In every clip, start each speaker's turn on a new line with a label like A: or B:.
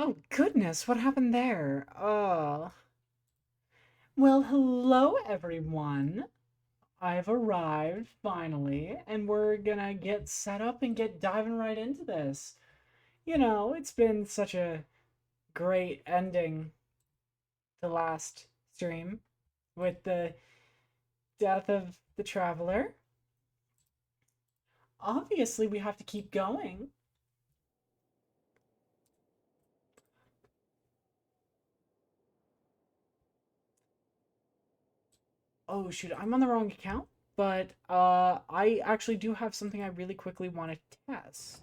A: Oh goodness, what happened there? Oh. Well, hello everyone. I've arrived finally, and we're gonna get set up and get diving right into this. It's been such a great ending to last stream with the death of the traveler. Obviously, we have to keep going. Oh shoot, I'm on the wrong account, but I actually do have something I really quickly want to test.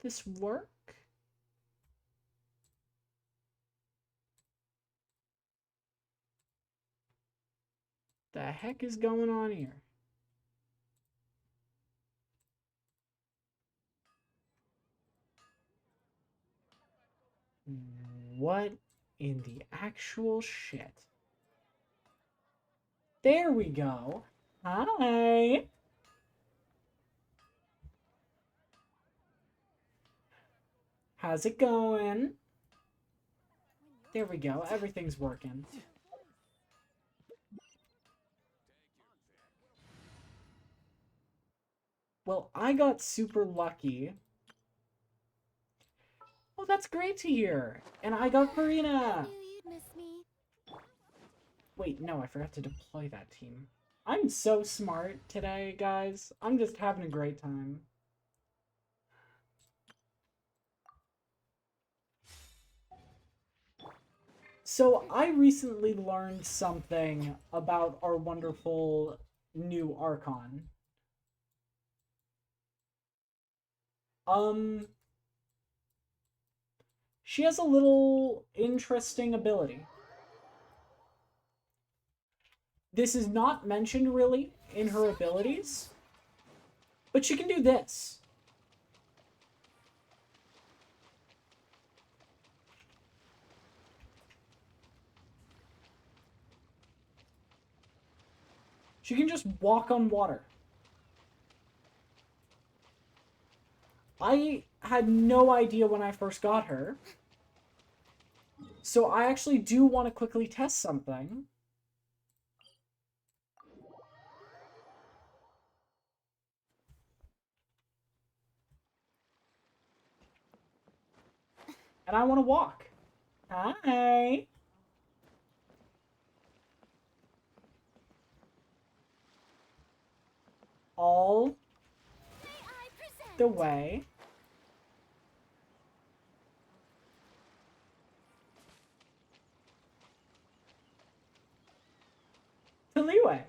A: This work? The heck is going on here? What in the actual shit? There we go. Hi. How's it going? There we go. Everything's working. Well, I got super lucky. Oh, that's great to hear. And I got Karina. Wait, no, I forgot to deploy that team. I'm so smart today, guys. I'm just having a great time. So, I recently learned something about our wonderful new Archon. Um, she has a little interesting ability. This is not mentioned really in her abilities, but she can do this. She can just walk on water. I had no idea when I first got her. So I actually do want to quickly test something. And I want to walk. Hi. All the way. To Leeway.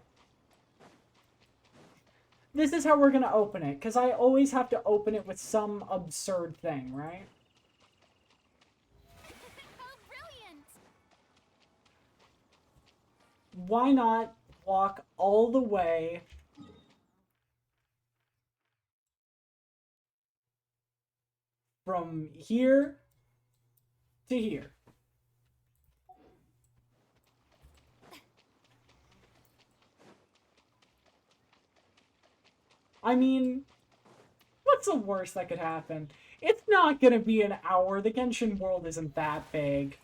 A: This is how we're going to open it, because I always have to open it with some absurd thing, right? Why not walk all the way from here to here? I mean, what's the worst that could happen? It's not gonna be an hour. The Genshin world isn't that big.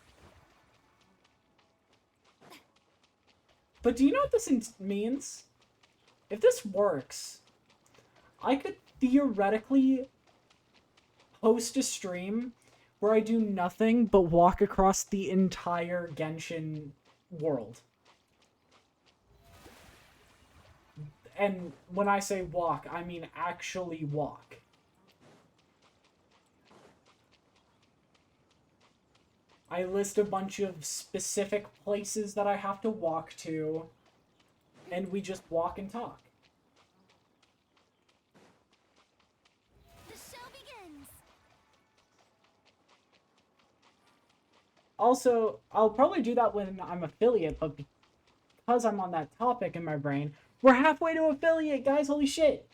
A: But do you know what this means? If this works, I could theoretically host a stream where I do nothing but walk across the entire Genshin world. And when I say walk, I mean actually walk. I list a bunch of specific places that I have to walk to, and we just walk and talk.
B: The show begins.
A: Also, I'll probably do that when I'm affiliate, but because I'm on that topic in my brain, we're halfway to affiliate, guys. Holy shit.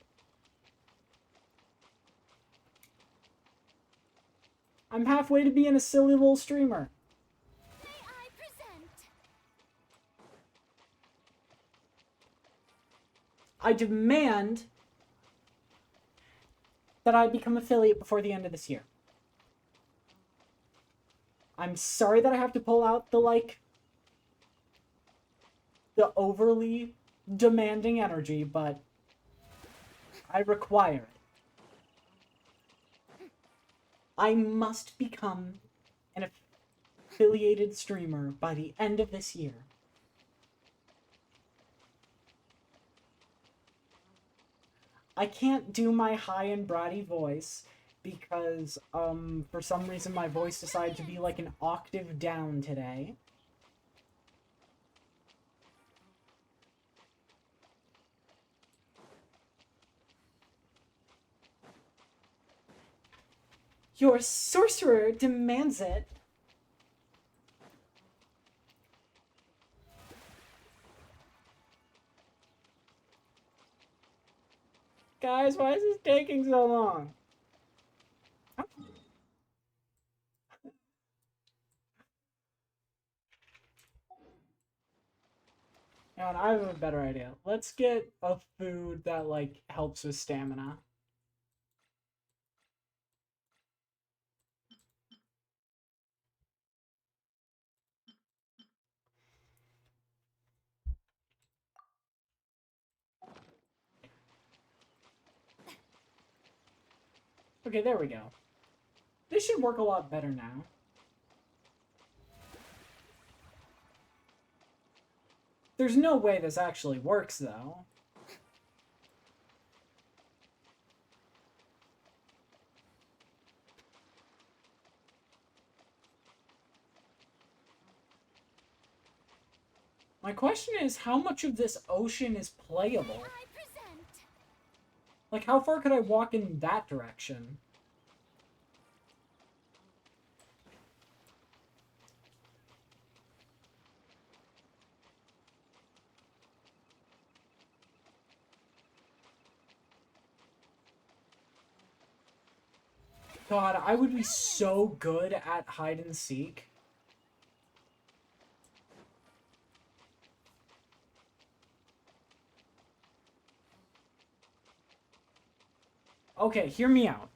A: I'm halfway to being a silly little streamer.
B: May I present?
A: I demand that I become affiliate before the end of this year. I'm sorry that I have to pull out the overly demanding energy, but I require it. I must become an affiliated streamer by the end of this year. I can't do my high and bratty voice because, for some reason my voice decided to be like an octave down today. Your sorcerer demands it. Guys, why is this taking so long? And I have a better idea. Let's get a food that, like, helps with stamina. Okay, there we go. This should work a lot better now. There's no way this actually works, though. My question is, how much of this ocean is playable?
B: I present.
A: Like, how far could I walk in that direction? God, I would be so good at hide and seek. Okay, hear me out.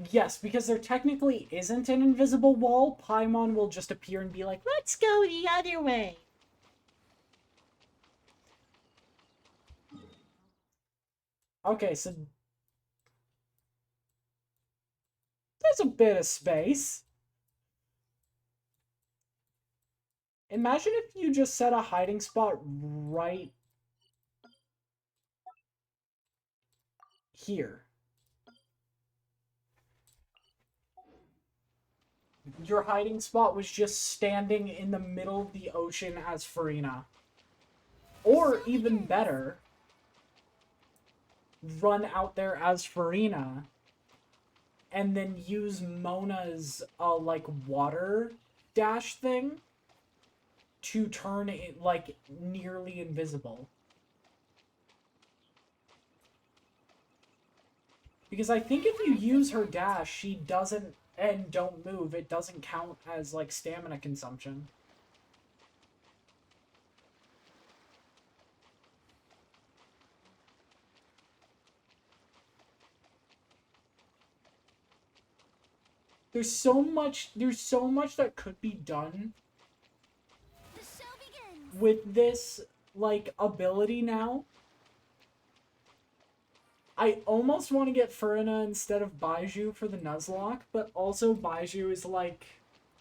A: Yes, because there technically isn't an invisible wall, Paimon will just appear and be like, let's go the other way. Okay, so there's a bit of space. Imagine if you just set a hiding spot right here. Your hiding spot was just standing in the middle of the ocean as Farina. Or even better, run out there as Farina and then use Mona's like water dash thing to turn it like nearly invisible. Because I think if you use her dash, she doesn't and don't move, it doesn't count as like stamina consumption. There's so much that could be done
B: The show begins.
A: with this like ability now. I almost want to get Furina instead of Baiju for the Nuzlocke, but also Baiju is like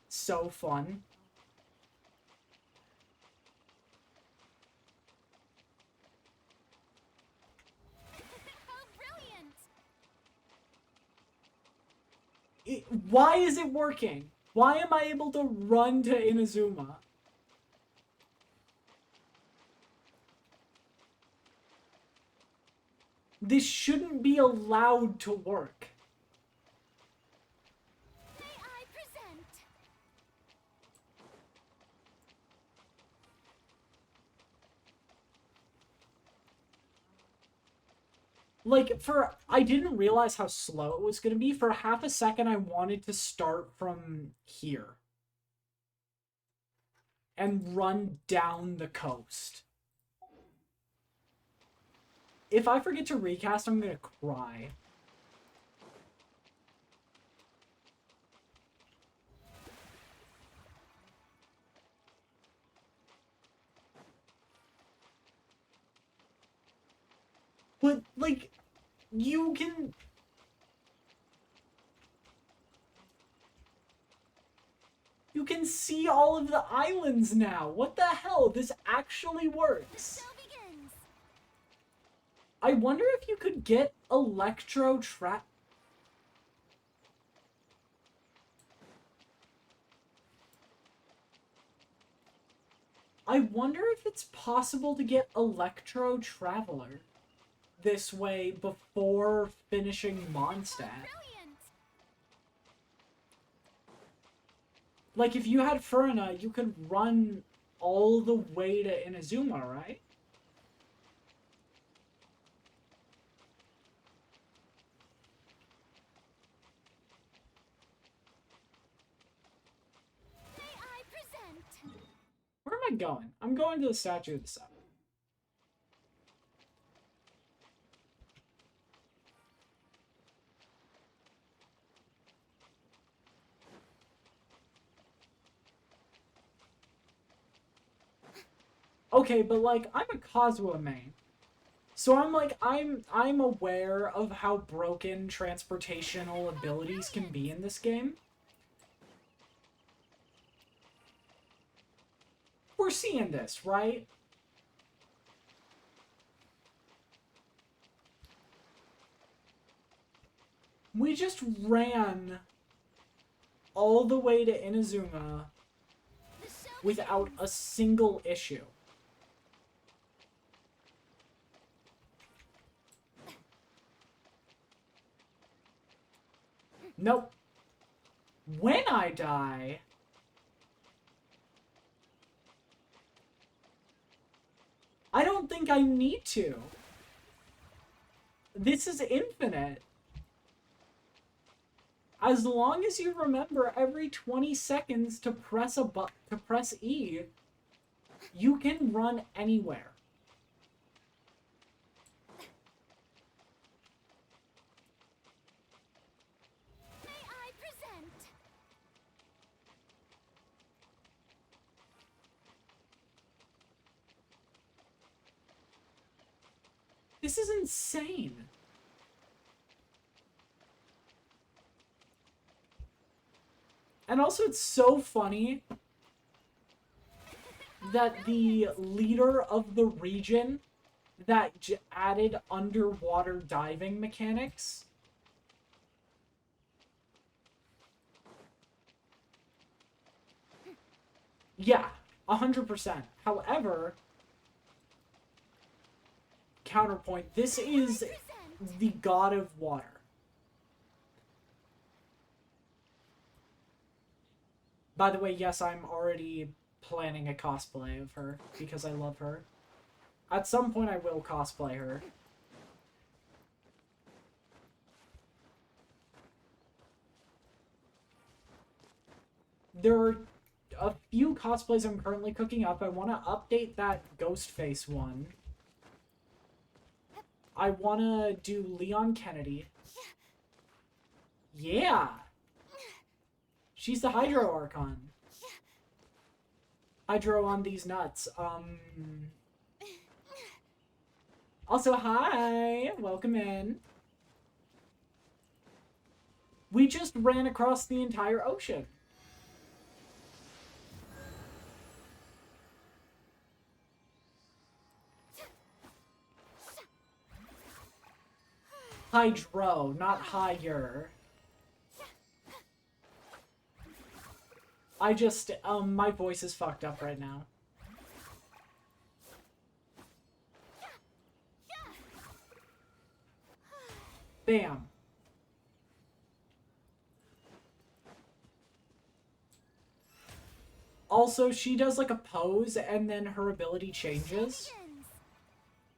A: so fun.
B: How brilliant!
A: Why is it working? Why am I able to run to Inazuma? This shouldn't be allowed to work.
B: May I present?
A: Like, I didn't realize how slow it was going to be. For half a second, I wanted to start from here and run down the coast. If I forget to recast, I'm going to cry. But, like, you can... You can see all of the islands now. What the hell? This actually
B: The
A: works.
B: show begins.
A: I wonder if you could get Electro Trap. I wonder if it's possible to get Electro Traveler this way before finishing Mondstadt.
B: Brilliant.
A: Like, if you had Furina, you could run all the way to Inazuma, right?
B: May I present?
A: Where am I going? I'm going to the Statue of the Sun. Okay, but like, I'm a Kazuha main. So I'm like, I'm aware of how broken transportational abilities can be in this game. We're seeing this, right? We just ran all the way to Inazuma
B: The show
A: without
B: begins.
A: a single issue. Nope. When I die... I don't think I need to. This is infinite. As long as you remember every 20 seconds to press to press E, you can run anywhere.
B: May I present?
A: This is insane. And also, it's so funny that the leader of the region that added underwater diving mechanics. Yeah, 100%. However, counterpoint, this
B: May I
A: is
B: present?
A: the god of water. By the way, yes, I'm already planning a cosplay of her because I love her. At some point, I will cosplay her. There are a few cosplays I'm currently cooking up. I want to update that Ghostface one. I want to do Leon Kennedy. Yeah! She's the Hydro Archon. Hydro on these nuts. Also, hi! Welcome in. We just ran across the entire ocean. Hydro, not higher. I just, my voice is fucked up right now. Bam. Also, she does like a pose and then her ability changes.
B: Begins.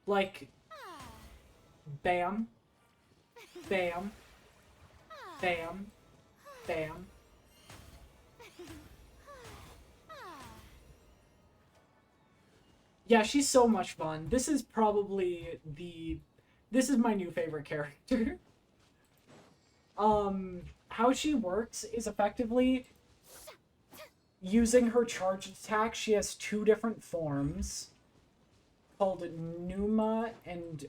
A: Like,
B: Ah.
A: Bam. Bam. Bam. Bam. Yeah, she's so much fun. This is probably the... This is my new favorite character. How she works is effectively using her charged attack. She has two different forms called Numa and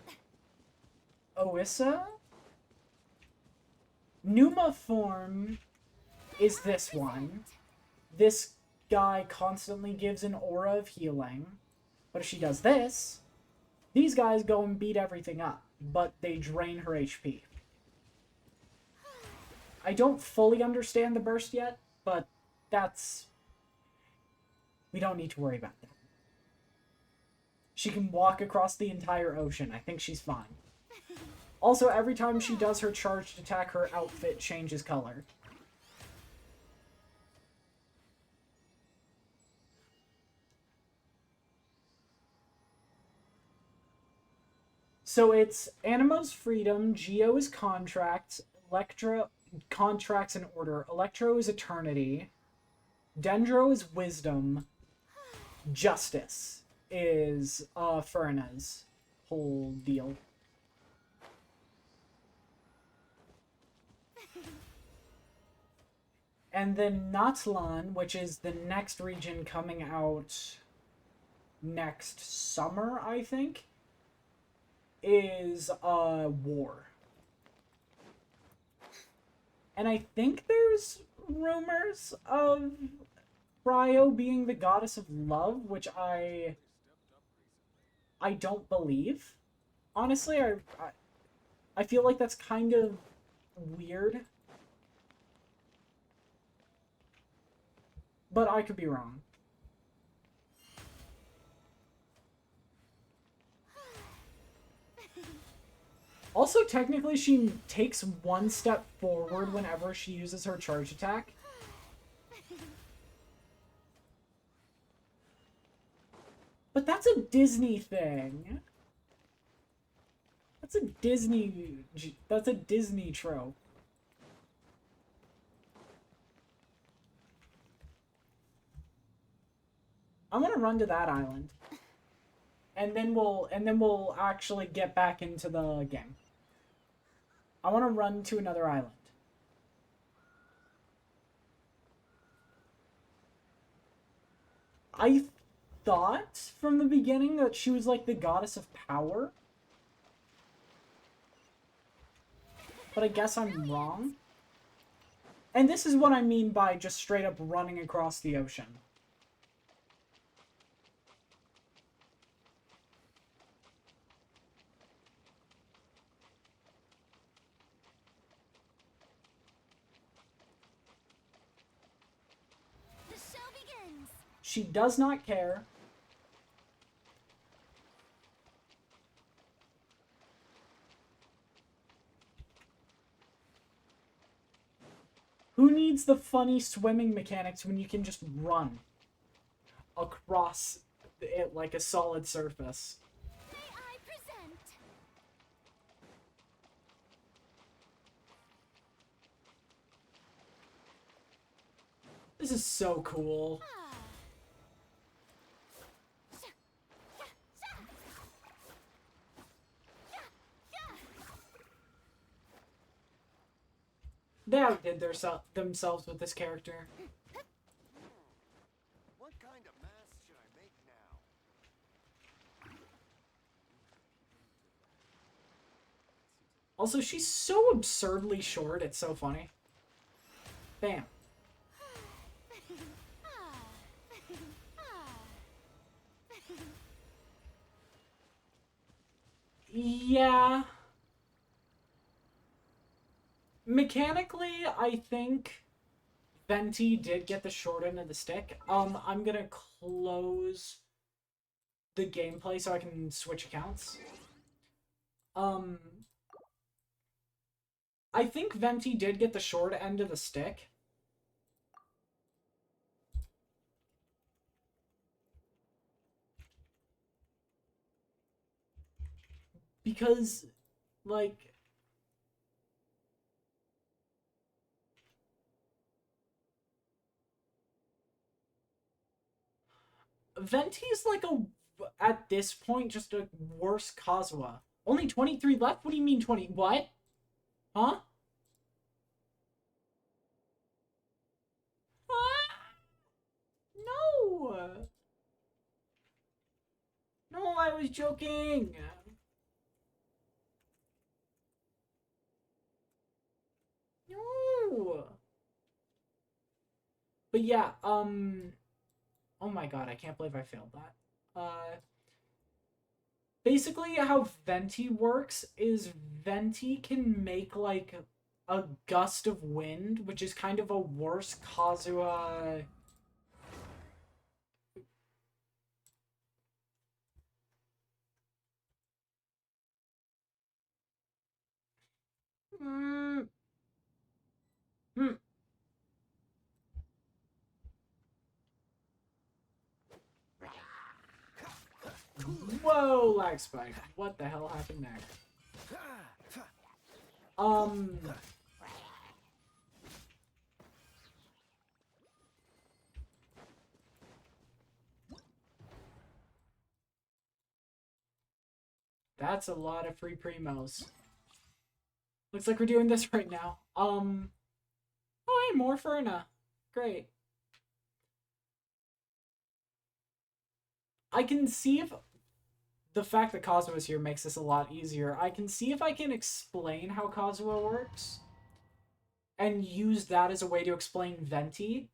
A: Oissa. Numa form is this one. This guy constantly gives an aura of healing. But if she does this, these guys go and beat everything up, but they drain her HP. I don't fully understand the burst yet, but that's... We don't need to worry about that. She can walk across the entire ocean. I think she's fine. Also, every time she does her charged attack, her outfit changes color. So it's Animo's freedom, Geo is contracts, Electra contracts and order, Electro is eternity, Dendro is wisdom, Justice is Furna's whole deal. And then Natlan, which is the next region coming out next summer, I think, is war. And I think there's rumors of Cryo being the goddess of love, which I don't believe. Honestly, I feel like that's kind of weird. But I could be wrong. Also, technically, she takes one step forward whenever she uses her charge attack. But that's a Disney thing. That's a Disney trope. I'm gonna run to that island. And then we'll actually get back into the game. I want to run to another island. I thought from the beginning that she was like the goddess of power. But I guess I'm wrong. And this is what I mean by just straight up running across the ocean.
B: The show begins.
A: She does not care. Who needs the funny swimming mechanics when you can just run across it like a solid surface?
B: May I present?
A: This is so cool. They outdid themselves with this character.
C: What kind of mask should I make now?
A: Also, she's so absurdly short, it's so funny. Bam. Yeah. Mechanically, I think Venti did get the short end of the stick. I'm gonna close the gameplay so I can switch accounts. I think Venti did get the short end of the stick. Because Like, Venti's like at this point, just a worse Kazuha. Only 23 left? What do you mean 20? What? Huh? Ah, no! No, I was joking! No! But yeah, oh my god, I can't believe I failed that. Basically how Venti works is Venti can make, like, a gust of wind, which is kind of a worse Kazuha. Mm, hmm. Whoa, lag spike. What the hell happened there? Um... That's a lot of free primos. Looks like we're doing this right now. Oh, hey, more Furna. Great. I can see if the fact that Kazuha is here makes this a lot easier. I can see if I can explain how Kazuha works and use that as a way to explain Venti.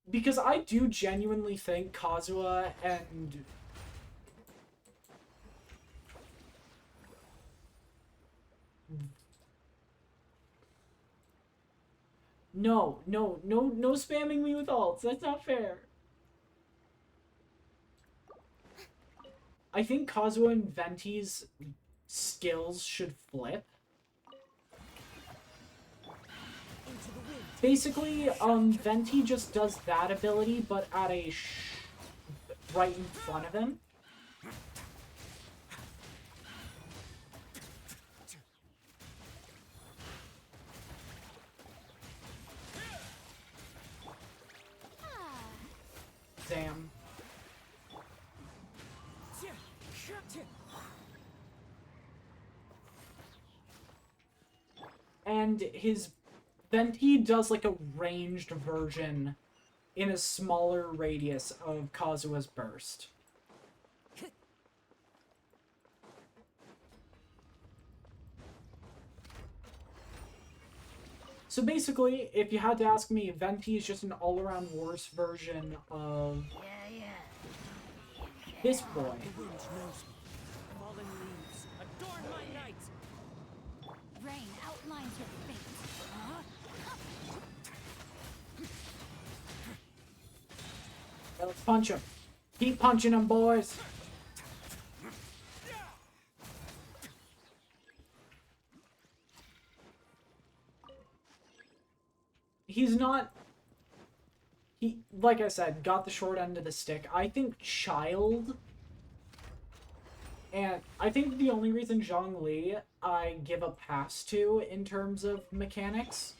A: Because I do genuinely think Kazuha and... No spamming me with ults. That's not fair. I think Kazuha and Venti's skills should flip. Basically, Venti just does that ability, but at a right in front of him. Damn. And his Venti does like a ranged version in a smaller radius of Kazuha's burst. So basically, if you had to ask me, Venti is just an all-around worse version of this boy.
B: Rain outlines your fate.
A: Let's punch him. Keep punching him, boys. He's not... He, like I said, got the short end of the stick. I think Child... And I think the only reason Zhongli I give a pass to in terms of mechanics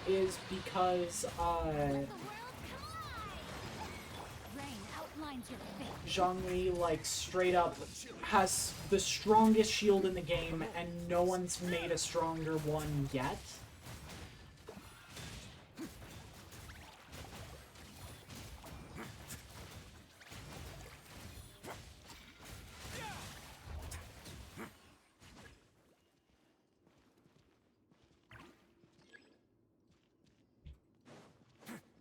A: is because, Zhongli, like, straight up has the strongest shield in the game, and no one's made a stronger one yet.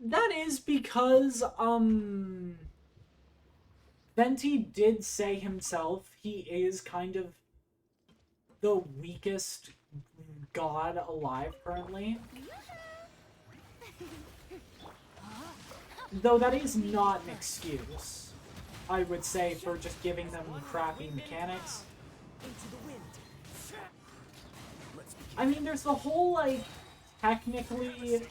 A: That is because, Venti did say himself he is kind of the weakest god alive currently. Though that is not an excuse, I would say, for just giving them crappy mechanics. I mean, there's the whole, like, technically...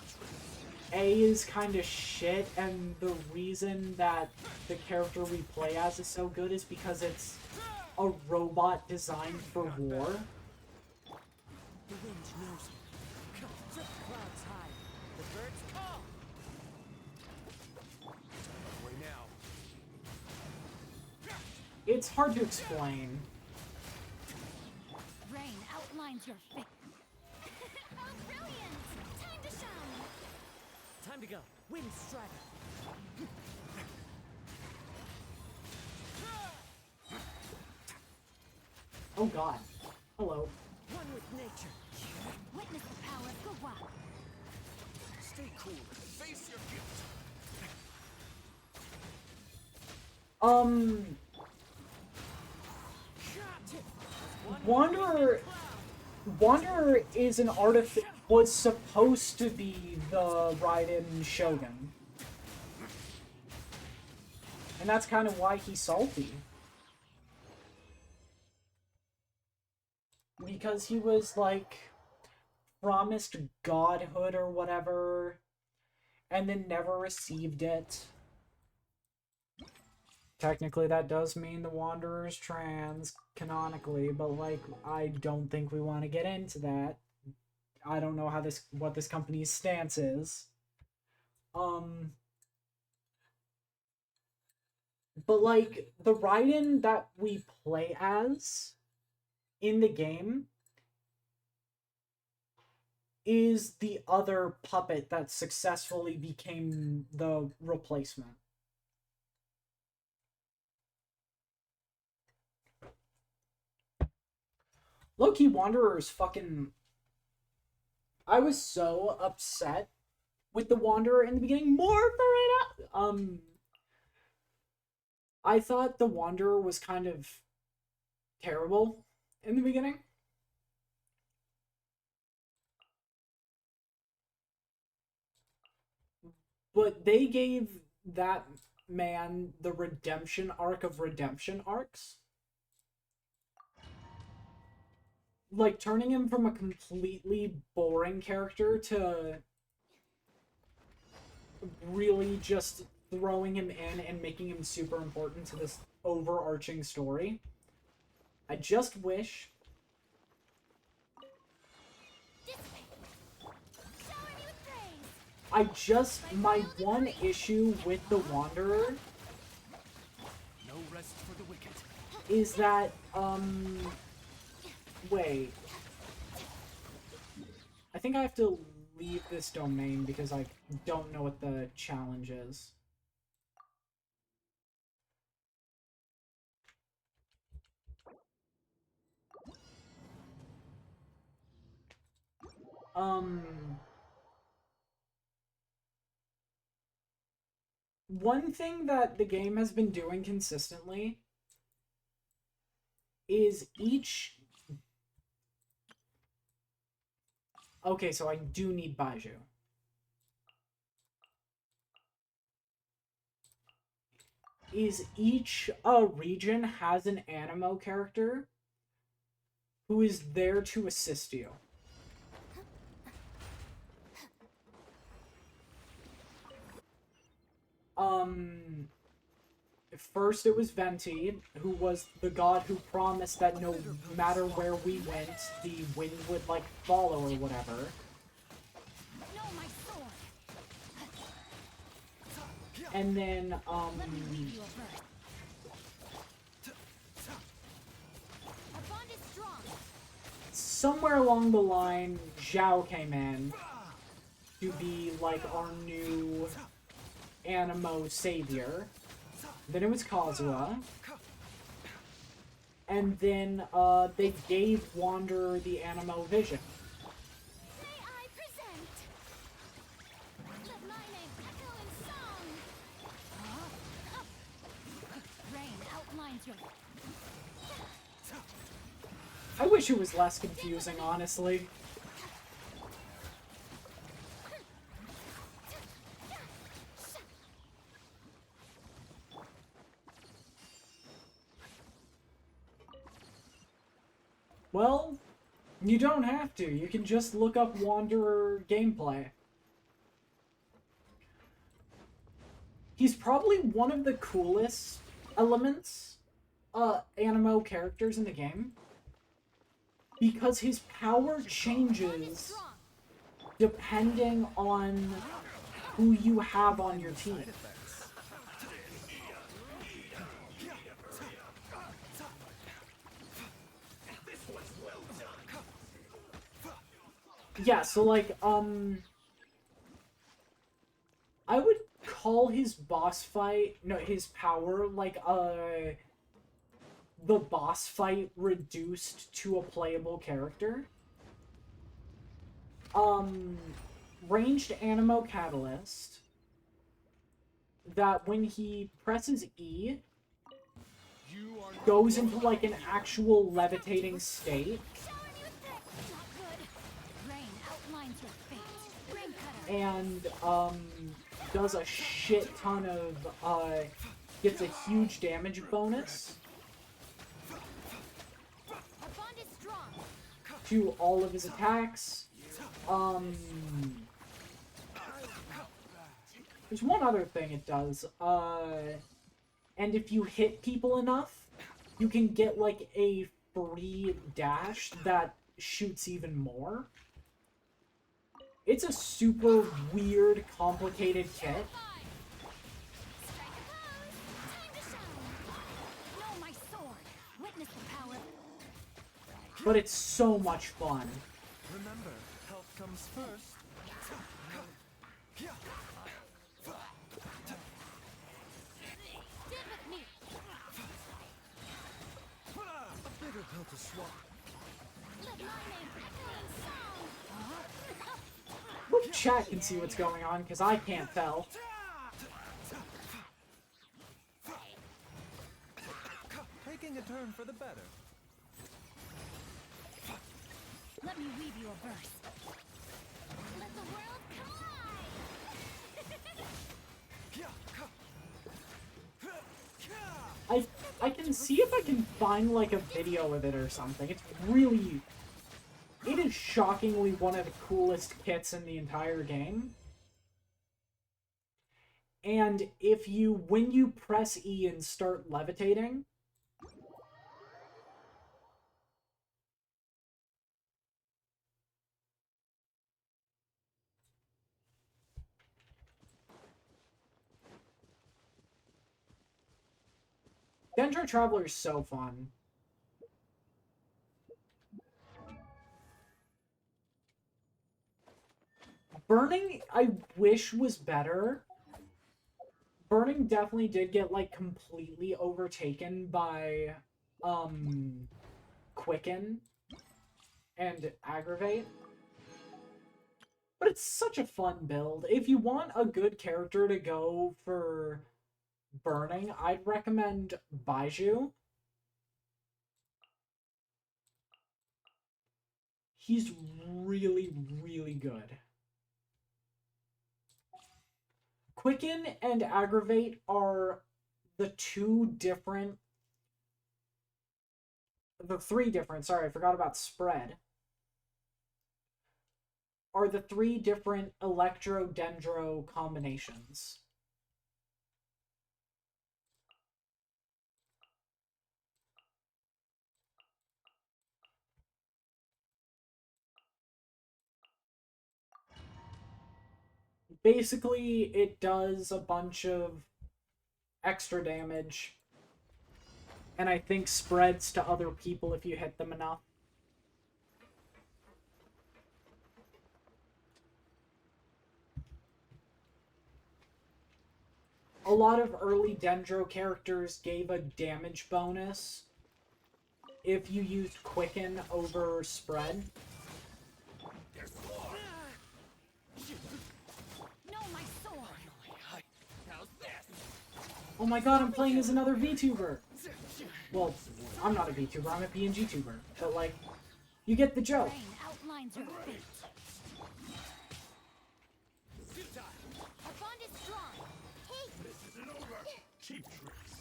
A: A is kind of shit, and the reason that the character we play as is so good is because it's a robot designed for war.
D: The wind knows it. The clouds high. The birds call.
C: Way now.
A: It's hard to explain.
B: Rain outlines your fate. Oh, brilliant! Time to shine!
D: Time to go. Wind strider.
A: Oh god. Hello.
D: One with nature.
B: Witness the power of Gawa.
C: Stay cool and face your guilt.
A: Wanderer Wanderer is an artifact, was supposed to be the Raiden Shogun. And that's kind of why he's salty. Because he was, like, promised godhood or whatever, and then never received it. Technically, that does mean the Wanderer's trans, canonically, but, like, I don't think we want to get into that. I don't know how what this company's stance is. But, like, the Raiden that we play as in the game is the other puppet that successfully became the replacement. Low-key Wanderer is fucking... I was so upset with the Wanderer in the beginning. More for it! I thought the Wanderer was kind of terrible in the beginning. But they gave that man the redemption arc of redemption arcs. Like, turning him from a completely boring character to really just throwing him in and making him super important to this overarching story. I just wish... My one issue with the Wanderer
D: No rest for the wicked.
A: is that, wait. I think I have to leave this domain because I don't know what the challenge is. One thing that the game has been doing consistently is each... Okay, so I do need Baiju. Is each region has an animo character who is there to assist you. First it was Venti, who was the god who promised that no matter where we went, the wind would, like, follow or whatever.
B: No, my sword.
A: And then,
B: Let me leave you a verse. Our bond is strong.
A: somewhere along the line, Zhao came in to be, like, our new animo savior. Then it was Kazuha. And then, they gave Wanderer the animo vision.
B: May I present? Let my name echo in song. Rain outlines your...
A: I wish it was less confusing, honestly. Well, you don't have to. You can just look up Wanderer gameplay. He's probably one of the coolest elements animo characters in the game because his power changes depending on who you have on your team. Yeah, so like, I would call his boss fight, no, his power, like, the boss fight reduced to a playable character. Ranged Animo Catalyst, that when he presses E, goes into, like, an actual levitating state. And, does a shit ton of, gets a huge damage bonus to all of his attacks. There's one other thing it does, and if you hit people enough, you can get, like, a free dash that shoots even more. It's a super weird, complicated kit. But it's so much fun.
C: Remember, health comes first. A bitter pill to swallow.
A: Hope chat can see what's going on, because I can't tell.
C: Taking a turn for the better.
B: Let me weave you a verse. Let the world collide!
A: I can see if I can find, like, a video of it or something. It's really... It is shockingly one of the coolest kits in the entire game. And when you press E and start levitating... Dendro Traveler is so fun. Burning, I wish was better. Burning definitely did get, like, completely overtaken by, Quicken and Aggravate. But it's such a fun build. If you want a good character to go for Burning, I'd recommend Baiju. He's really, really good. Quicken and Aggravate are the three different, sorry, I forgot about Spread, are the three different Electro-Dendro combinations. Basically, it does a bunch of extra damage, and I think spreads to other people if you hit them enough. A lot of early Dendro characters gave a damage bonus if you used Quicken over Spread. Oh my god, I'm playing as another VTuber! Well, I'm not a VTuber, I'm a PNG tuber. But, like, you get the joke.
B: Outlines your fate. Our bond is strong. Hey.
C: This isn't over. Cheap tricks.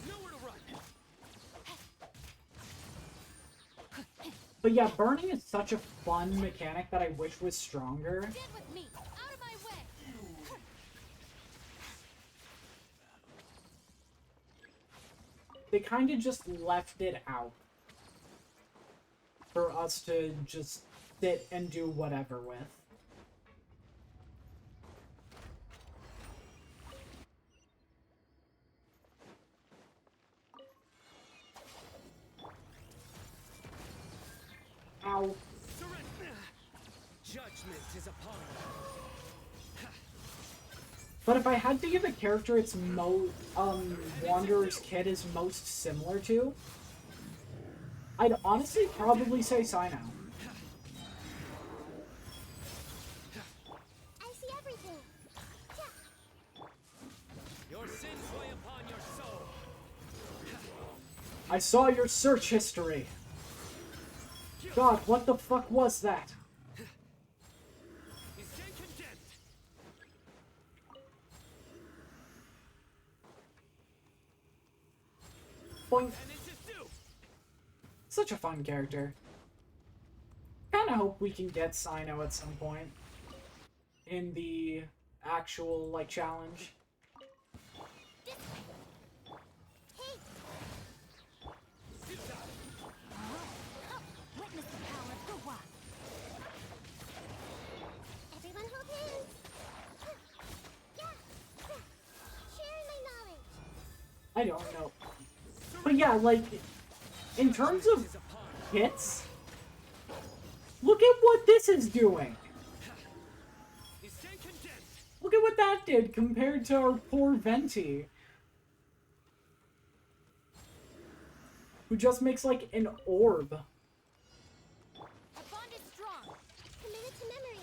C: Nowhere to run.
A: But yeah, burning is such a fun mechanic that I wish was stronger.
B: Get with me. Out of my way.
A: they kind of just left it out for us to just sit and do whatever with. Ow.
D: Surrender. Judgment is upon you.
A: But if I had to give a character its Wanderer's Kid is most similar to, I'd honestly probably say Sino.
B: I see everything.
D: Your sins weigh upon your soul.
A: I saw your search history. God, what the fuck was that?
D: You stand condemned.
A: Boink.
D: And it's his due.
A: Such a fun character. Kinda hope we can get Sino at some point. In the actual, like, challenge.
B: Hey, witness the power of the one. Everyone hold hands. Yeah. Sharing my knowledge.
A: I don't know. But yeah, like, in terms of hits, look at what this is doing.
D: You stand condemned.
A: Look at what that did compared to our poor Venti. Who just makes, like, an orb.
B: Our bond is strong. Committed to memory.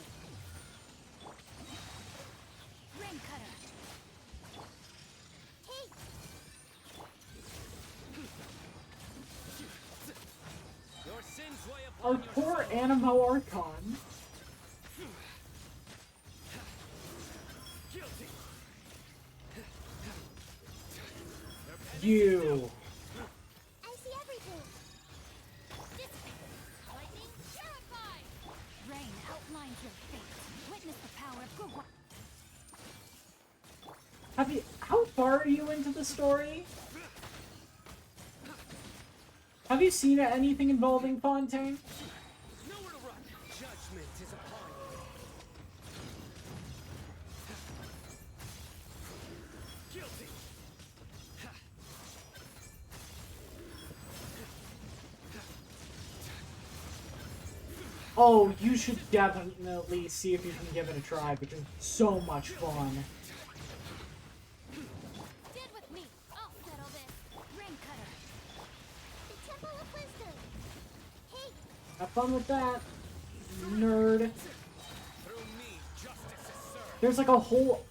B: Rain cutter. Hey,
D: Your sins weigh
A: Our
D: upon your
A: poor
D: soul.
A: Animo Archon.
D: Guilty.
A: You.
B: I see everything. Lightning purified. Rain outlines your fate. Witness the power of Gugwa.
A: How far are you into the story? Have you seen anything involving Fontaine?
D: Nowhere to run. Judgment is upon you. Guilty.
A: Oh, you should definitely see if you can give it a try because it's so much fun.
B: Stand with me. I'll settle this. Rain cutter. The Temple of Wisdom. Hey,
A: Have fun with that, nerd.
D: Through me, justice is served.
A: There's like a whole...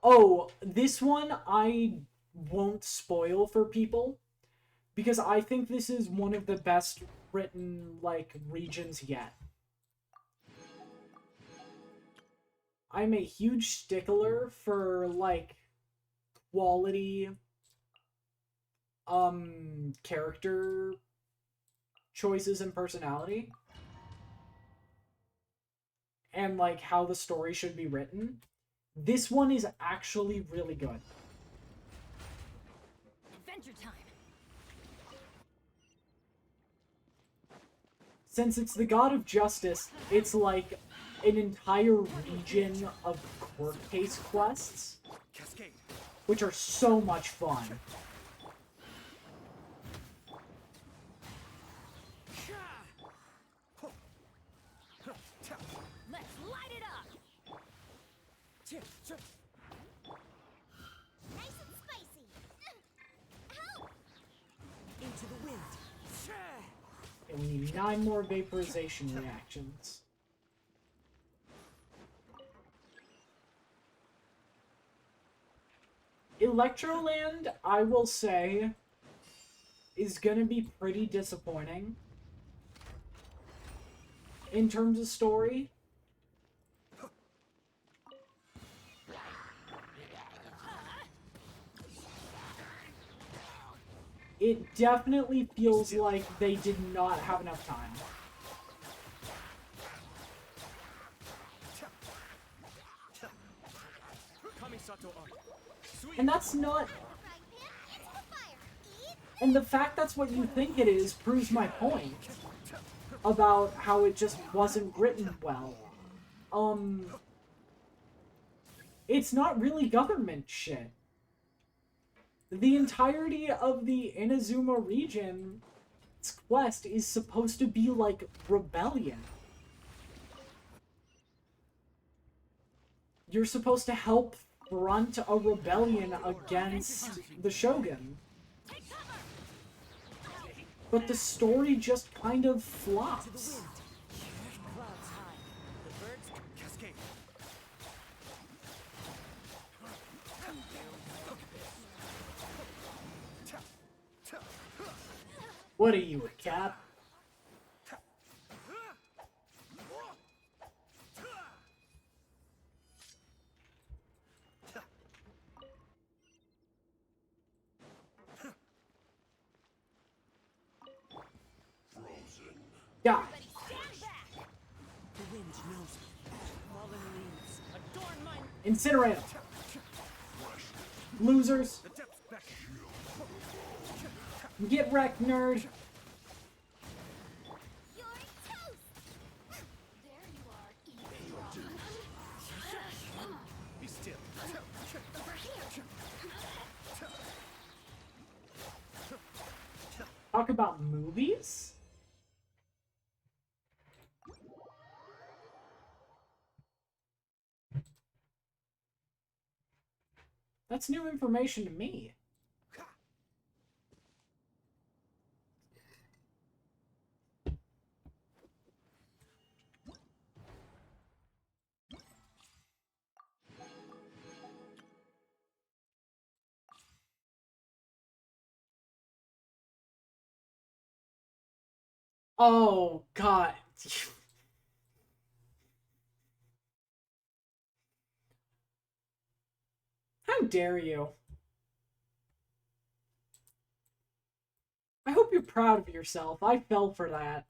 A: Oh, this one I won't spoil for people because I think this is one of the best written, like, regions yet. I'm a huge stickler for, like, quality, character choices and personality. And, like, how the story should be written. This one is actually really good.
B: adventure time.
A: Since it's the God of Justice, it's like an entire region of court case quests,
C: Cascade.
A: which are so much fun.
B: Let's light it up. Nice and spicy. Help!
D: Into the wind.
A: And we need 9 more vaporization reactions. Electroland, I will say, is gonna be pretty disappointing in terms of story. It definitely feels like they did not have enough time.
C: Misato art. Sweet.
A: And that's not...
B: Frying pan into the fire. Eat
A: And the fact that's what you think it is proves my point about how it just wasn't written well. It's not really government shit. The entirety of the Inazuma region's quest is supposed to be like rebellion. You're supposed to help front a rebellion against the Shogun. But the story just kind of flops.
D: Clouds high. The birds
C: Cascade.
A: What are you, a cat? Yeah.
B: stand back.
D: The wind knows me. Fallen leaves adorn my
A: Incinerate 'em. Losers.
C: The depths back.
A: Get wrecked, nerd.
B: You're toast. There you are, evil.
C: Be still.
B: Over here.
A: Talk about movies? That's new information to me. Oh, God. How dare you? I hope you're proud of yourself. I fell for that.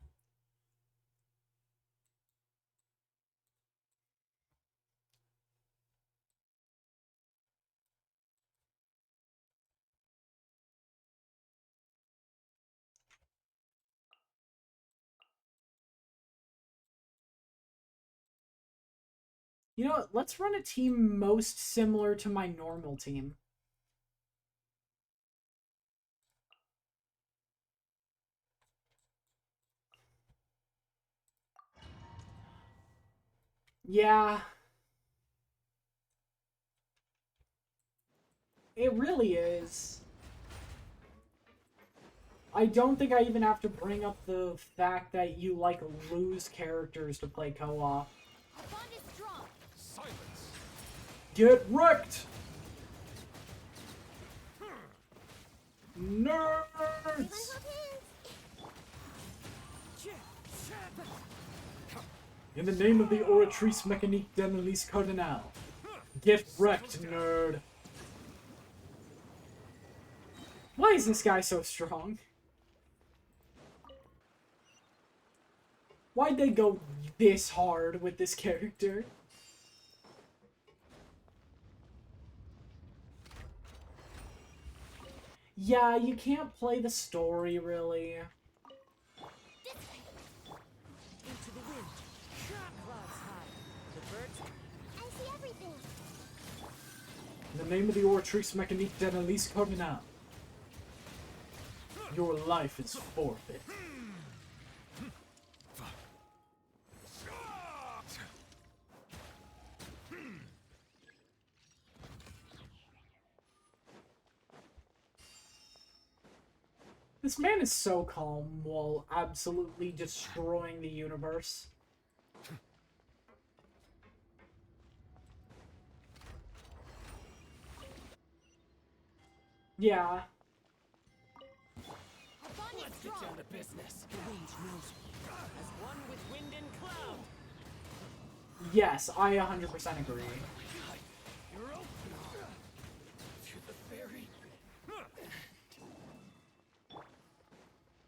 A: You know what? Let's run a team most similar to my normal team. Yeah. It really is. I don't think I even have to bring up the fact that you, like, lose characters to play co-op.
B: Our bond is strong.
C: Silence.
A: Get wrecked! Nerds! In the name of the Oratrice Mécanique d'Analyse Cardinal, get wrecked, nerd! Why is this guy so strong? Why'd they go this hard with this character? Yeah, you can't play the story, really.
D: into the wind. Clouds high. The birds
B: I see everything.
A: In the name of the Oratrice Mécanique d'Analyse Cardinal, your life is forfeit. This man is so calm while absolutely destroying the universe. Yeah.
B: Our bond is
C: Let's get
B: strong.
C: down to business.
D: The wind knows me. As one with wind and cloud.
A: Yes, I 100% agree.
C: Hero? To the ferry.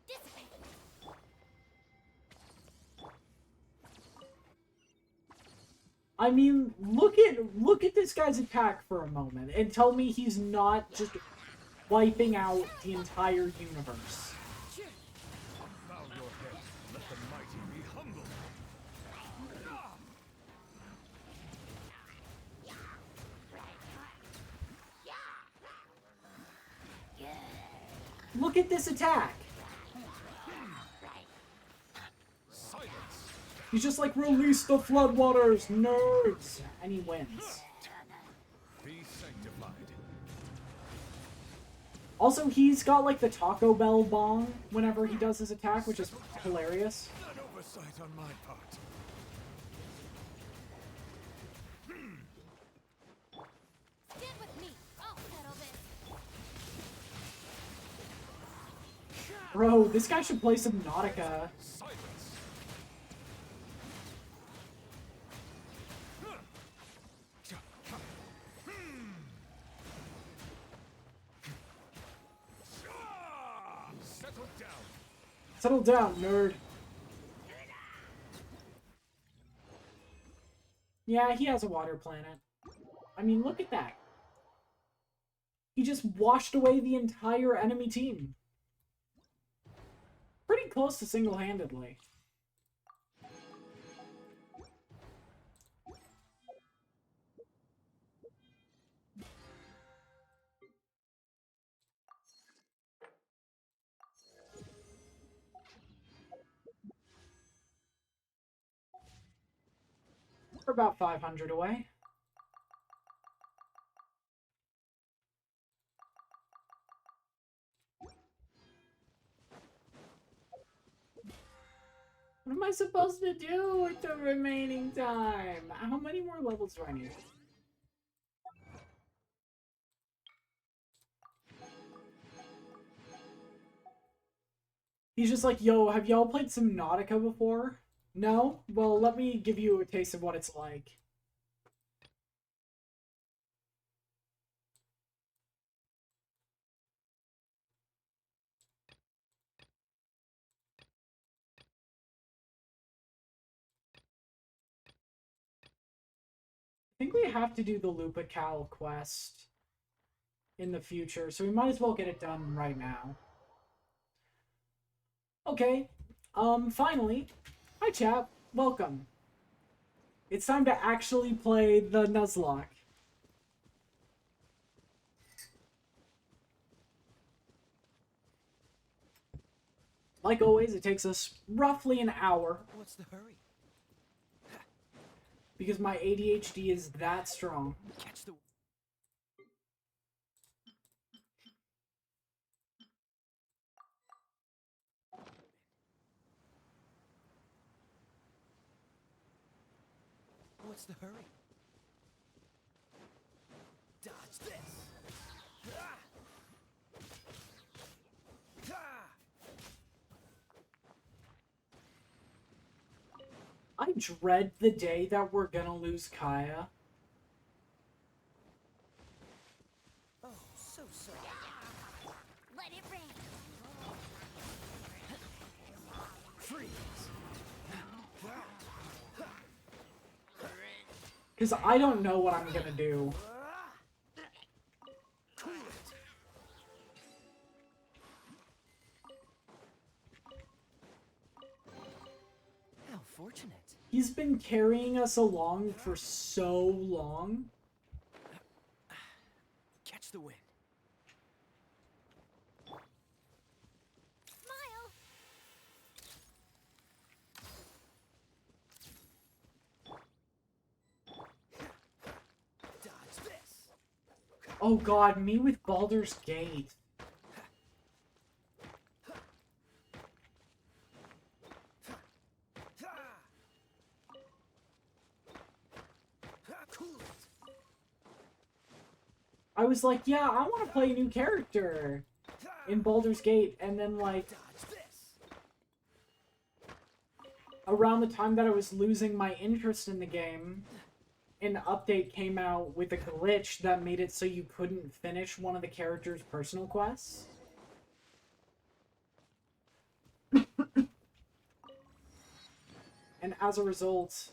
B: Dissipate.
A: I mean, look at this guy's attack for a moment and tell me he's not just wiping out the entire universe.
C: Bow your head. Let the mighty be humble.
A: Look at this attack.
C: Silence.
A: He's just like, release the floodwaters, nerds! And he wins.
C: Be sanctified.
A: Also, he's got like the Taco Bell bong whenever he does his attack, which is hilarious.
C: An oversight on my part.
B: Stand with me. I'll settle this.
A: Bro, this guy should play some Nautica.
C: Silence. Settle down.
A: Settle down, nerd. Yeah, he has a water planet. I mean, look at that. He just washed away the entire enemy team. Pretty close to single-handedly. We're about 500 away. What am I supposed to do with the remaining time? How many more levels do I need? He's just like, yo, have y'all played some Nautica before? No? Well, let me give you a taste of what it's like. I think we have to do the Lupical quest in the future, so we might as well get it done right now. Okay, finally. Hi, chap. Welcome. It's time to actually play the Nuzlocke. Like always, it takes us roughly an hour
D: What's the hurry?
A: because my ADHD is that strong.
D: Catch the... What's the hurry? Dodge this! Ah! Ah!
A: I dread the day that we're gonna lose Kaya.
D: Oh, so sorry.
B: Let it rain.
D: Freeze!
A: Because I don't know what I'm gonna do.
D: Cool it! How fortunate.
A: He's been carrying us along for so long.
D: Catch the wind.
B: Smile.
D: Dodge this!
A: Oh god, me with Baldur's Gate.
D: Cool it!
A: I was like, yeah, I want to play a new character in Baldur's Gate, and then like
D: Dodge this!
A: around the time that I was losing my interest in the game, an update came out with a glitch that made it so you couldn't finish one of the character's personal quests. And as a result,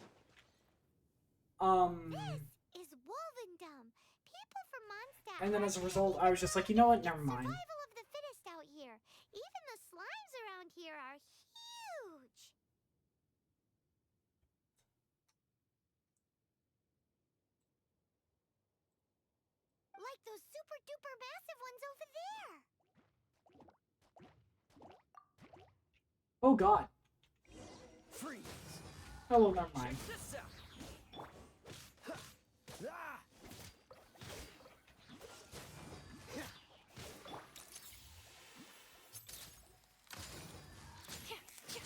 B: This is Wolvendom. People from Mondstadt.
A: And then
B: are
A: as a
B: here
A: result,
B: to
A: I was just like, you know what? Never
B: It's
A: mind.
B: survival of the fittest out here. Even the slimes around here are huge. Like those super duper massive ones over there.
A: Oh god.
C: Freeze.
A: Oh, well, never mind.
C: This out. Ah!
B: Get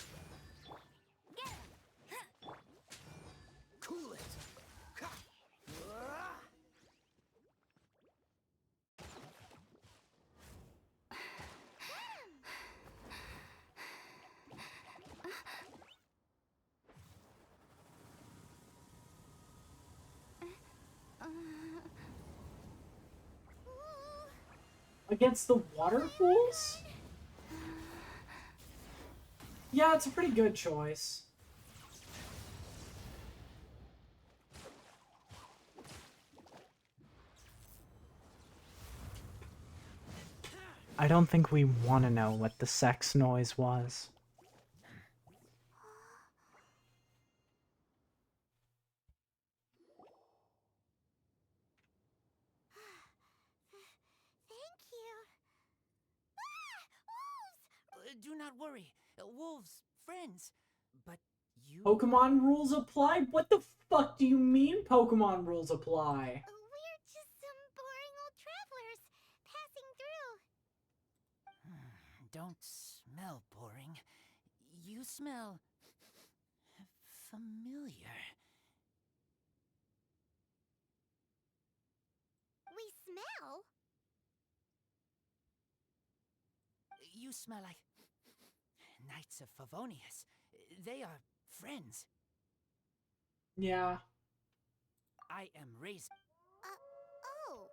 B: 'em.
C: Cool it. Ha! Ah!
B: Ooh.
A: Against the water fools? Yeah, it's a pretty good choice. I don't think we want to know what the sex noise was.
B: Thank you. Ah! Wolves!
D: Do not worry. Wolves, friends. But you...
A: Pokemon rules apply? What the fuck do you mean Pokemon rules apply?
B: We're just some boring old travelers passing through.
D: Don't smell boring. You smell... familiar.
B: We smell?
D: You smell like... Knights of Favonius. They are friends.
A: Yeah.
D: I am raised...
B: Oh.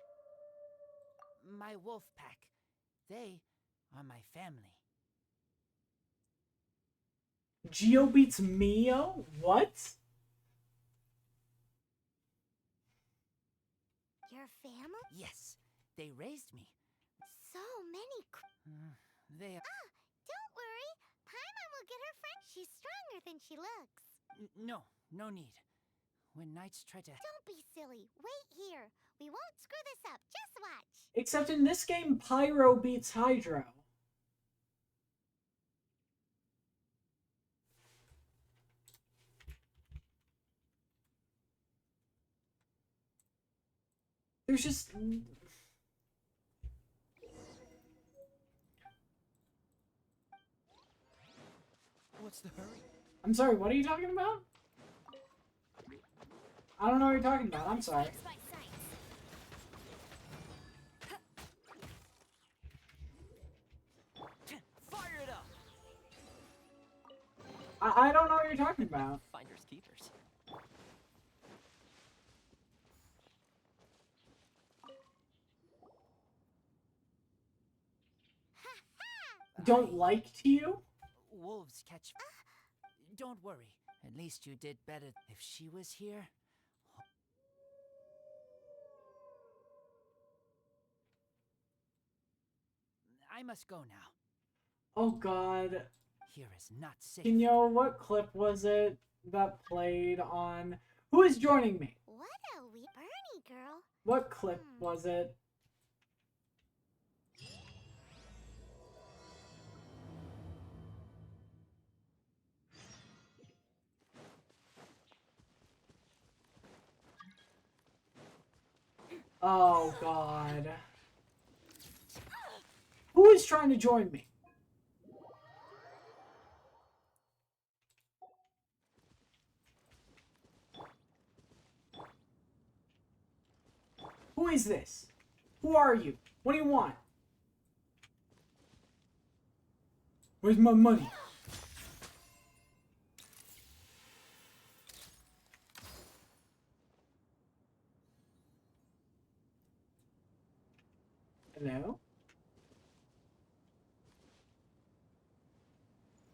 D: My wolf pack. They are my family.
A: Geo beats Mio? What?
B: Your family?
D: Yes, they raised me.
B: So many.
D: They are...
B: Don't worry. Paimon will get her friend. She's stronger than she looks.
D: No, no need. When knights try to...
B: Don't be silly. Wait here. We won't screw this up. Just watch.
A: Except in this game, Pyro beats Hydro. There's just...
C: What's the hurry?
A: I'm sorry, what are you talking about? I don't know what you're talking about, I'm sorry.
B: Snakes by sight.
D: Fire it up!
A: I don't know what you're talking about.
E: Finders keepers.
A: Don't like to you?
D: Wolves catch... Don't worry. At least you did better. If she was here... I must go now.
A: Oh god.
D: Here is not safe.
A: Kinyo, what clip was it that played on... Who is joining me?
B: What a wee Bernie girl.
A: What clip was it? Oh god. Who is trying to join me? Who is this? Who are you? What do you want? Where's my money? Hello?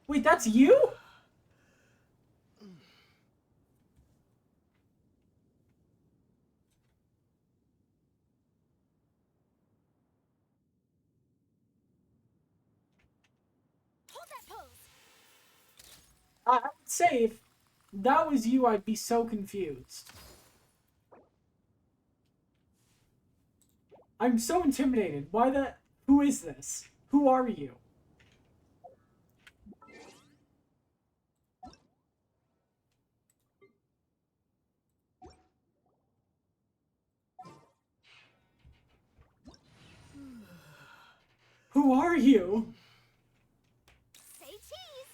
A: Wait, that's you? I would say if that was you, I'd be so confused. I'm so intimidated. Why the... Who is this? Who are you? Who are you?
B: Say cheese.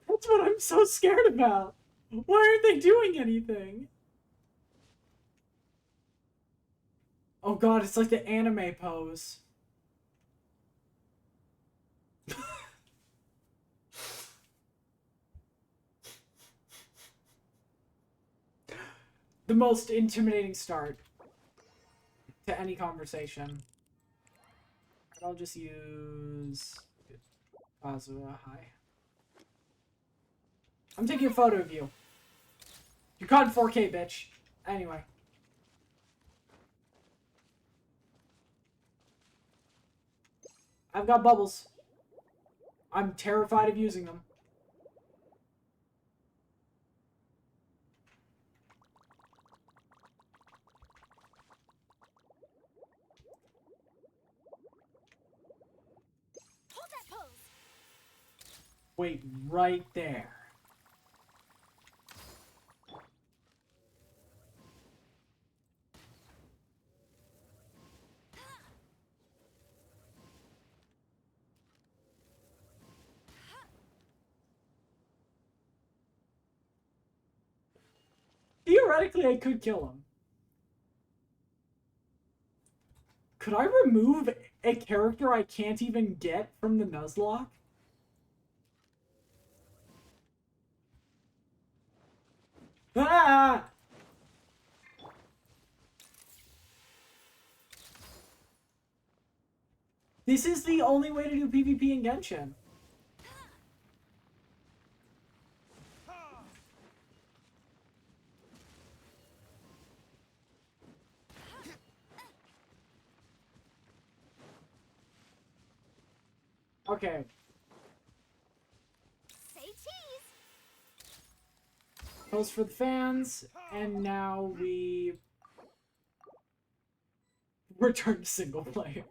A: That's what I'm so scared about. Why aren't they doing anything? Oh god, it's like the anime pose. The most intimidating start to any conversation. I'll just use Kazuha. Hi. I'm taking a photo of you. You're caught in 4K, bitch. Anyway. I've got bubbles. I'm terrified of using them.
B: Hold that pose.
A: Wait, right there. Theoretically, I could kill him. Could I remove a character I can't even get from the Nuzlocke? Ah! This is the only way to do PvP in Genshin. Okay,
B: Say cheese.
A: post for the fans, and now we return to single player.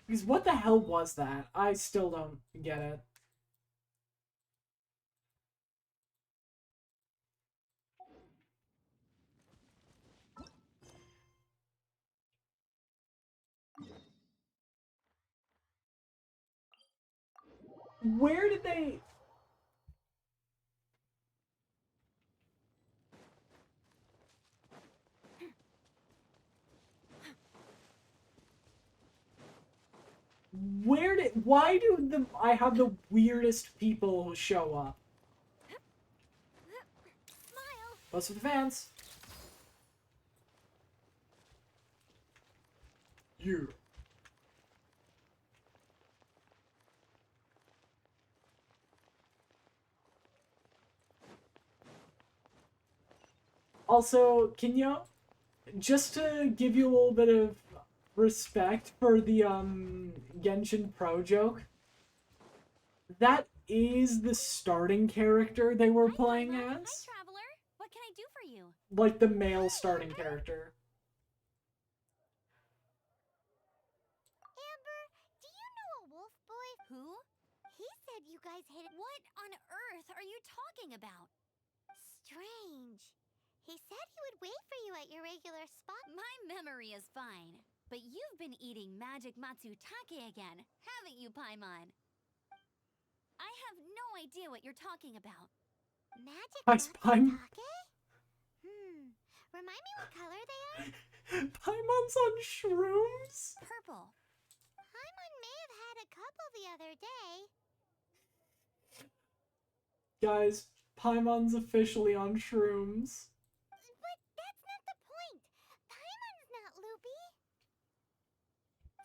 A: Because what the hell was that? I still don't get it. Where did they... Where did... Why do the... I have the weirdest people show up?
B: Smile.
A: Post for the fans. You. Also, can you... Just to give you a little bit of respect for the, Genshin Pro joke, that is the starting character they were playing
B: Hi,
A: as.
B: traveler. What can I do for you?
A: Like, the male starting character.
B: Amber, do you know a wolf boy? Who? He said you guys hit it. What on earth are you talking about? Strange. He said he would wait for you at your regular spot. My memory is fine. But you've been eating magic matsutake again, haven't you, Paimon? I have no idea what you're talking about. Magic
A: Hi, Spime.
B: Remind me what color they are?
A: Paimon's on shrooms?
B: Purple. Paimon may have had a couple the other day.
A: Guys, Paimon's officially on shrooms.
B: But that's not the point. Paimon's not loopy.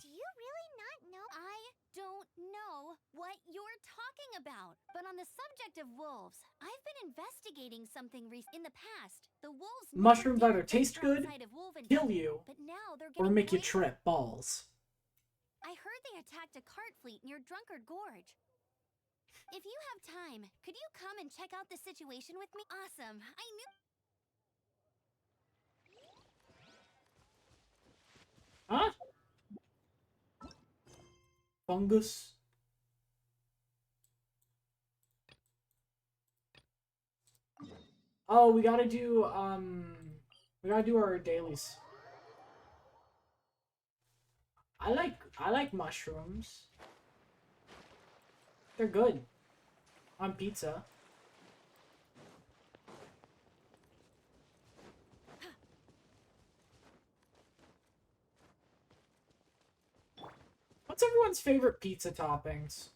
B: Do you really not know? I don't know know what you're talking about. But on the subject of wolves, I've been investigating something in the past. The wolves never
A: Mushrooms
B: did
A: either taste
B: venture
A: good,
B: outside of Wolven,
A: kill you,
B: but now they're
A: or
B: getting
A: make you
B: braver.
A: trip balls.
B: I heard they attacked a cart fleet near Drunkard Gorge. If you have time, could you come and check out the situation with me? Awesome. I knew.
A: Huh? Fungus? Oh, we gotta do our dailies. I like mushrooms. They're good. On pizza. What's everyone's favorite pizza toppings?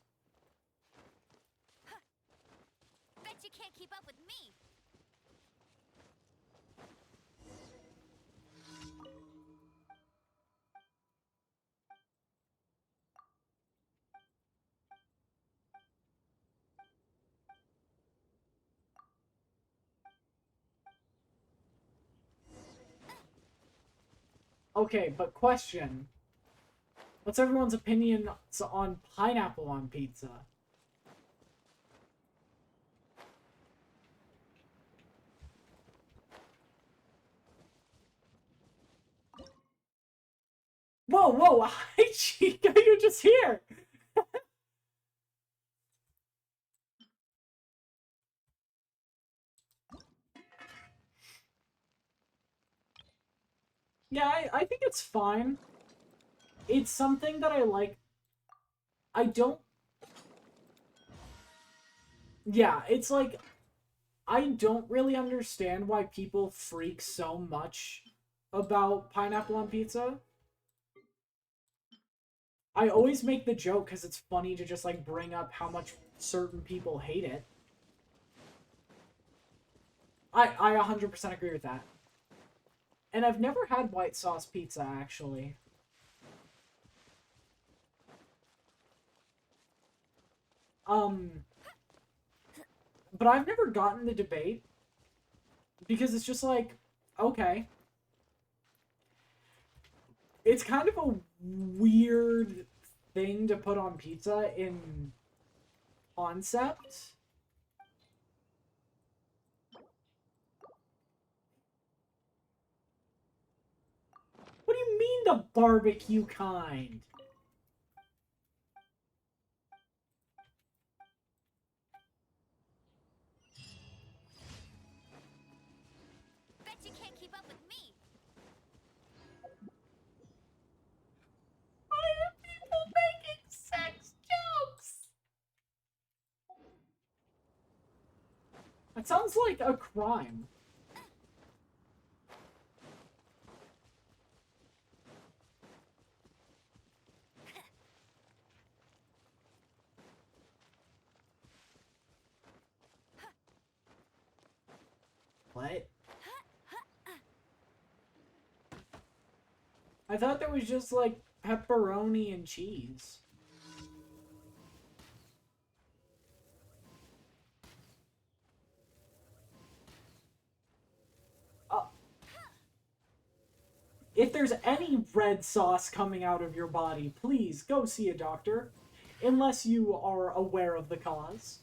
B: Bet you can't keep up with me.
A: Okay, but question. What's everyone's opinion on pineapple on pizza? Whoa, whoa, hi Chica, you're just here! Yeah, I think it's fine. It's something that I like. I don't... Yeah, it's like... I don't really understand why people freak so much about pineapple on pizza. I always make the joke because it's funny to just, like, bring up how much certain people hate it. I 100% agree with that. And I've never had white sauce pizza, actually. But I've never gotten the debate. Because it's just like, okay. It's kind of a weird thing to put on pizza in concept. What do you mean the barbecue kind?
B: Bet you can't keep up with me.
A: Why are people making sex jokes? That sounds like a crime. What? I thought there was just like pepperoni and cheese. Uh, if there's any red sauce coming out of your body, please go see a doctor. Unless you are aware of the cause.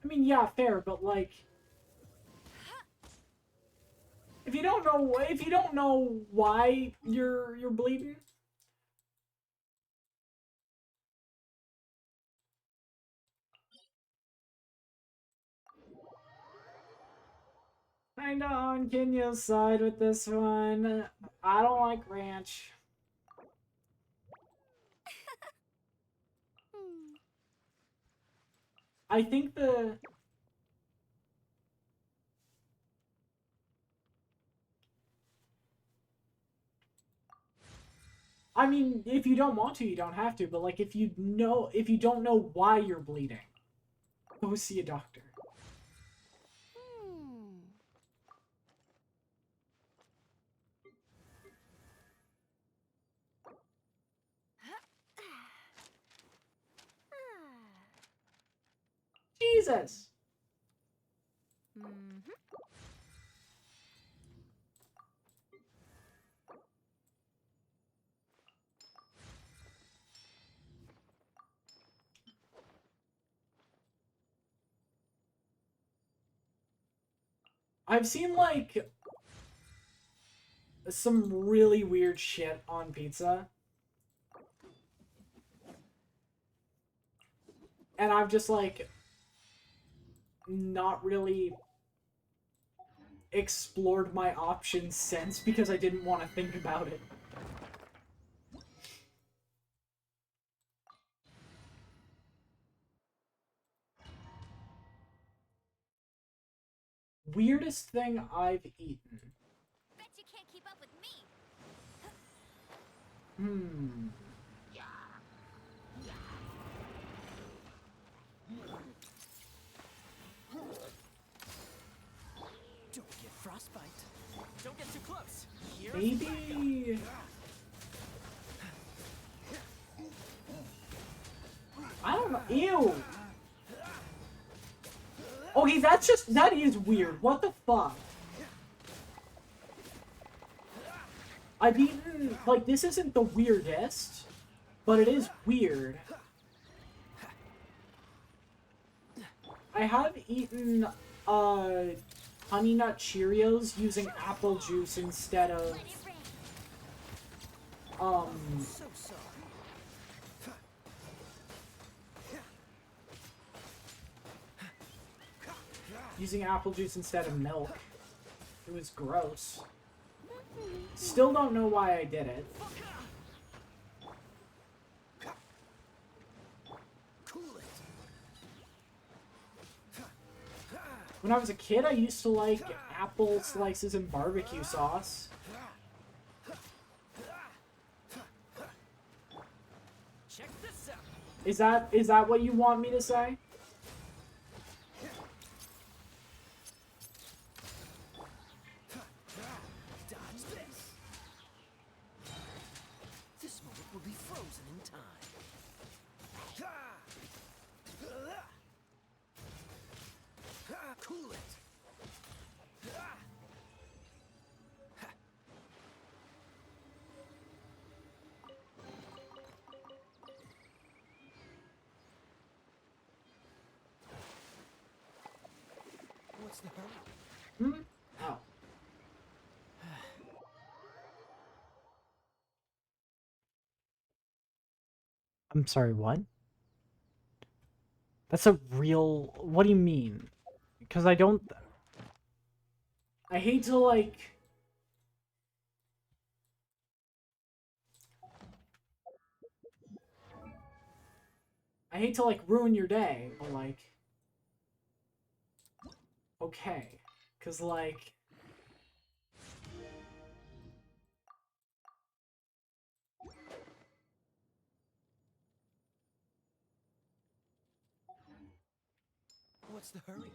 A: I mean, yeah, fair, but like, if you don't know why you're bleeding, kinda on Kenya's side with this one. I don't like ranch. I think the I mean, if you don't want to, you don't have to. But like, if you don't know why you're bleeding, go see a doctor.
B: Hmm.
A: Jesus.
B: Mm-hmm.
A: I've seen like some really weird shit on pizza, and I've just like not really explored my options since because I didn't want to think about it. Weirdest thing I've eaten.
B: Bet you can't keep up with me.
A: Hmm.
D: Don't get frostbite. Don't get too close. Here's
A: Maybe. I don't know. Ew. Okay, that is weird. What the fuck? I've eaten, like, this isn't the weirdest, but it is weird. I have eaten, Honey Nut Cheerios using apple juice instead of,
B: Let it rain.
D: so sorry.
A: using apple juice instead of milk. It was gross. Still don't know why I did it.
D: Cool it.
A: When I was a kid, I used to like apple slices and barbecue sauce.
D: Check this out.
A: Is that what you want me to say?
D: Dodge this. This moment will be frozen in time. Cool it. What's the hurry?
A: Hmm? Oh. I'm sorry, what? That's a real... What do you mean? Because I don't... I hate to, like... I hate to, like, ruin your day, but, like... Okay. Because, like...
D: What's the hurry?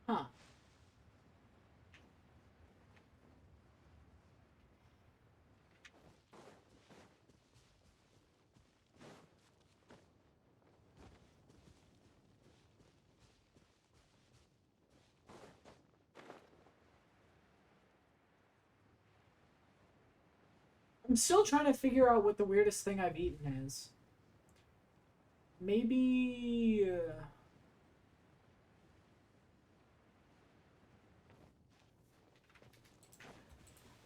A: Huh. I'm still trying to figure out what the weirdest thing I've eaten is. Maybe...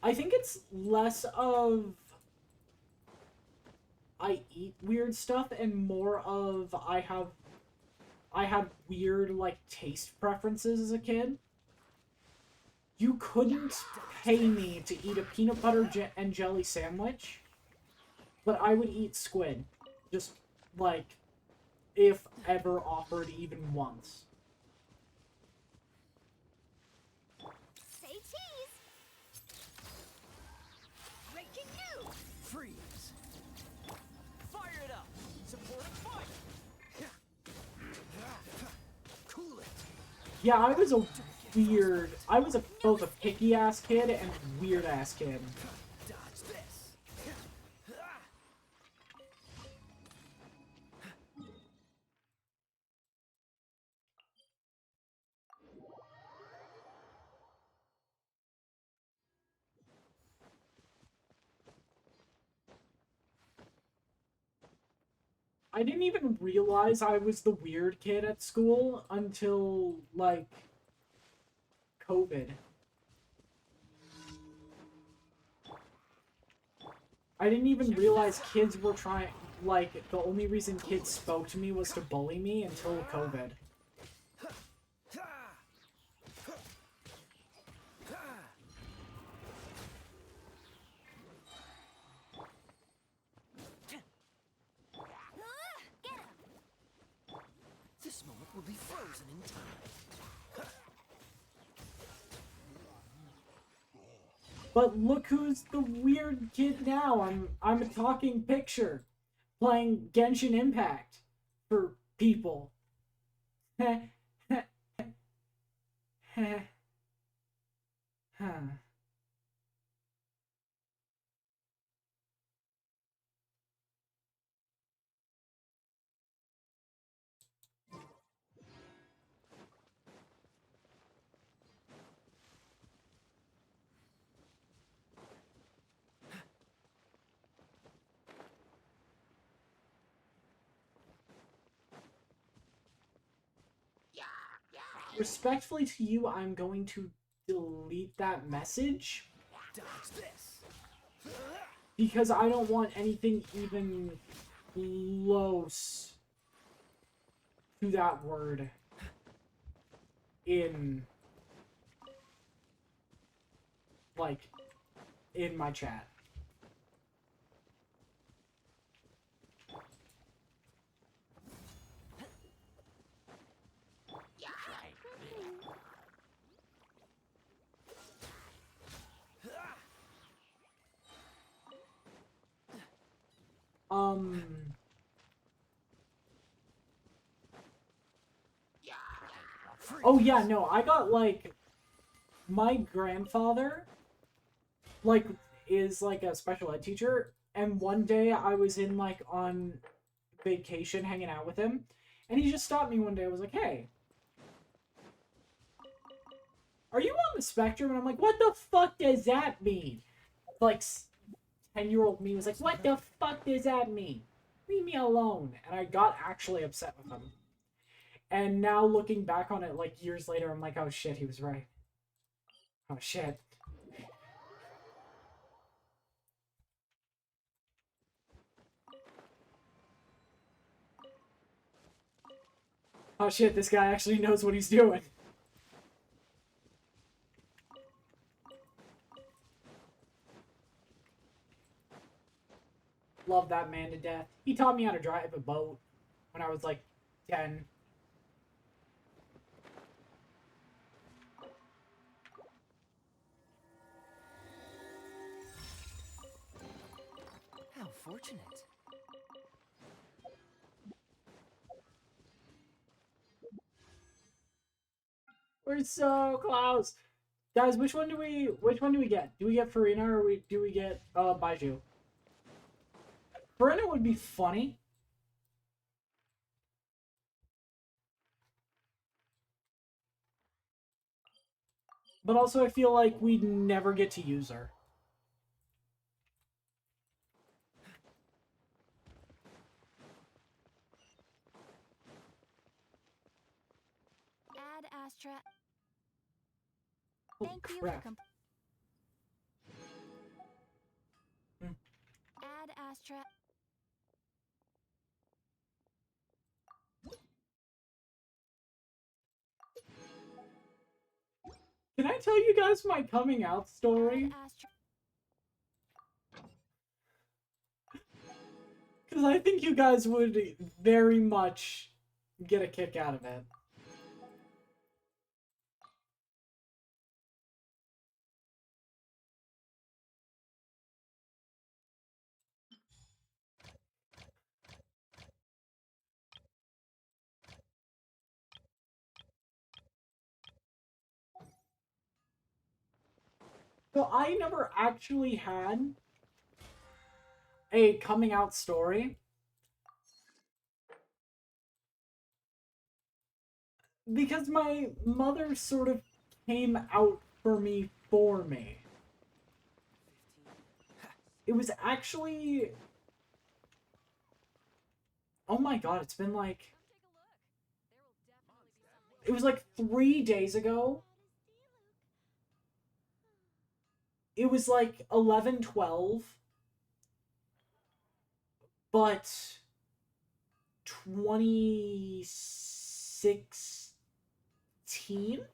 A: I think it's less of I eat weird stuff and more of I have I had weird, like, taste preferences as a kid. You couldn't pay me to eat a peanut butter and jelly sandwich, but I would eat squid. Just, like, if ever offered even once.
B: Say cheese! Breaking news!
C: Freeze. Fire it up. Support fire. Cool it.
A: Yeah, I was a weird... I was both a picky-ass kid and weird-ass kid.
C: Dodge this.
A: I didn't even realize I was the weird kid at school until, like, COVID. I didn't even realize kids were trying... Like, the only reason kids spoke to me was to bully me until COVID.
B: Get him!
C: This moment will be frozen in time.
A: But look who's the weird kid now. I'm a talking picture, playing Genshin Impact for people. Respectfully to you, I'm going to delete that message
C: Dodge this.
A: because I don't want anything even close to that word in, like, in my chat. Um... Oh yeah, no, I got, like, my grandfather, like, is, like, a special ed teacher, and one day I was in, like, on vacation hanging out with him, and he just stopped me one day. I was like, hey, are you on the spectrum? And I'm like, what the fuck does that mean? Like, 10-year-old me was like, what the fuck does that mean? Leave me alone. And I got actually upset with him. And now looking back on it, like, years later, I'm like, oh shit, he was right. Oh shit. Oh shit, this guy actually knows what he's doing. Love that man to death. He taught me how to drive a boat when I was like 10.
C: How fortunate.
A: We're so close. Guys, which one do we get? Do we get Farina or do we get Baiju? Farina would be funny. But also I feel like we'd never get to use her.
B: Add Astra.
A: Holy
B: Thank you
A: crap.
B: for Add Astra.
A: Can I tell you guys my coming out story? Because I think you guys would very much get a kick out of it. So I never actually had a coming out story because my mother sort of came out for me. It was actually, oh my god, it's been like, it was like 3 days ago. It was like 11/12, but 2016.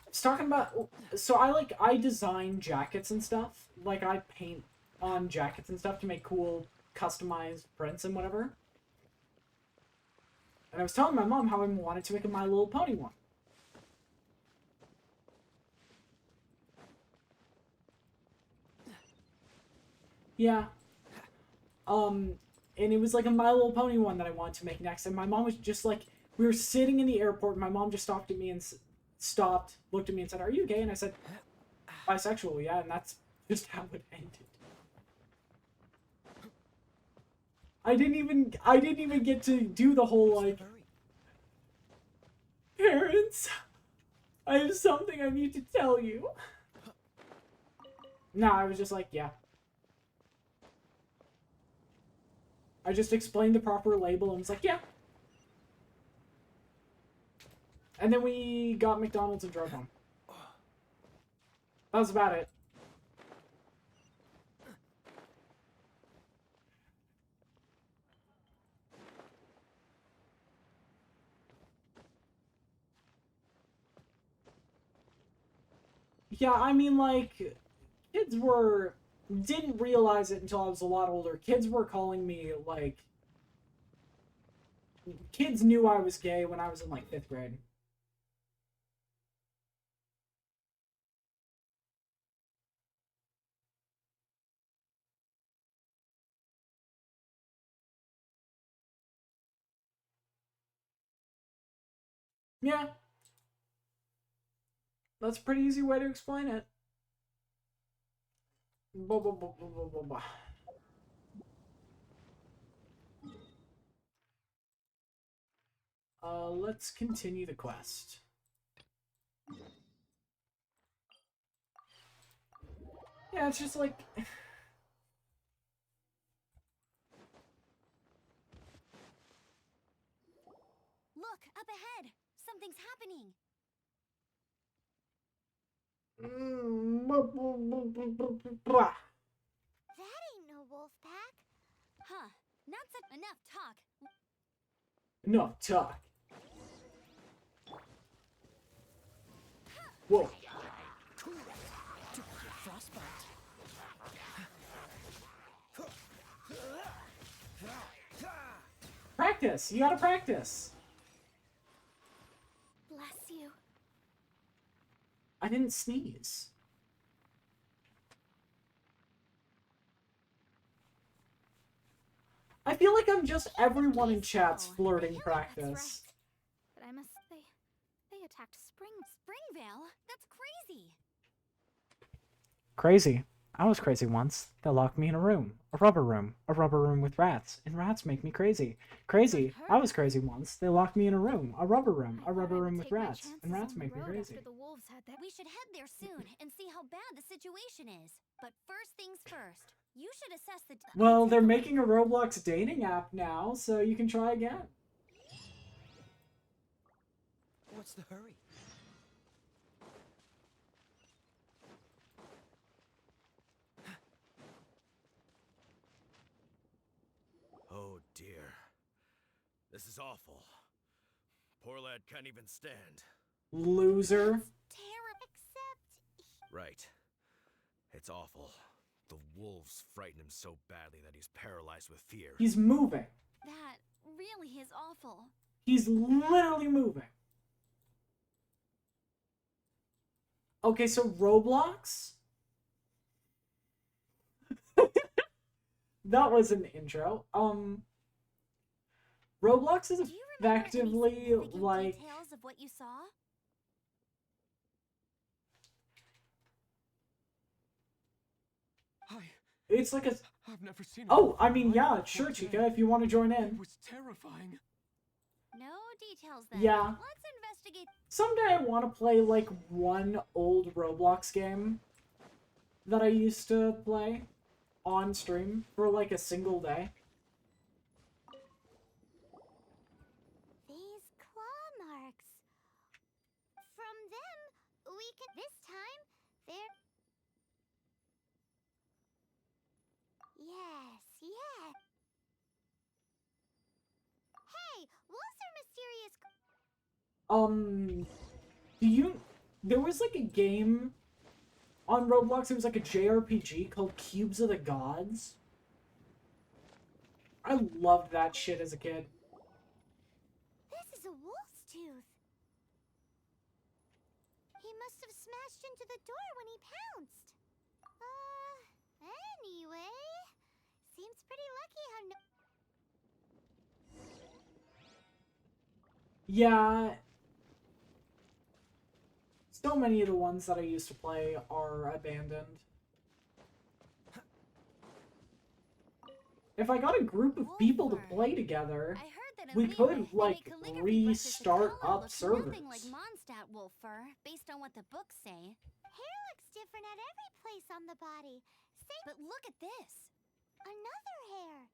A: It's talking about, so I design jackets and stuff. Like I paint on jackets and stuff to make cool customized prints and whatever. And I was telling my mom how I wanted to make a My Little Pony one. Yeah. And it was like a My Little Pony one that I wanted to make next. And my mom was just like, we were sitting in the airport, and my mom just stopped at me and looked at me and said, "Are you gay?" And I said, "Bisexual, yeah." And that's just how it ended. I didn't even get to do the whole like, parents, I have something I need to tell you. No, I was just like, yeah. I just explained the proper label and was like, yeah. And then we got McDonald's and drove home. That was about it. Yeah, I mean, like, kids didn't realize it until I was a lot older. Kids were calling me, like, kids knew I was gay when I was in, like, 5th grade. Yeah. That's a pretty easy way to explain it. Blah, blah, blah, blah, blah, blah, blah. Let's continue the quest. Yeah, it's just like...
B: Look, up ahead! Something's happening! That ain't no wolf pack! Huh. Not such enough talk.
A: Enough talk. Whoa.
D: Frostbite.
A: Practice! You gotta practice!
B: Bless you.
A: I didn't sneeze. I feel like I'm just everyone in chat's flirting practice.
B: That's right. But I must say, they attacked Springvale? That's crazy!
A: Crazy. I was crazy once. They locked me in a room. A rubber room with rats. And rats make me crazy. Crazy. I was crazy once. They locked me in a room. A rubber room with rats. And rats make me crazy.
B: The wolves had that. We should head there soon and see how bad the situation is. But first things first, you should assess the...
A: Well, they're making a Roblox dating app now, so you can try again.
D: What's the hurry?
C: Oh dear. This is awful. Poor lad can't even stand.
A: Loser.
B: Terrible. Except
C: Right. It's awful. The wolves frighten him so badly that he's paralyzed with fear.
A: He's moving.
B: that really is awful.
A: He's literally moving. Okay, so Roblox? That was an intro. Roblox is
B: Do you remember any
A: effectively
B: significant
A: like...
B: details of what you saw?
A: It's like a...
E: I've never seen it.
A: Oh, I mean,
E: before.
A: yeah, sure, Chica, if you want to join
E: It
A: in.
E: was terrifying.
B: No details then.
A: Yeah.
B: Let's investigate.
A: Someday I want to play, like, one old Roblox game that I used to play on stream for, like, a single day.
B: These claw marks. From them, we can. This time, they're. Yes, yes. Hey, wolves are mysterious.
A: Do you... There was, like, a game on Roblox, it was like a JRPG called Cubes of the Gods. I loved that shit as a kid.
B: This is a wolf's tooth. He must have smashed into the door when he pounced. Anyway, seems pretty lucky how no.
A: Yeah. So many of the ones that I used to play are abandoned. If I got a group of people to play together,
B: I heard that in
A: we could,
B: Liyue, they
A: like,
B: make calligraphy brushes with
A: restart
B: color
A: up
B: look
A: servers.
B: nothing like Mondstadt wolf fur, based on what the books say. Hair looks different at every place on the body. But look at this. Another hair.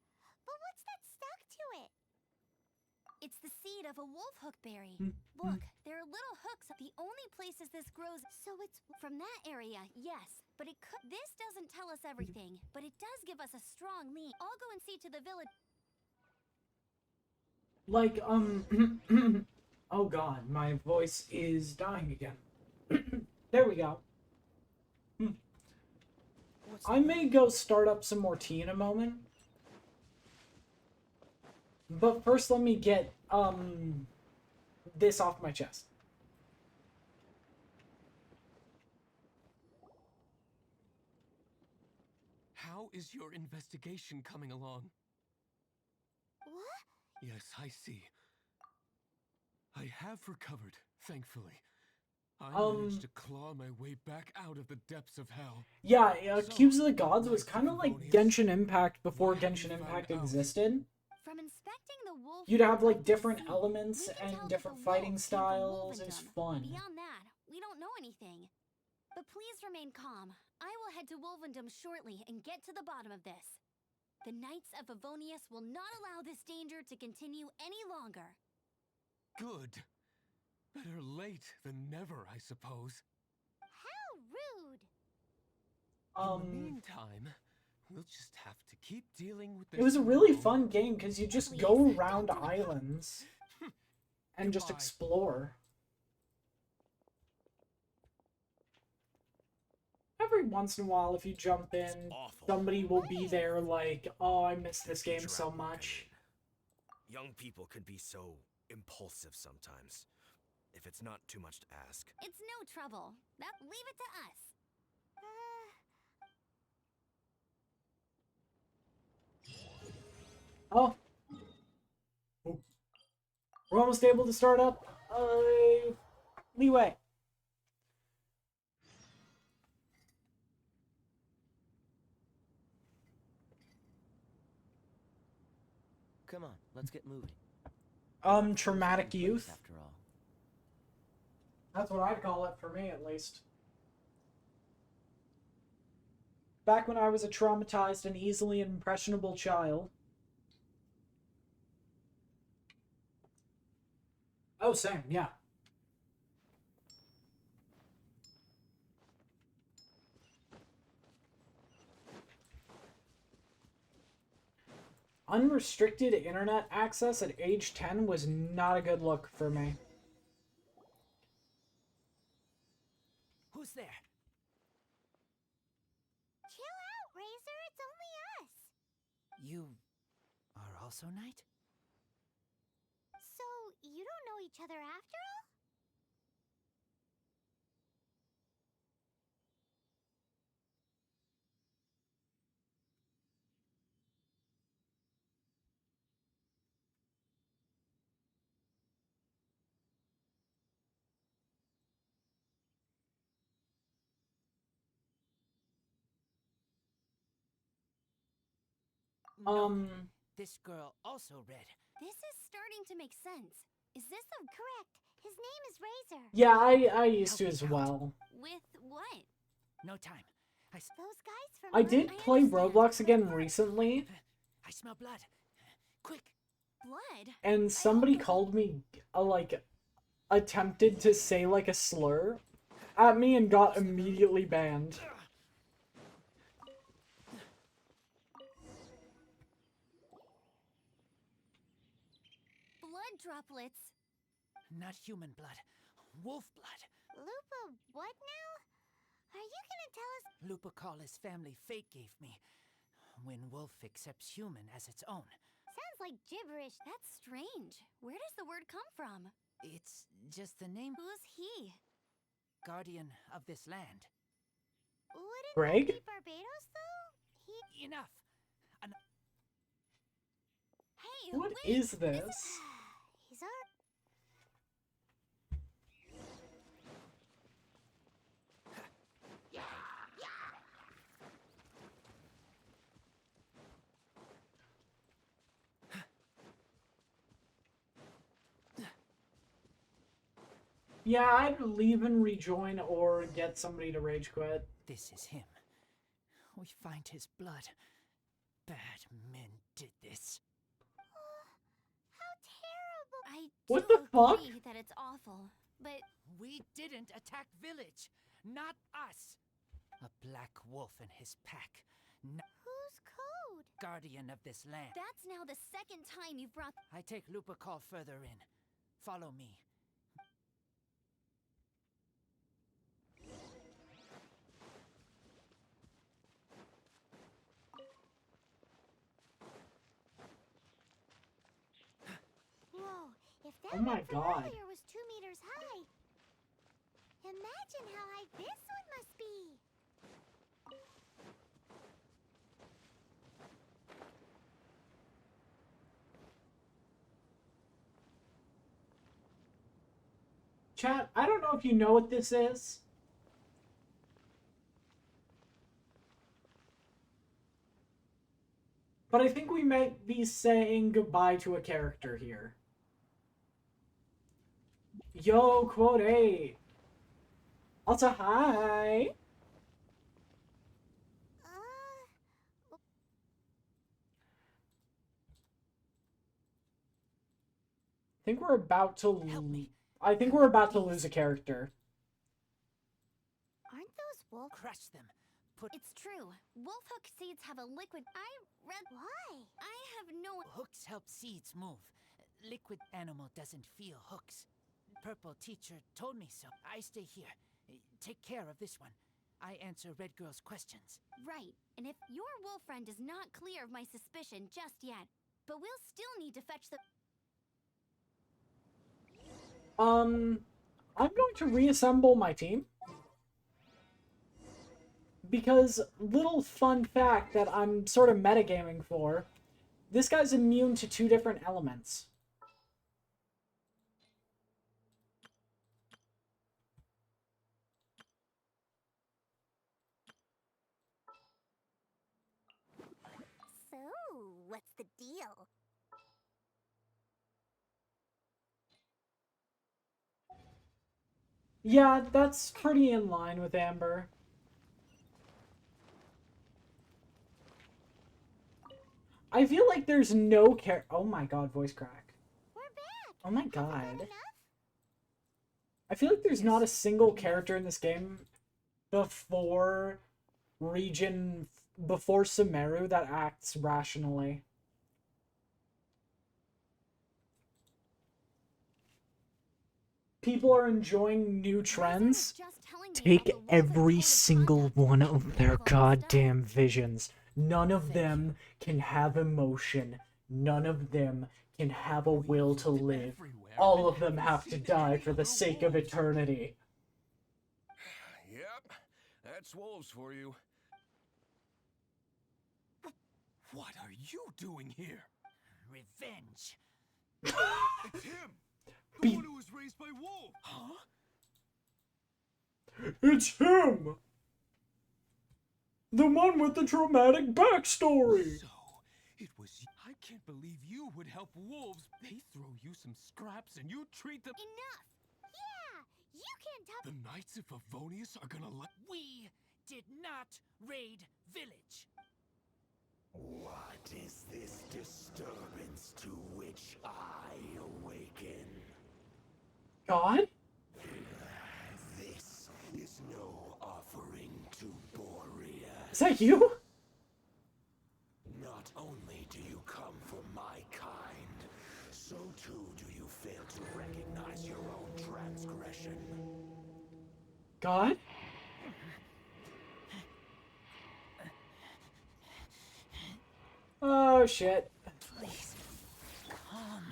B: But what's that stuck to it? It's the seed of a wolf hookberry. Look, there are little hooks at the only places this grows. So it's from that area, yes. But it could. This doesn't tell us everything, but it does give us a strong lead. I'll go and see to the village.
A: Like, oh god, my voice is dying again. There we go. I may go start up some more tea in a moment. But first let me get, this off my chest.
E: How is your investigation coming along?
B: What?
E: Yes, I see. I have recovered, thankfully. I managed to claw my way back out of the depths of hell.
A: Yeah,
E: So,
A: Cubes of the Gods was
E: Knights
A: kind of
E: of
A: like
E: Favonius,
A: Genshin Impact before
E: what have
A: Genshin
E: you found
A: Impact
E: out?
A: existed.
B: From inspecting the wolf,
A: You'd have like
B: I can
A: different
B: see.
A: elements
B: We can
A: and
B: tell that
A: different
B: the
A: fighting
B: wolf came from
A: styles. It's
B: Wolvendom.
A: fun.
B: Beyond that, we don't know anything. But please remain calm. I will head to Wolvendom shortly and get to the bottom of this. The Knights of Favonius will not allow this danger to continue any longer.
E: Good. Better late than never, I suppose.
B: How rude!
E: In the meantime, we'll just have to keep dealing with this.
A: It was a really
E: alone.
A: fun game because you just
B: Please,
A: go
B: don't
A: around
B: do it.
A: islands and just
E: Goodbye.
A: explore. Every once in a while, if you jump in,
C: Awful.
A: somebody will be there like, oh, I miss this game so
C: Drought, I
A: much.
C: mean. Young people can be so impulsive sometimes. If it's not too much to ask.
B: It's no trouble. Leave it to us.
A: Oh. We're almost able to start up. Leeway.
F: Come on, let's get moving.
A: Traumatic youth.
F: After all.
A: That's what I'd call it, for me at least. Back when I was a traumatized and easily impressionable child. Oh, same, yeah. Unrestricted internet access at age 10 was not a good look for me.
D: Who's there?
B: Chill out, Razor. It's only us.
D: You are also Knight?
B: So, you don't know each other after all?
D: No. This girl also read.
B: This is starting to make sense. Is this a... Correct. His name is Razor.
A: Yeah, I used to
D: Help
A: as
D: me out.
A: well.
B: With what?
D: No time.
B: Those guys from...
A: I did play
B: understand,
A: Roblox
B: but
A: again
B: first-
A: recently,
D: I smell blood. Quick.
B: Blood?
A: and somebody called me, like, attempted to say, like, a slur at me and got immediately banned.
B: Blood droplets.
D: Not human blood. Wolf blood.
B: Lupa, what now? Are you gonna tell us...
D: Lupa call his family fate gave me. When wolf accepts human as its own.
B: Sounds like gibberish. That's strange. Where does the word come from?
D: It's just the name.
B: Who's he?
D: Guardian of this land.
B: Wouldn't
A: Greg?
B: that be Barbados, though?
D: Enough.
B: Hey,
A: What
B: wait!
A: is this?
B: He's our...
A: Yeah, I'd leave and rejoin or get somebody to rage quit.
D: This is him. We find his blood. Bad men did this.
B: How terrible! I
A: What
B: do
A: the fuck?
B: agree that it's awful, but...
D: We didn't attack village. Not us. A black wolf and his pack.
B: Whose code?
D: Guardian of this land.
B: That's now the second time you've brought...
D: I take Lupa call further in. Follow me.
B: Whoa, if that
A: Oh my
B: one from
A: God.
B: earlier was 2 meters high, imagine how high this one must be.
A: Chat, I don't know if you know what this is. But I think we might be saying goodbye to a character here. Yo, Quote 8. Also, hi. I think we're about to...
D: Help me.
A: I think we're about to lose a character.
B: Aren't those wolf...
D: Crush them. Put
B: It's true. Wolf hook seeds have a liquid... I read... Why? I have no...
D: hooks help seeds move. Liquid animal doesn't feel hooks. Purple teacher told me so. I stay here. Take care of this one. I answer Red Girl's questions.
B: Right. And if your wolf friend is not clear of my suspicion just yet, but we'll still need to fetch the...
A: I'm going to reassemble my team. Because, little fun fact that I'm sort of metagaming for, this guy's immune to 2 different elements.
B: So, what's the deal?
A: Yeah, that's pretty in line with Amber. I feel like there's no oh my god, voice crack.
B: We're back!
A: Oh my
B: Hasn't
A: god.
B: that enough?
A: I feel like there's not a
D: Yes.
A: single character in this game before before Sumeru that acts rationally. people are enjoying new trends,
B: Just telling me about
A: take
B: the rules and
A: every
B: code of
A: single
B: conduct
A: one
B: and
A: of their
B: all that
A: goddamn
B: stuff.
A: visions. None of them can have emotion. None of them can have a will to
E: Looked
A: live.
E: everywhere
A: All
E: and
A: of them
E: haven't
A: have to
E: seen
A: die
E: any
A: for the
E: other
A: sake of
E: wolves.
A: eternity.
C: Yep, that's wolves for you.
E: What are you doing here?
D: Revenge.
E: It's him! The
A: Be-
E: one who was raised by wolves! Huh?
A: It's him! The one with the dramatic backstory!
E: So, it was you. I can't believe you would help wolves. They throw you some scraps and you treat them.
B: Enough! Yeah! You can't tell.
E: The Knights of Favonius are gonna let.
D: We did not raid village.
C: What is this disturbance to which I awaken?
A: God?
C: This is no offering to Boreas.
A: Is that you?
C: Not only do you come for my kind, so too do you fail to recognize your own transgression.
A: God? Oh shit.
D: Please, calm.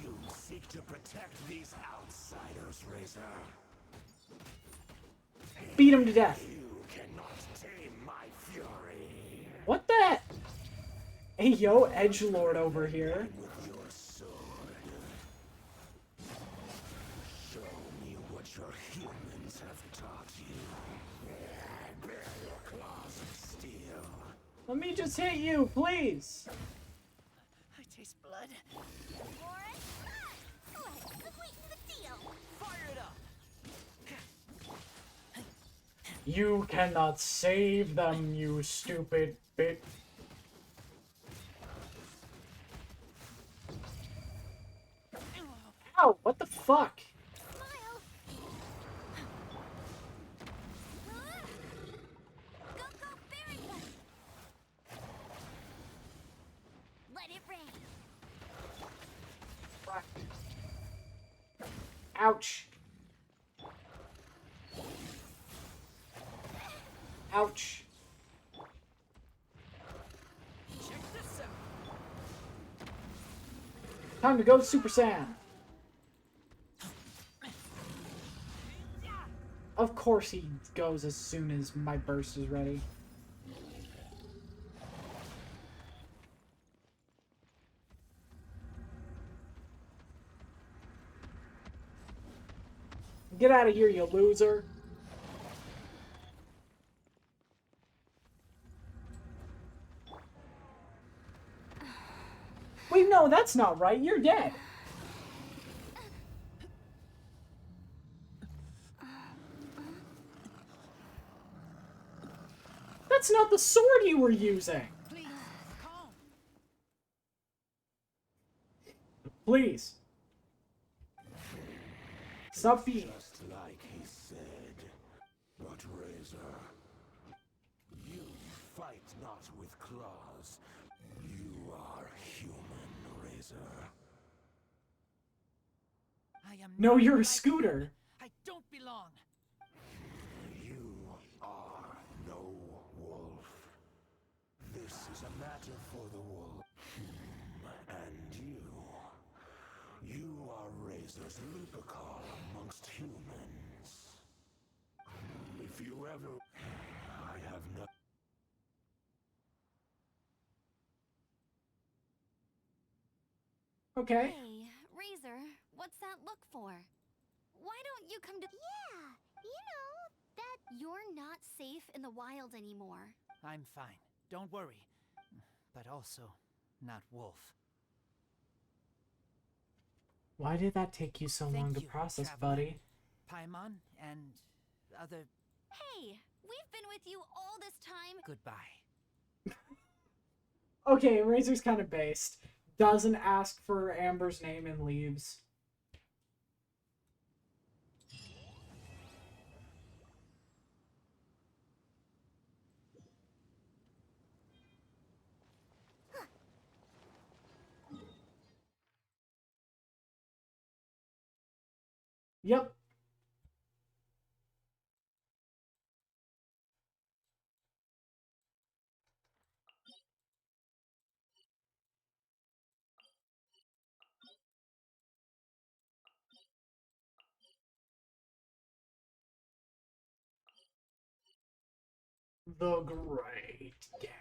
C: You seek to protect these outsiders, Razor.
A: Beat him to death.
C: You cannot tame my fury.
A: What the? Hey yo, edgelord over here.
C: With your sword. Show me what your humans have taught you. I bear your claws of steel.
A: Let me just hit you, please.
D: I taste blood.
B: Boris? Go ahead, sweeten the deal.
D: Fire it up.
A: You cannot save them, you stupid bit. Ow, what the fuck?
B: Smile. Go, go, fairy one. Let it rain.
A: Ouch. Ouch.
D: Check this out.
A: Time to go Super Saiyan. Of course he goes as soon as my burst is ready. Get out of here, you loser. Wait, no, that's not right. You're dead. That's not the sword you were using.
D: Please, calm.
A: Please. Stop being.
C: Just like he said. But Razor, you fight not with claws. You are human, Razor.
D: I am
A: No,
D: not
A: you're a
D: like
A: scooter.
D: him. I don't belong.
C: You are no wolf. This is a matter for the wolf. And you are Razor's Lupercal amongst humans. If you ever... I have no...
A: Okay.
B: Hey, Razor, what's that look for? Why don't you come to... Yeah, you know, that you're not safe in the wild anymore.
D: I'm fine. Don't worry. But also, not Wolf.
A: Why did that take you so
D: Thank
A: long to
D: you,
A: process,
D: Traveler.
A: buddy?
D: Paimon and other
B: Hey, we've been with you all this time.
D: goodbye.
A: Okay, Razor's kind of based. Doesn't ask for Amber's name and leaves. Yep. The Great Death.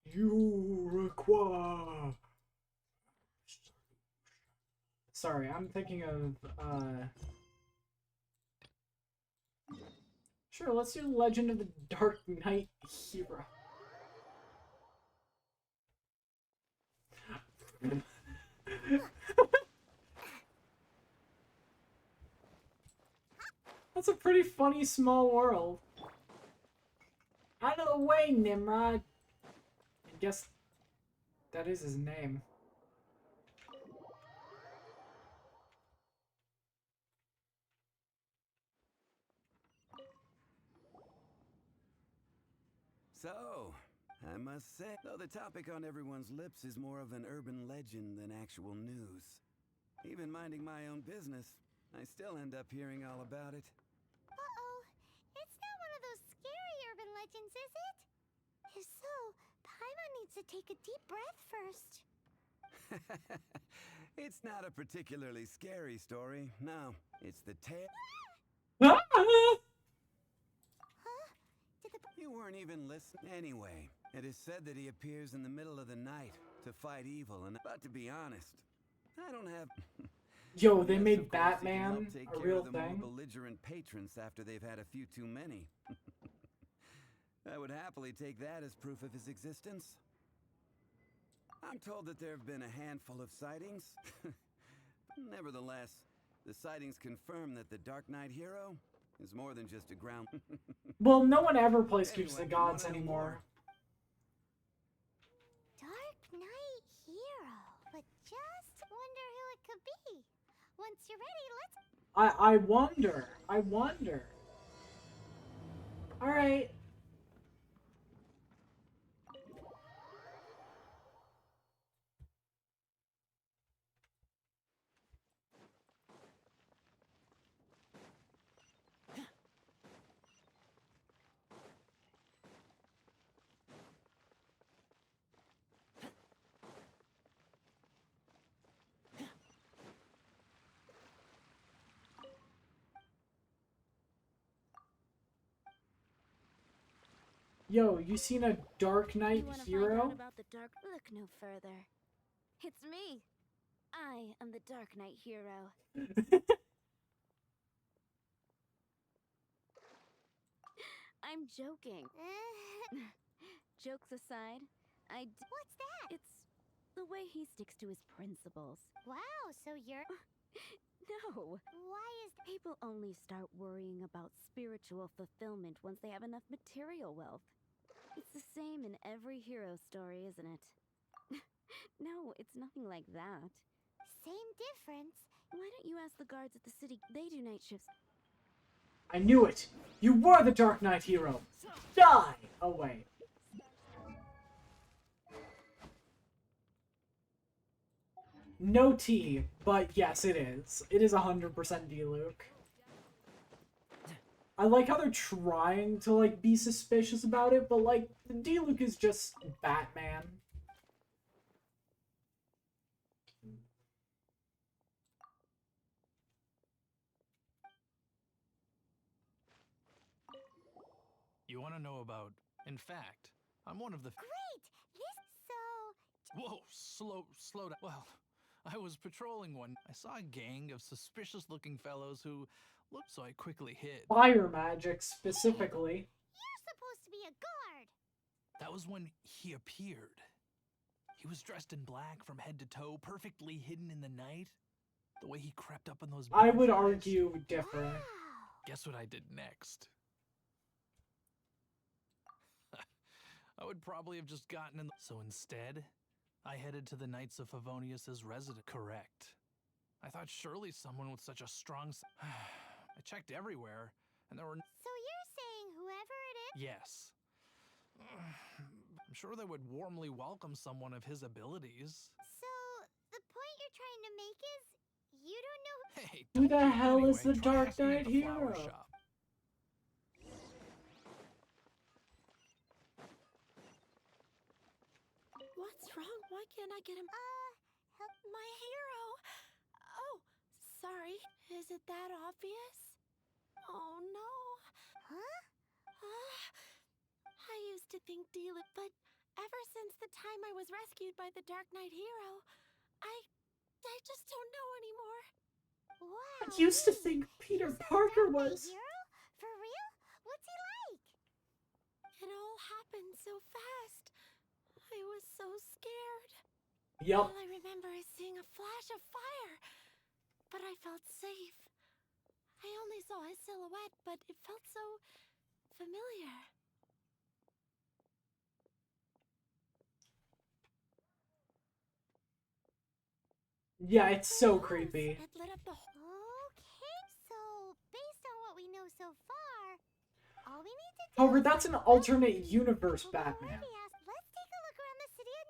A: You require. Sorry, I'm thinking of, Sure, let's do Legend of the Dark Knight Hero. That's a pretty funny small world. Out of the way, Nimrod! I guess that is his name.
C: So, I must say, though the topic on everyone's lips is more of an urban legend than actual news. Even minding my own business, I still end up hearing all about it.
B: Uh-oh. It's not one of those scary urban legends, is it? If so, Paimon needs to take a deep breath first.
C: It's not a particularly scary story, no. It's the tale.
A: Ah!
B: Huh? Did the...
C: You weren't even listening. Anyway, it is said that he appears in the middle of the night to fight evil, and but to be honest, I don't have...
A: Yo, they
C: Yes,
A: made
C: of course, he can help
A: Batman
C: take
A: a
C: care
A: real
C: of the more
A: thing.
C: belligerent patrons after they've had a few too many. I would happily take that as proof of his existence. I'm told that there have been a handful of sightings. Nevertheless, the sightings confirm that the Dark Knight hero is more than just a ground...
A: Well, no one ever plays Keeps the
C: Anyway,
A: Gods
C: wanna know
A: anymore.
B: Dark Knight Hero. But just wonder who it could be. Once you're ready, let's...
A: I wonder. I wonder. Alright. Yo, you seen a Dark Knight
G: You want to find
A: hero?
G: out about the dark? Look no further. It's me. I am the Dark Knight hero. I'm joking. Jokes aside,
B: What's that?
G: It's the way he sticks to his principles.
B: Wow, so you're...
G: No.
B: Why is...
G: People only start worrying about spiritual fulfillment once they have enough material wealth. It's the same in every hero story, isn't it? No, it's nothing like that.
B: Same difference.
G: Why don't you ask the guards at the city? They do night shifts.
A: I knew it! You were the Dark Knight hero! Die! Oh, wait. No T, but yes, it is. It is 100% D-Luke. I like how they're trying to, like, be suspicious about it, but, like, D-Luke is just Batman.
H: You want to know about... In fact, I'm one of the...
B: Great! This... So...
H: Whoa, slow down. Well, I was patrolling one. I saw a gang of suspicious-looking fellows who looked, so I quickly hid.
A: Fire magic, specifically.
B: You're supposed to be a guard!
H: That was when he appeared. He was dressed in black from head to toe, perfectly hidden in the night. The way he crept up on those...
A: I would
H: butterflies.
A: argue different.
B: Wow!
H: Guess what I did next? I would probably have just gotten in. So instead, I headed to the Knights of Favonius's residence. Correct. I thought surely someone with such a strong. I checked everywhere, and there were.
B: So you're saying whoever it is...
H: Yes. I'm sure they would warmly welcome someone of his abilities.
B: So, the point you're trying to make is you don't know
H: Hey,
A: Who
H: don't
A: the
H: you
A: hell is
H: anyway.
A: the
H: Try
A: Dark
H: asking at
A: Knight
H: the flower
A: hero?
H: shop.
I: What's wrong? Why can't I get him?
B: help
I: My hero! Oh, sorry. Is it that obvious? Oh no.
B: Huh?
I: I used to think Deal, but ever since the time I was rescued by the Dark Knight hero, I just don't know anymore.
A: I
B: Wow.
A: used to think Peter
B: You saw
A: Parker
B: Dark Knight
A: was.
B: Hero? For real? What's he like?
I: It all happened so fast. I was so scared.
A: Yup.
I: All I remember is seeing a flash of fire, but I felt safe. I only saw his silhouette, but it felt so familiar.
A: Yeah, it's so
I: It was.
A: creepy.
I: It lit up the whole.
B: Okay, so based on what we know so far, all we need to do
A: However,
B: is
A: that's an
B: find
A: alternate
B: Loki.
A: universe
B: But we
A: Batman.
B: already asked. Let's take a look around the city and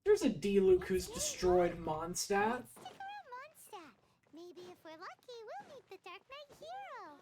A: There's a D-Luke who's destroyed Mondstadt.
B: let's stick around Mondstadt. Maybe if we're lucky, we'll meet the Dark Knight hero.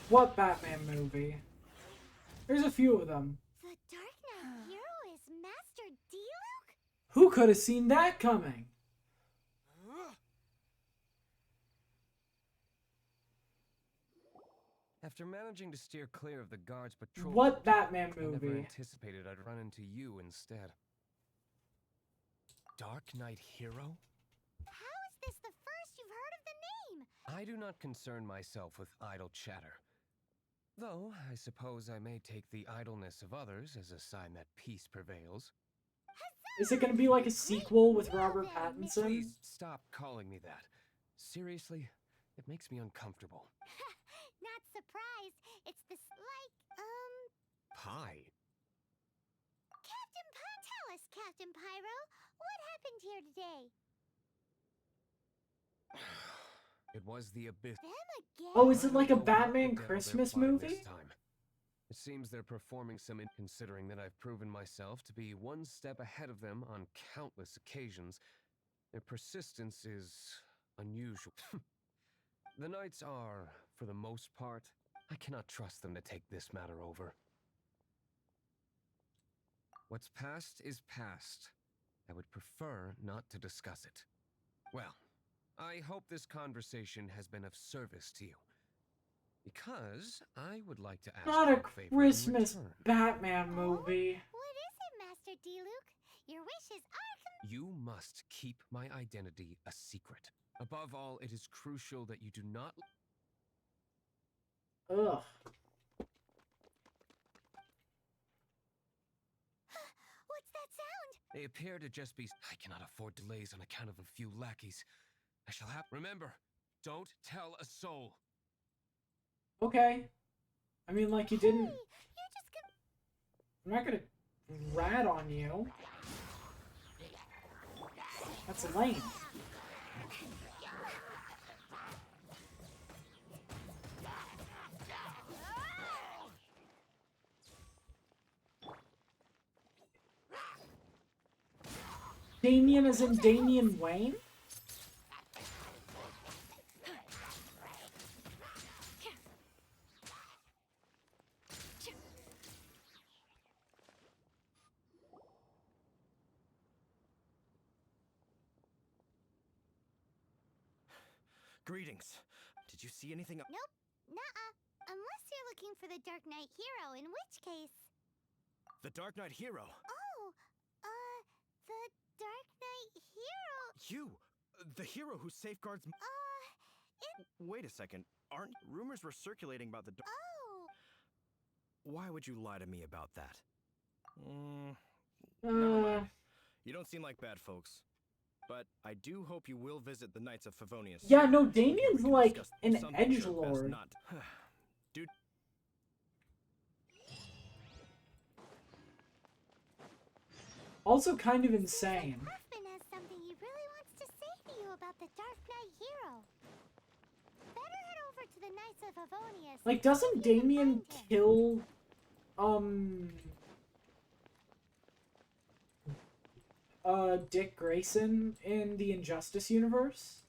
A: What Batman movie? There's a few of them.
B: The Dark Knight hero is Master D-Luke?
A: Who could have seen that coming?
F: After managing to steer clear of the guards patrol,
A: What Batman
F: I never
A: movie?
F: anticipated I'd run into you instead. Dark Knight Hero?
B: How is this the first you've heard of the name?
F: I do not concern myself with idle chatter. Though, I suppose I may take the idleness of others as a sign that peace prevails.
A: Is it gonna be like a sequel with Robert Pattinson?
F: Please stop calling me that. Seriously, it makes me uncomfortable.
B: Not surprised. It's this,
F: Pie?
B: Captain Tell us, Captain Pyro. What happened here today?
F: It was the abyss.
B: Them again?
A: Oh, is it like a
F: I don't know what the
A: Batman
F: devil they're
A: Christmas
F: plotting
A: movie?
F: this time. It seems they're performing some considering that I've proven myself to be one step ahead of them on countless occasions. Their persistence is unusual. The Knights are, for the most part, I cannot trust them to take this matter over. What's past is past. I would prefer not to discuss it. Well, I hope this conversation has been of service to you. Because I would like to ask
A: Not
F: you
A: a
F: a favor in
A: Christmas
F: return.
A: Batman movie.
B: What is it, Master D-Luke? Your wishes are
F: You must keep my identity a secret. Above all, it is crucial that you do not...
A: Ugh.
B: What's that sound?
F: They appear to just be... I cannot afford delays on account of a few lackeys. I shall have... Remember, don't tell a soul.
A: Okay. I mean, like, you didn't...
B: Hey, you're just gonna...
A: I'm not gonna rat on you. That's lame. Damian as in Damian Wayne?
J: Greetings. Did you see anything?
B: Nope. Nuh-uh. Unless you're looking for the Dark Knight hero, in which case...
J: The Dark Knight hero.
B: Oh, the Dark Knight hero...
J: You! The hero who safeguards... Wait a second. Aren't rumors were circulating about the...
B: Oh!
J: Why would you lie to me about that? Never mind. You don't seem like bad folks. But I do hope you will visit the Knights of Favonia soon.
A: Yeah, no,
J: where we
A: Damien's
J: can
A: like
J: discuss
A: an
J: some things are best
A: edgelord.
J: not. Dude.
A: Also kind of insane.
B: Huffman has something he really wants to say to you about the Dark Knight hero. Better head over to the Knights of Favonius.
A: Like, doesn't Damien kill, Dick Grayson in the Injustice universe?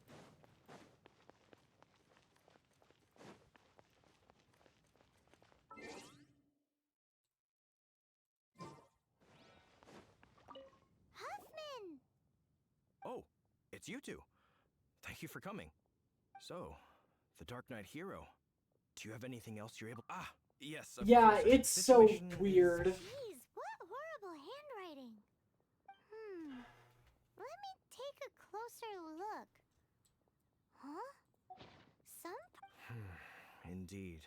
B: Huffman!
J: Oh, it's you two. Thank you for coming. So, the Dark Knight hero. Do you have anything else you're able? Ah, yes. Of
A: Yeah,
J: course,
A: it's
J: the
A: so
J: situation
A: weird.
B: Jeez, what horrible handwriting. Let me take a closer look. Huh?
J: Indeed.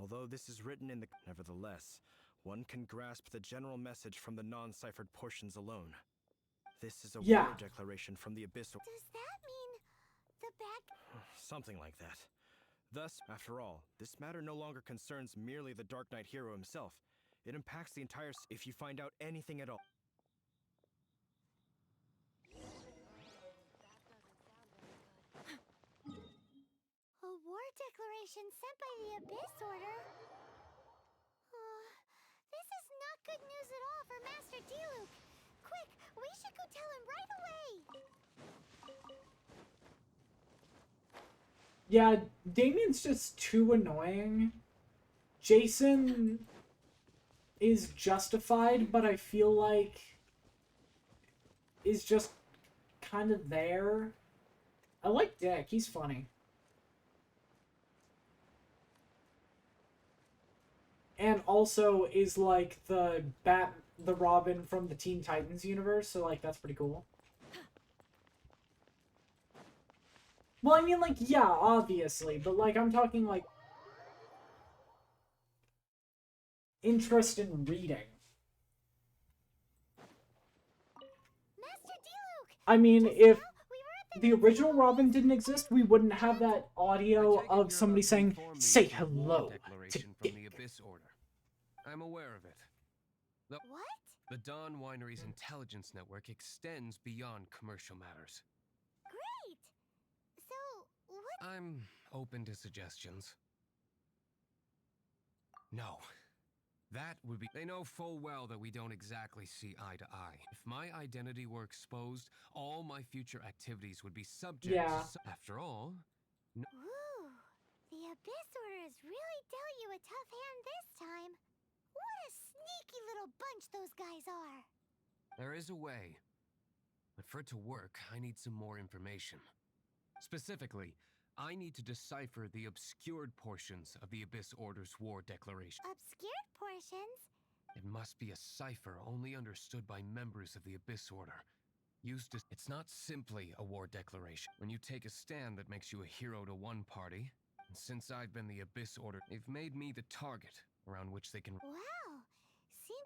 J: Although this is written in the... Nevertheless, one can grasp the general message from the non-ciphered portions alone. This is a war declaration from the Abyss...
B: Does that mean the bad...
J: Something like that. Thus, after all, this matter no longer concerns merely the Dark Knight hero himself. It impacts the entire... if you find out anything at all.
B: A war declaration sent by the Abyss Order? This is not good news at all for Master Diluc. Quick, we should go tell him right away.
A: Yeah, Damien's just too annoying. Jason is justified, but I feel like is just kind of there. I like Dick, he's funny. And also is like the Robin from the Teen Titans universe, so like that's pretty cool. Well, I mean, like, yeah, obviously, but like I'm talking like interest in reading.
B: Master Diluc!
A: I mean, if the original Robin didn't exist, we wouldn't have that audio of somebody saying, "Say hello to Dick."
F: From the Abyss Order. I'm aware of it.
B: What?
F: The Dawn Winery's intelligence network extends beyond commercial matters.
B: Great! So, what...
F: I'm open to suggestions. No. That would be... They know full well that we don't exactly see eye to eye. If my identity were exposed, all my future activities would be subject to... After all...
B: Ooh, the Abyss Order has really dealt you a tough hand this time. What a sneaky little bunch those guys are.
F: There is a way. But for it to work, I need some more information. Specifically, I need to decipher the obscured portions of the Abyss Order's war declaration.
B: Obscured portions?
F: It must be a cipher only understood by members of the Abyss Order. Used as... It's not simply a war declaration. When you take a stand that makes you a hero to one party, and since I've been the Abyss Order, they've made me the target around which they can...
B: Wow.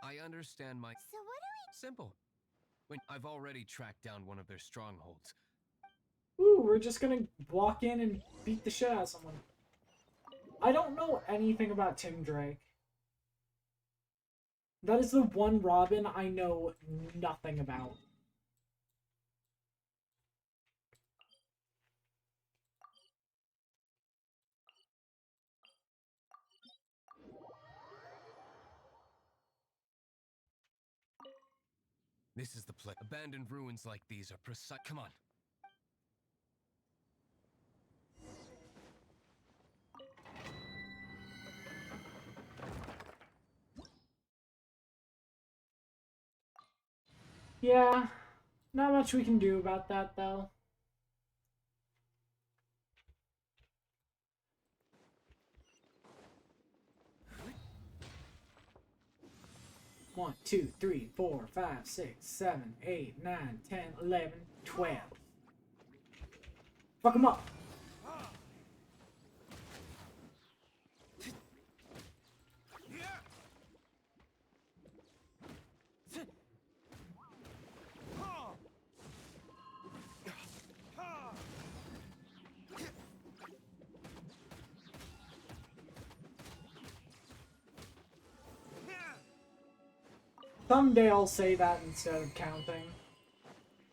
F: I understand my...
B: So what do we...
F: Simple. When I've already tracked down one of their strongholds.
A: Ooh, we're just gonna walk in and beat the shit out of someone. I don't know anything about Tim Drake. That is the one Robin I know nothing about.
F: This is the place. Abandoned ruins like these are precise. Come on.
A: Yeah, not much we can do about that, though. One, 2, 3, 4, 5, 6, 7, 8, 9, 10, 11, 12. Fuck him up! Someday I'll say that instead of counting.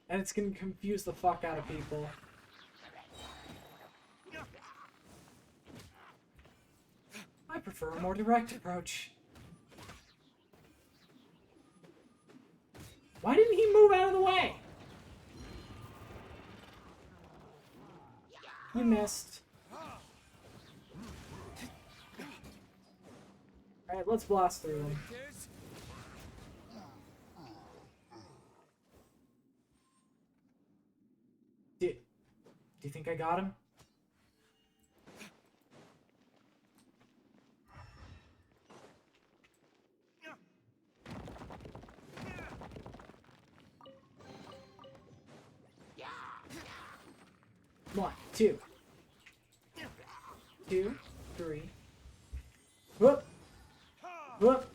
A: And it's gonna confuse the fuck out of people. I prefer a more direct approach. Why didn't he move out of the way? You missed. Alright, let's blast through them. Do you think I got him? One, two. 2, 3. Whoop! Whoop!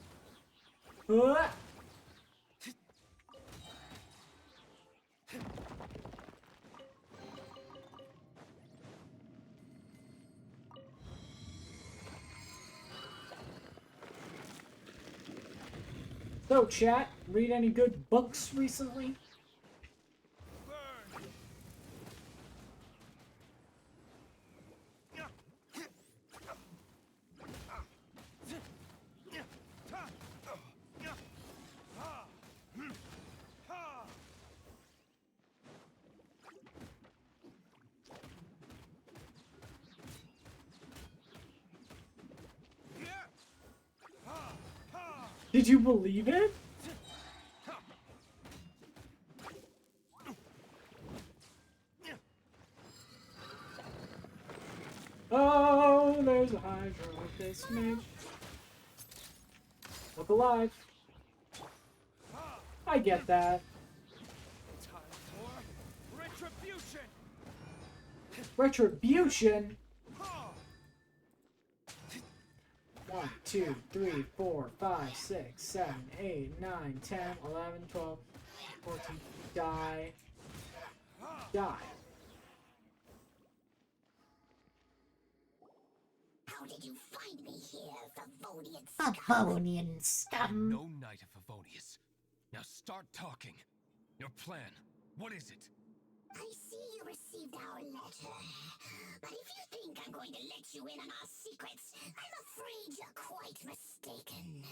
A: Whoop! So, chat, read any good books recently? Did you believe it? Oh, there's a Hydra with this smidge. Look alive. I get that.
J: Time for retribution.
A: Retribution? 1, 2, 3, 4, 5, 6, 7, 8, 9, 10, 11, 12, 14. Die. Die.
B: How did you find me here, Favonian
K: scum? Favonian scum.
E: No Knight of Favonius. Now start talking. Your plan. What is it?
B: I see you received our letter. But if you think I'm going to let you in on our secrets, I'm afraid you're quite mistaken.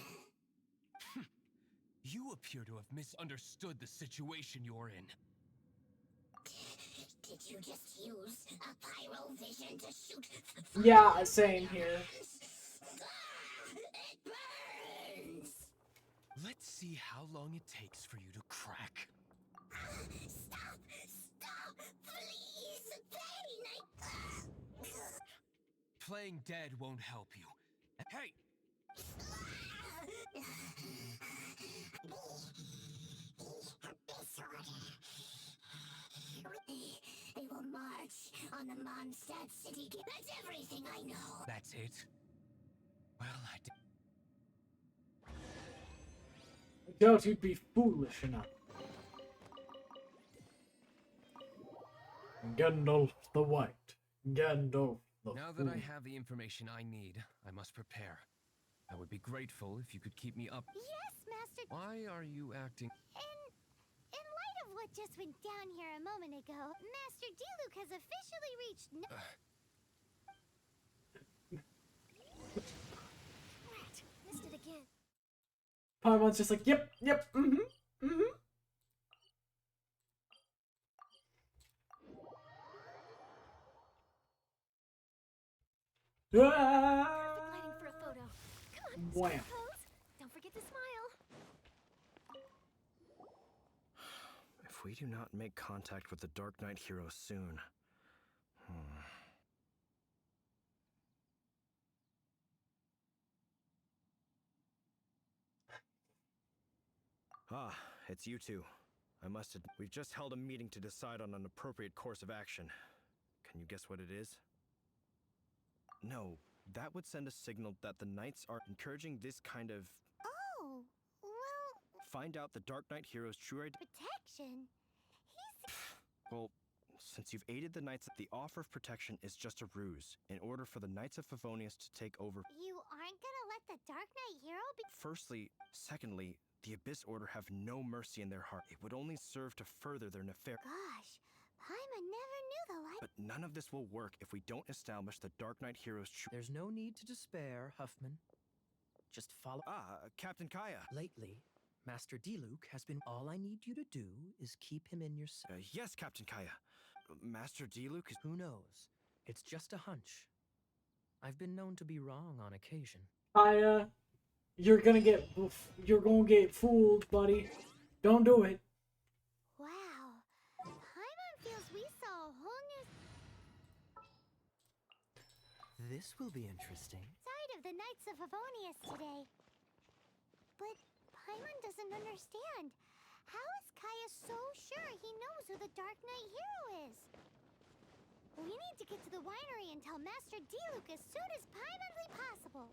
E: You appear to have misunderstood the situation you're in.
B: Did you just use a pyro vision to shoot?
A: Yeah, same here.
B: It burns!
E: Let's see how long it takes for you to crack.
B: Stop! Stop! Please! Pain!
E: Playing dead won't help you. Hey!
B: They will march on the Mondstadt city gate. That's everything I know.
E: That's it? Well, I did.
A: I doubt you'd be foolish enough. Gandalf the White. Gandalf the
F: Now that I have the information I need, I must prepare. I would be grateful if you could keep me up.
B: Yes, Master.
F: Why are you acting?
B: In light of what just went down here a moment ago, Master Diluc has officially reached Rat, missed it again.
A: Paimon's just like, yep, Ah!
B: Perfect lighting for a photo. Come on,
A: Wham.
B: pose. Don't forget to smile.
J: If we do not make contact with the Dark Knight hero soon... Ah, it's you two. We've just held a meeting to decide on an appropriate course of action. Can you guess what it is? No, that would send a signal that the Knights are encouraging this kind of...
B: Oh, well...
J: Find out the Dark Knight hero's true identity.
B: Protection?
J: Well, since you've aided the Knights, the offer of protection is just a ruse, in order for the Knights of Favonius to take over.
B: You aren't gonna let the Dark Knight hero be...
J: Secondly, The Abyss Order have no mercy in their heart. It would only serve to further their nefarious...
B: Gosh, Paimon never knew the light.
J: But none of this will work if we don't establish the Dark Knight hero's true...
L: There's no need to despair, Huffman. Just follow...
J: Captain Kaya.
L: Lately, Master D-Luke has been... All I need you to do is keep him in your...
J: Yes, Captain Kaya. Master D-Luke is...
L: Who knows? It's just a hunch. I've been known to be wrong on occasion.
A: You're gonna get fooled, buddy. Don't do it.
B: Wow, Paimon feels we saw a whole new
L: This will be interesting.
B: side of the Knights of Favonius today. But Paimon doesn't understand. How is Kaya so sure he knows who the Dark Knight hero is? We need to get to the winery and tell Master D-Luke as soon as Paimonly possible.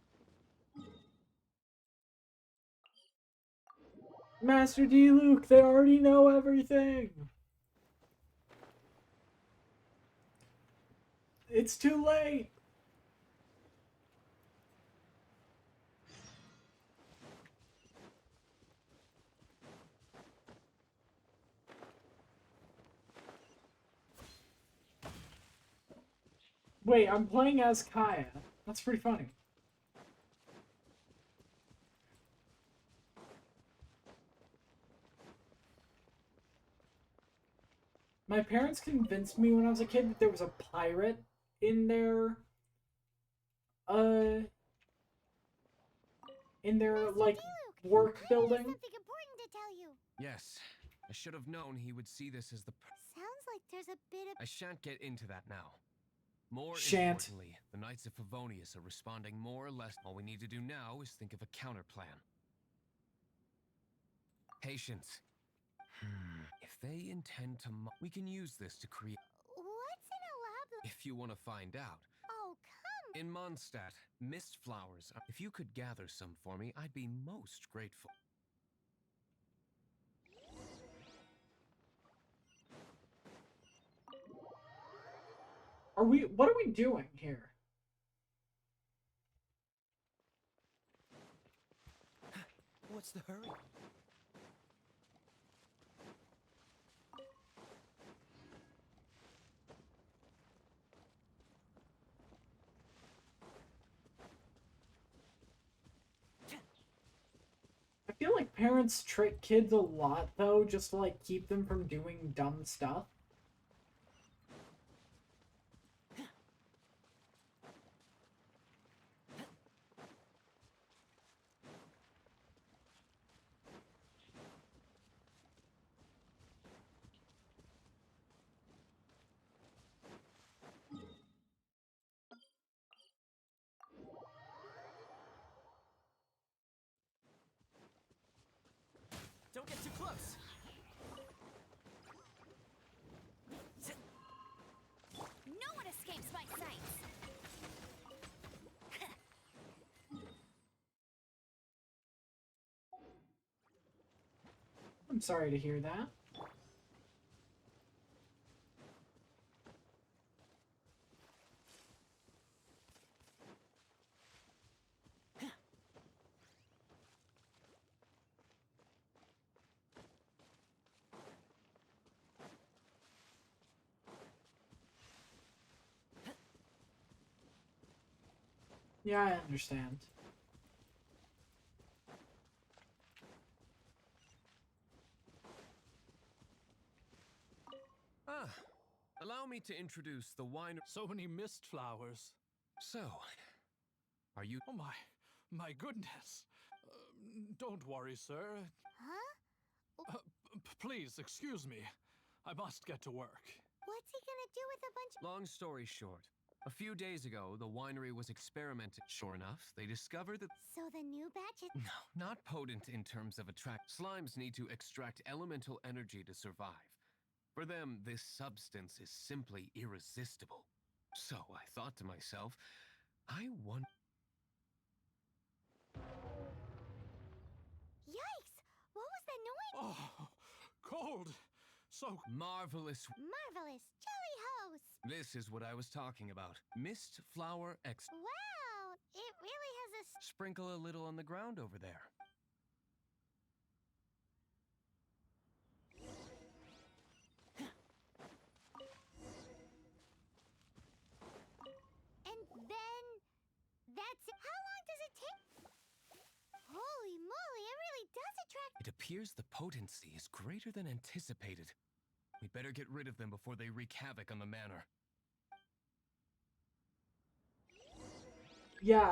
A: Master D-Luke, they already know everything. It's too late. Wait, I'm playing as Kaya. That's pretty funny. My parents convinced me when I was a kid that there was a pirate in their like work building.
B: Something important to tell you.
F: Yes, I should have known he would see this as the...
B: Sounds like there's a bit of...
F: I shan't get into that now. More
A: Shan't.
F: importantly, the Knights of Favonius are responding more or less. All we need to do now is think of a counterplan. Patience. If they intend to we can use this to create...
B: What's in a lab?
F: If you want to find out.
B: Oh, come...
F: In Mondstadt, mist flowers. If you could gather some for me, I'd be most grateful.
A: What are we doing here?
L: What's the hurry?
A: I feel like parents trick kids a lot, though, just to, like, keep them from doing dumb stuff.
L: Don't get too close!
B: No one escapes my sights!
A: I'm sorry to hear that. Yeah, I understand.
F: Allow me to introduce the wine...
H: So many mist flowers.
F: So, are you...
H: Oh my goodness. Don't worry, sir.
B: Huh?
H: Please, excuse me. I must get to work.
B: What's he gonna do with a bunch of...
F: Long story short, a few days ago, the winery was experimenting. Sure enough, they discovered that...
B: So the new batch is...
F: No, not potent in terms of attract. Slimes need to extract elemental energy to survive. For them, this substance is simply irresistible. So I thought to myself, I wonder...
B: Yikes! What was that noise?
H: Oh, cold. So
F: marvelous.
B: Marvelous. Jelly hose.
F: This is what I was talking about. Mist flower
B: Wow! It really has a...
F: Sprinkle a little on the ground over there. appears the potency is greater than anticipated. We better get rid of them before they wreak havoc on the manor.
A: Yeah,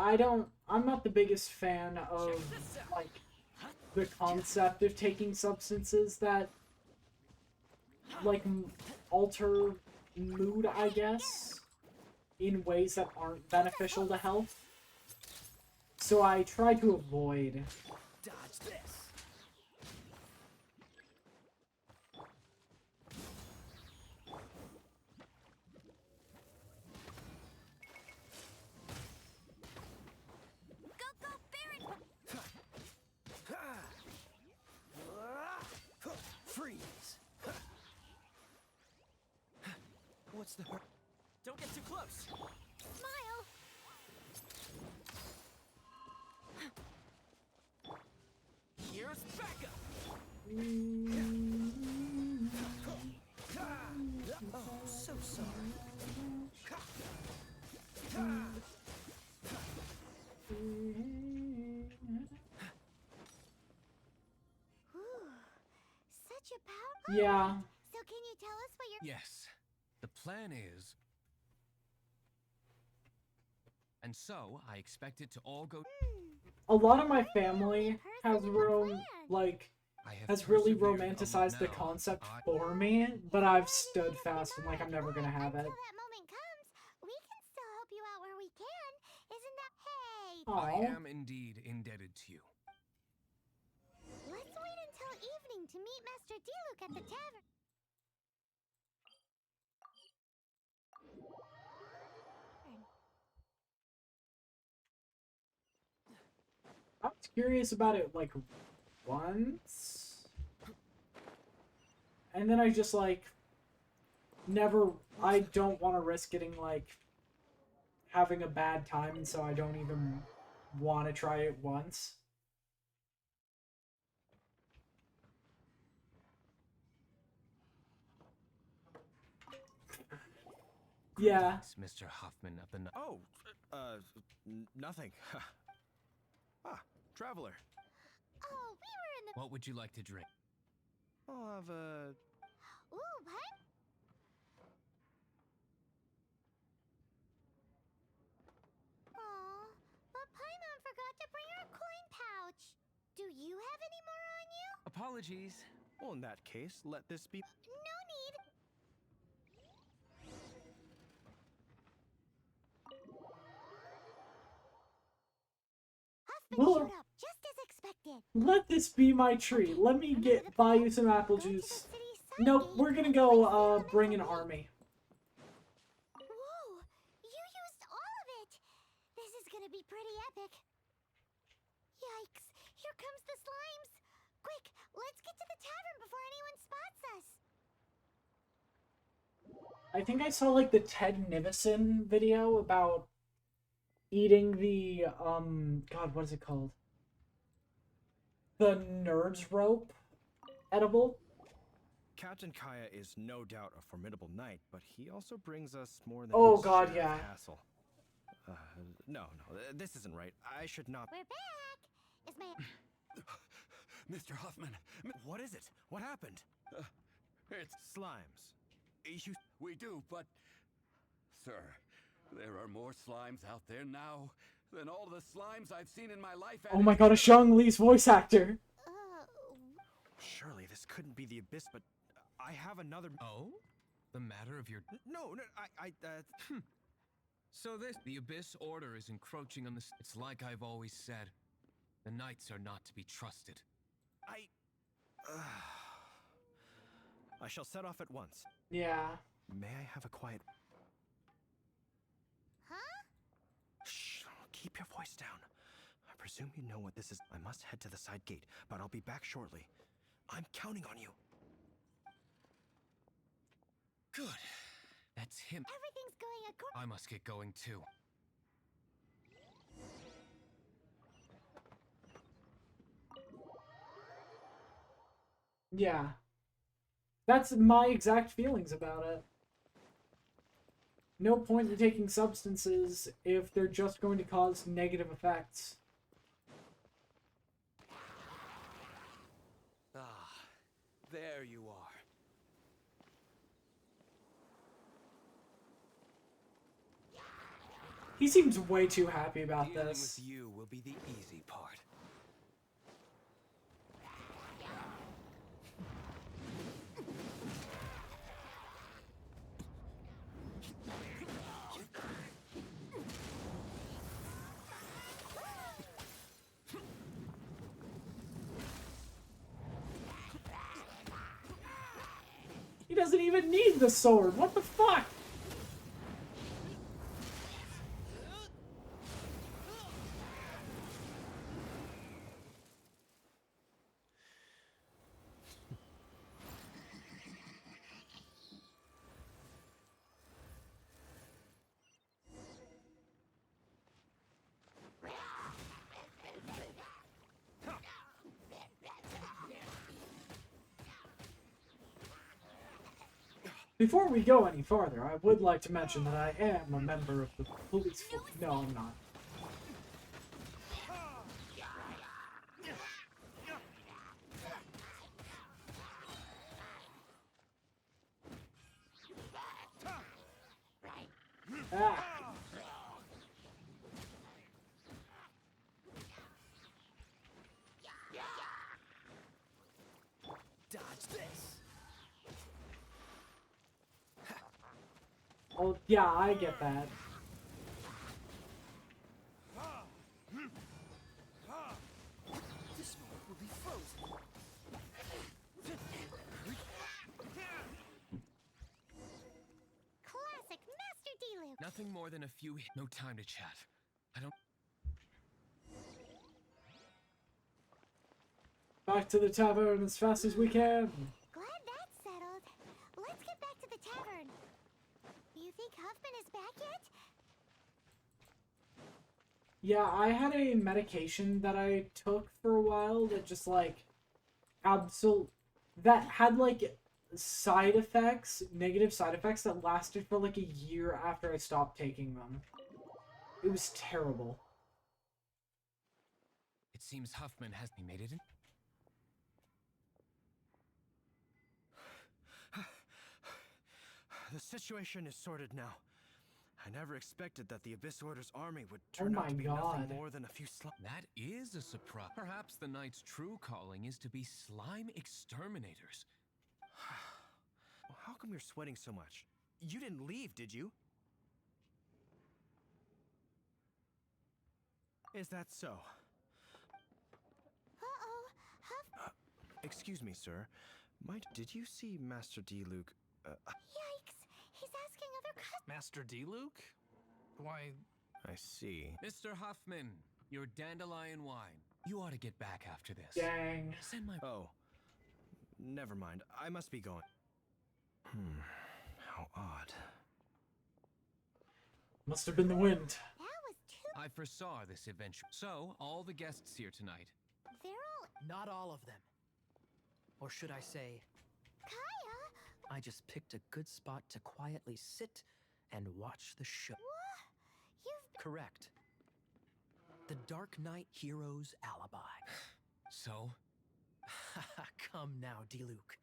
A: I'm not the biggest fan of, like, the concept of taking substances that, like, alter mood, I guess, in ways that aren't beneficial to health. So I try to avoid.
H: Dodge this.
B: Go, Baron!
L: Freeze! What's the hurt? Don't get too close!
B: Smile!
L: Here's backup! Oh, so sorry.
B: Such a power.
A: Yeah.
B: So can you tell us what you're...
F: Yes. The plan is... And so, I expect it to all go...
A: A lot of my family has has really romanticized the concept for me, but I've stood fast and like I'm never gonna have it.
B: Until that moment comes, we can still help you out where we can. Isn't that... Hey!
F: I
A: Aww.
F: am indeed indebted to you.
B: Let's wait until evening to meet Master Diluc at the tavern.
A: I was curious about it like once, and then I just like never. I don't want to risk getting like having a bad time, and so I don't even want to try it once. Yeah.
F: Greetings, Mr. Hoffman of the...
J: Oh, nothing. Traveler.
B: Oh, we were in the...
F: What would you like to drink?
J: I'll have a...
B: Ooh, what? Aw, but Paimon forgot to bring her coin pouch. Do you have any more on you?
F: Apologies.
J: Well, in that case, let this be...
B: No need. Huffman
A: Well,
B: showed up, just as expected.
A: let this be my treat. Let me buy you some apple juice. Nope, we're gonna go bring an army.
B: Whoa, you used all of it. This is gonna be pretty epic. Yikes, here comes the slimes. Quick, let's get to the tavern before anyone spots us.
A: I think I saw like the Ted Nivison video about eating the God, what is it called? The nerd's rope edible.
J: Captain Kaya is no doubt a formidable knight, but he also brings us more than
A: Oh
J: his
A: God,
J: share
A: yeah.
J: of hassle. No, this isn't right. I should not...
B: We're back. Is my...
C: Mr. Hoffman,
J: What is it? What happened?
C: it's...
J: Slimes.
C: We do, but... Sir, there are more slimes out there now than all the slimes I've seen in my life.
A: Oh my God, a Shang Li's voice actor.
J: Surely this couldn't be the Abyss, but I have another...
F: Oh? The matter of your...
J: No,
F: So the Abyss Order is encroaching on the... It's like I've always said. The Knights are not to be trusted.
J: I shall set off at once.
A: Yeah.
J: May I have a quiet...
B: Huh?
J: Shh, keep your voice down. I presume you know what this is. I must head to the side gate, but I'll be back shortly. I'm counting on you.
F: Good. That's him.
B: Everything's going according...
F: I must get going too.
A: Yeah. That's my exact feelings about it. No point in taking substances if they're just going to cause negative effects.
C: There you are.
A: He seems way too happy about
C: Dealing
A: this.
C: with you will be the easy part.
A: He doesn't even need the sword. What the fuck? Before we go any farther, I would like to mention that I am a member of the police force. No, I'm not. Ah.
L: Dodge this.
A: Oh, yeah, I get that.
L: This one will be frozen.
B: Classic Master D-Luke.
F: Nothing more than a few. No time to chat. I don't.
A: Back to the tavern as fast as we can.
B: Glad that's settled. Let's get back to the tavern. You think Huffman is back yet?
A: Yeah, I had a medication that I took for a while that just like that had like side effects, negative side effects that lasted for like a year after I stopped taking them. It was terrible.
F: It seems Huffman has made it in.
J: The situation is sorted now. I never expected that the Abyss Order's army would turn out to be nothing more than a few
F: That is a surprise. Perhaps the Knight's true calling is to be slime exterminators.
J: How come you're sweating so much? You didn't leave, did you? Is that so?
B: Uh-oh. Huff...
J: Excuse me, sir. Did you see Master D-Luke?
B: Yikes. He's asking other customers.
H: Master D-Luke? Why...
J: I see.
F: Mr. Huffman, your dandelion wine. You ought to get back after this.
A: Dang.
F: Send my...
J: Oh. Never mind. I must be going. How odd.
A: Must have been the wind.
B: That was too...
F: I foresaw this adventure. So, all the guests here tonight.
B: They're all...
L: Not all of them. Or should I say,
B: Kaya?
L: I just picked a good spot to quietly sit and watch the show.
B: What? You've...
L: Correct. The Dark Knight Hero's alibi.
F: So?
L: Come now, D-Luke.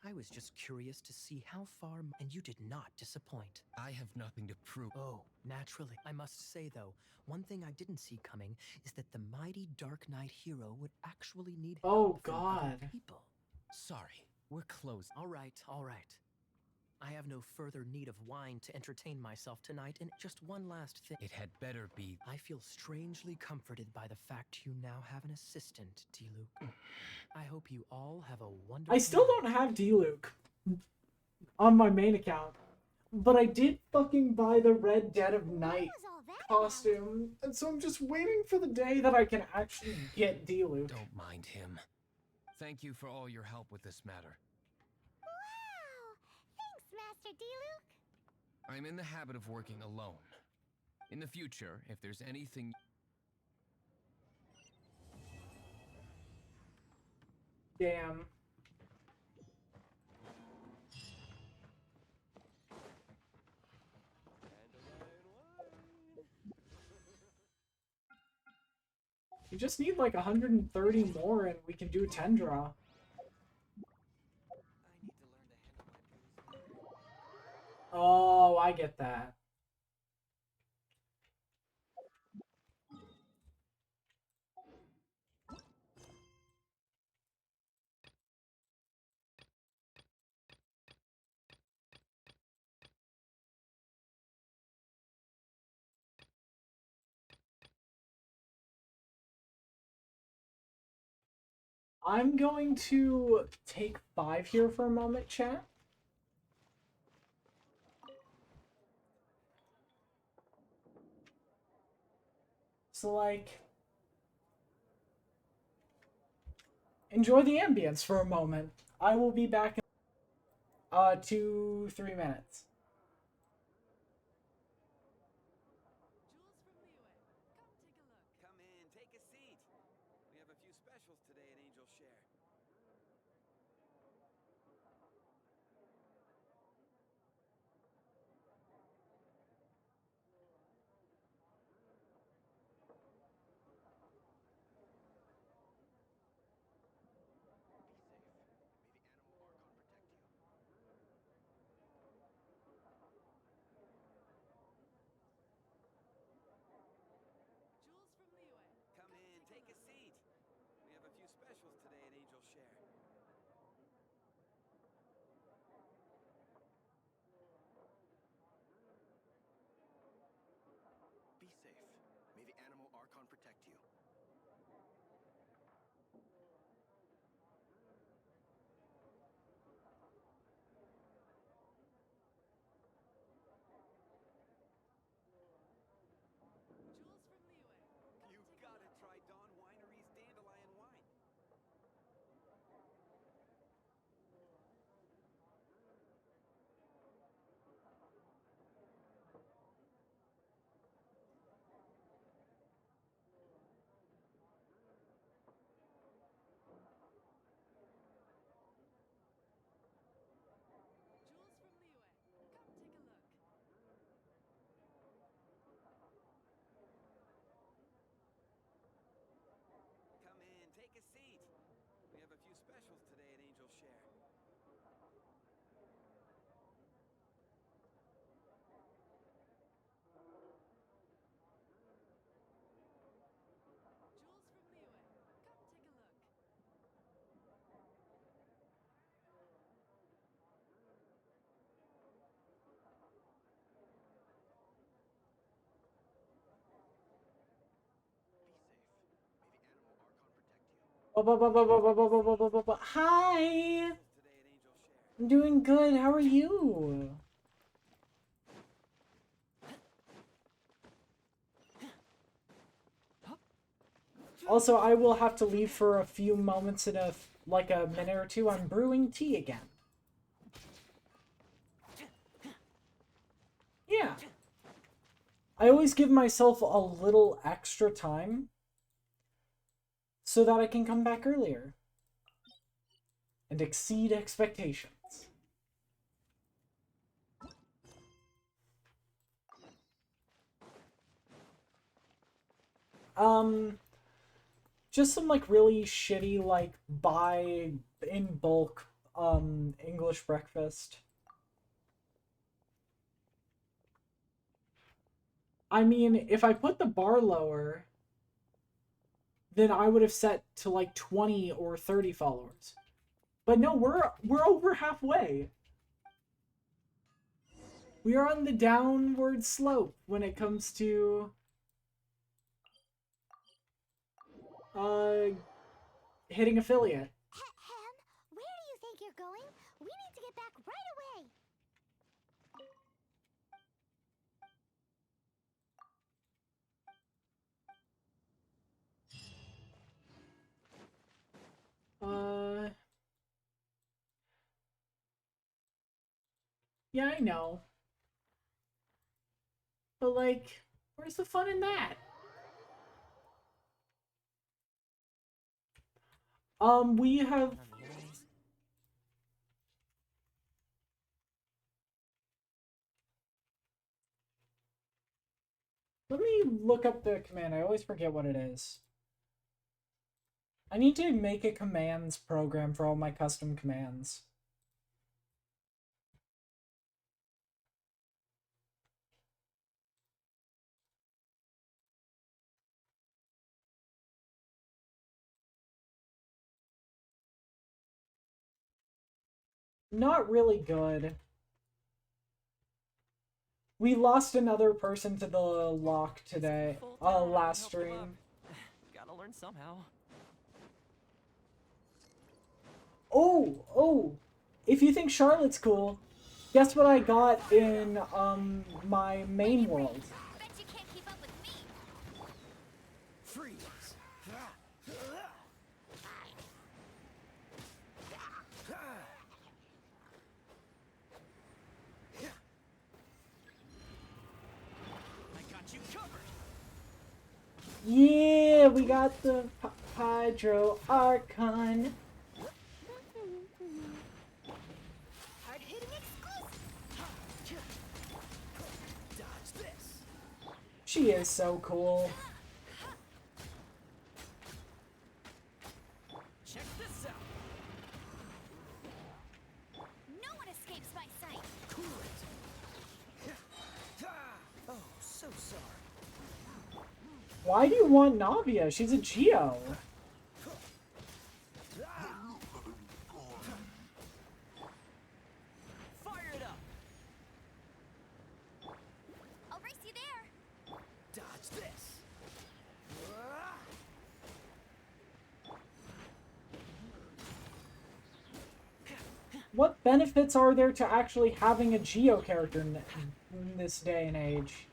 L: I was just curious to see how far, and you did not disappoint.
F: I have nothing to prove.
L: Oh, naturally. I must say, though, one thing I didn't see coming is that the mighty Dark Knight hero would actually need help from other
A: God.
L: people.
F: Sorry, we're closed.
L: All right, all right. I have no further need of wine to entertain myself tonight, and just one last thing.
F: It had better be.
L: I feel strangely comforted by the fact you now have an assistant, D-Luke. I hope you all have a wonderful...
A: I still don't have D-Luke on my main account, but I did fucking buy the Red Dead of Night costume, and so I'm just waiting for the day that I can actually get D-Luke.
F: Don't mind him. Thank you for all your help with this matter.
B: Wow! Thanks, Master D-Luke.
F: I'm in the habit of working alone. In the future, if there's anything...
A: Damn. We just need like 130 more and we can do Tendra. Oh, I get that. I'm going to take 5 here for a moment, chat. So, like, enjoy the ambience for a moment. I will be back in 2-3 minutes.
C: Come in, take a seat. We have a few specials today at Angel Share. Come in, take a seat. We have a few specials today at Angel Share.
J: Be safe. May the animal Archon protect you.
C: You've got to try Dawn Winery's Dandelion Wine. Come in, take a seat. We have a few specials today at Angel Share.
A: Hi! I'm doing good. How are you? Also, I will have to leave for a few moments in like a minute or two. I'm brewing tea again. Yeah. I always give myself a little extra time so that I can come back earlier and exceed expectations. Just some like really shitty like buy in bulk English breakfast. I mean, if I put the bar lower, then I would have set to like 20 or 30 followers. But no, we're over halfway. We are on the downward slope when it comes to hitting affiliate.
B: Ahem, where do you think you're going? We need to get back right away.
A: Yeah, I know. But like, where's the fun in that? We have Let me look up the command. I always forget what it is. I need to make a commands program for all my custom commands. not really good. We lost another person to the lock today. Last stream.
L: Gotta learn somehow.
A: Oh! If you think Charlotte's cool, guess what I got in, my main world?
B: Bet you can't keep up with me.
J: Freeze!
L: I got you covered.
A: Yeah, we got the Hydro Archon.
B: Hard-hitting exclusive.
J: Dodge this!
A: She is so cool.
L: Check this out.
B: No one escapes my sight.
J: Cool it! Oh, so sorry.
A: Why do you want Navia? She's a Geo.
L: Fire it up.
B: I'll race you there.
J: Dodge this!
A: What benefits are there to actually having a Geo character in this day and age?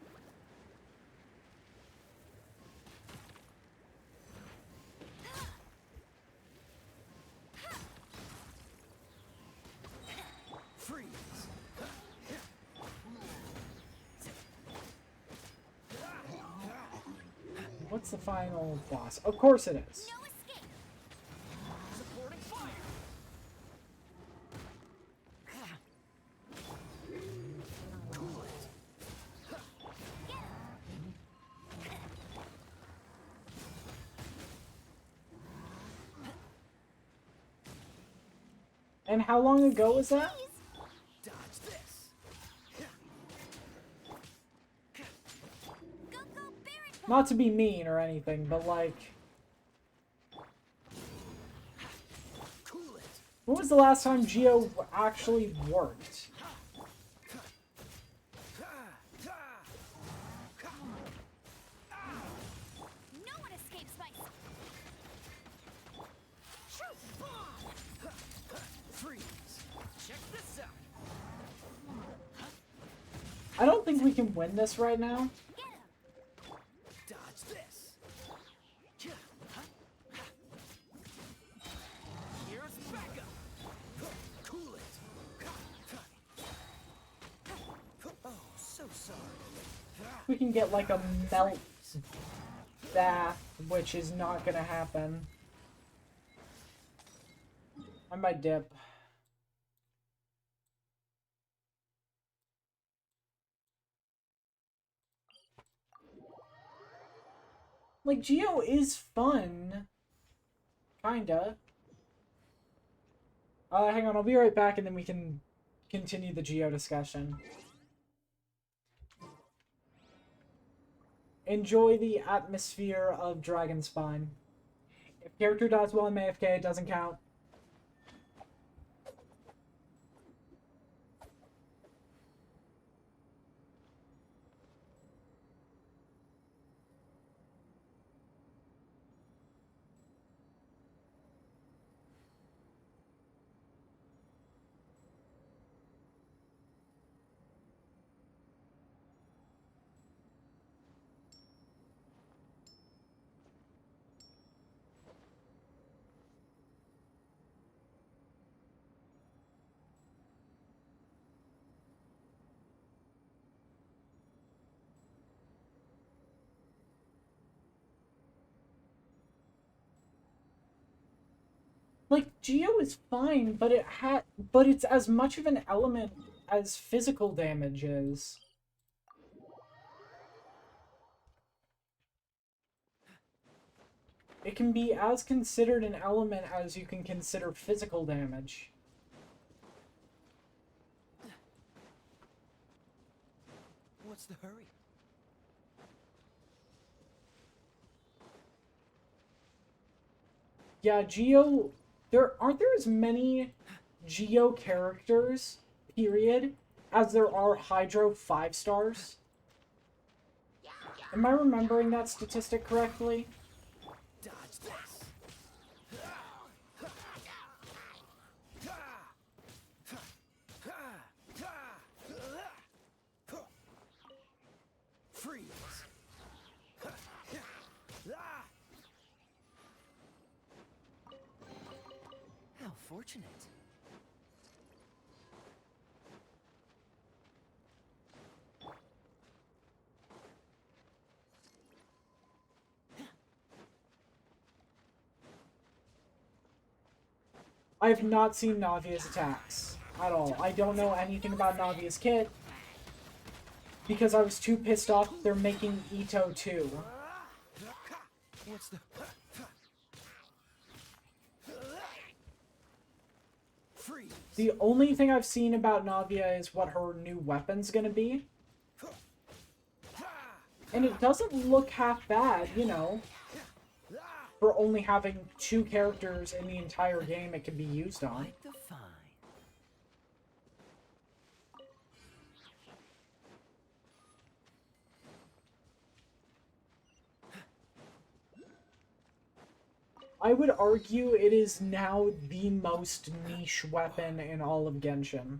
J: Freeze!
A: What's the final boss? Of course it is.
B: No escape.
L: Supporting fire.
A: And how long ago was that?
J: Dodge this!
B: Go, go, Baron.
A: Not to be mean or anything, but like,
J: Cool it!
A: when was the last time Geo actually worked?
B: No one escapes my sight.
J: Freeze!
L: Check this out.
A: I don't think we can win this right now.
B: Get him.
J: Dodge this!
L: Here's backup.
J: Cool it! Oh, so sorry.
A: We can get like a melt bath, which is not gonna happen. I might dip. Like, Geo is fun. Kinda. Hang on, I'll be right back and then we can continue the Geo discussion. Enjoy the atmosphere of Dragonspine. If character dies while in AFK, it doesn't count. Like, Geo is fine, but it's as much of an element as physical damage is. It can be as considered an element as you can consider physical damage.
J: What's the hurry?
A: Yeah, Geo, aren't there as many Geo characters, period, as there are Hydro 5 stars. Am I remembering that statistic correctly?
C: Dodge this. Freeze.
L: How fortunate.
A: I have not seen Navia's attacks at all. I don't know anything about Navia's kit because I was too pissed off they're making Ito too.
C: What's the... Freeze.
A: The only thing I've seen about Navia is what her new weapon's gonna be. And it doesn't look half bad, you know. For only having 2 characters in the entire game it can be used on.
L: Like the fine.
A: I would argue it is now the most niche weapon in all of Genshin.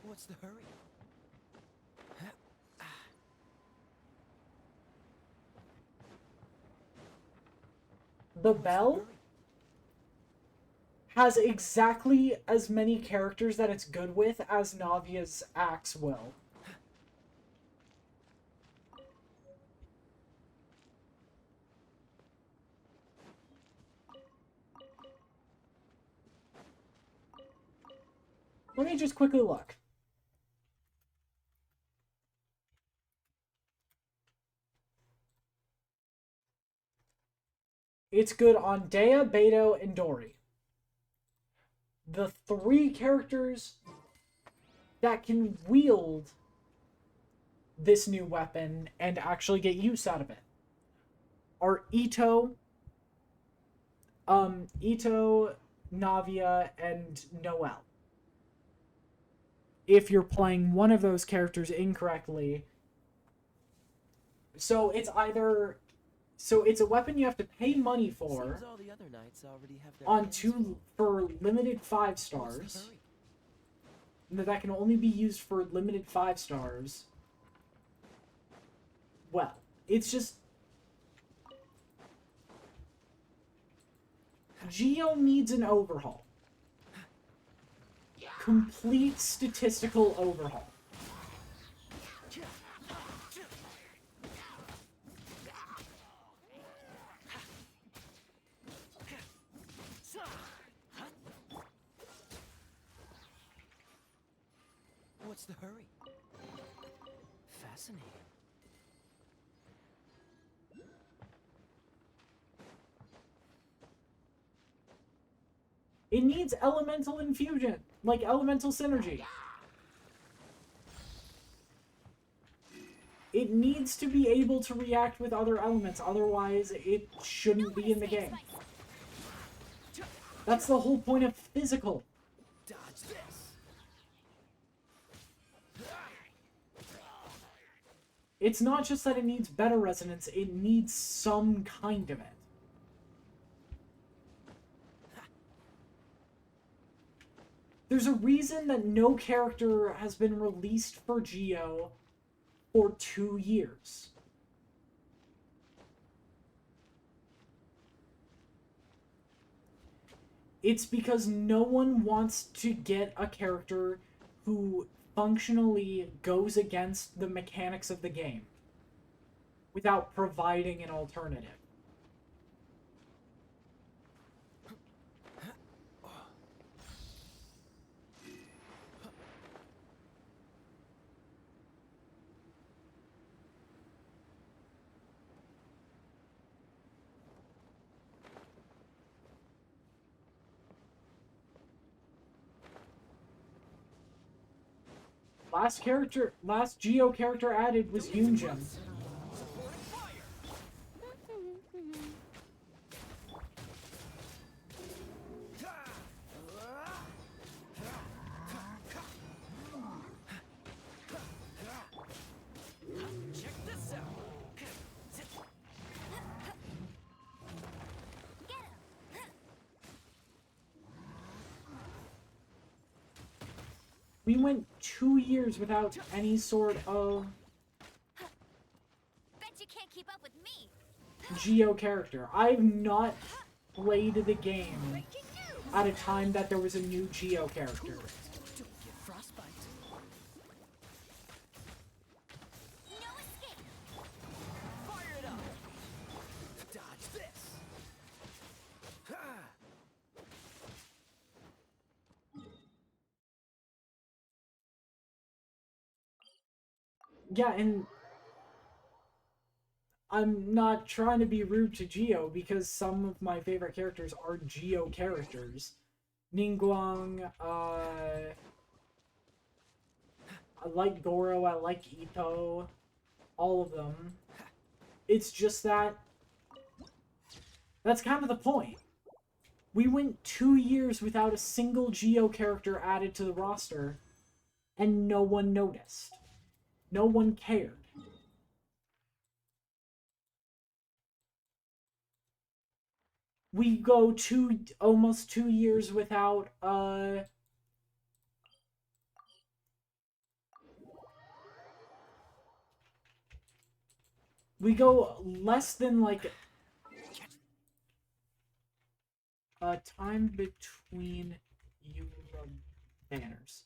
C: What's the hurry?
A: The bell has exactly as many characters that it's good with as Navia's axe will. Let me just quickly look. It's good on Dea, Beto, and Dori. The 3 characters that can wield this new weapon and actually get use out of it are Ito, Navia, and Noelle. If you're playing one of those characters incorrectly, so it's either... So it's a weapon you have to pay money for
L: Seems all the other knights already have their
A: on
L: hands
A: 2
L: full.
A: for limited 5
L: What's the
A: stars.
L: hurry?
A: That can only be used for limited 5 stars. Well, it's just... Geo needs an overhaul. Complete statistical overhaul.
C: What's the hurry?
L: Fascinating.
A: It needs elemental infusion, like elemental synergy. It needs to be able to react with other elements, otherwise it shouldn't be in the game. That's the whole point of physical.
C: Dodge this.
A: It's not just that it needs better resonance, it needs some kind of it. There's a reason that no character has been released for Geo for 2 years. It's because no one wants to get a character who functionally goes against the mechanics of the game without providing an alternative. Last Geo character added was Yunjin. We went 2 years without any sort of
B: Bet you can't keep up with me.
A: Geo character. I've not played the game at a time that there was a new Geo character.
L: Don't get frostbite.
B: No escape.
L: Fire it up. Dodge this.
A: Yeah, and I'm not trying to be rude to Geo because some of my favorite characters are Geo characters. Ningguang, I like Goro, I like Ito, all of them. It's just that that's kind of the point. We went 2 years without a single Geo character added to the roster, and no one noticed. No one cared. We go almost 2 years without, we go less than, like, time between banners.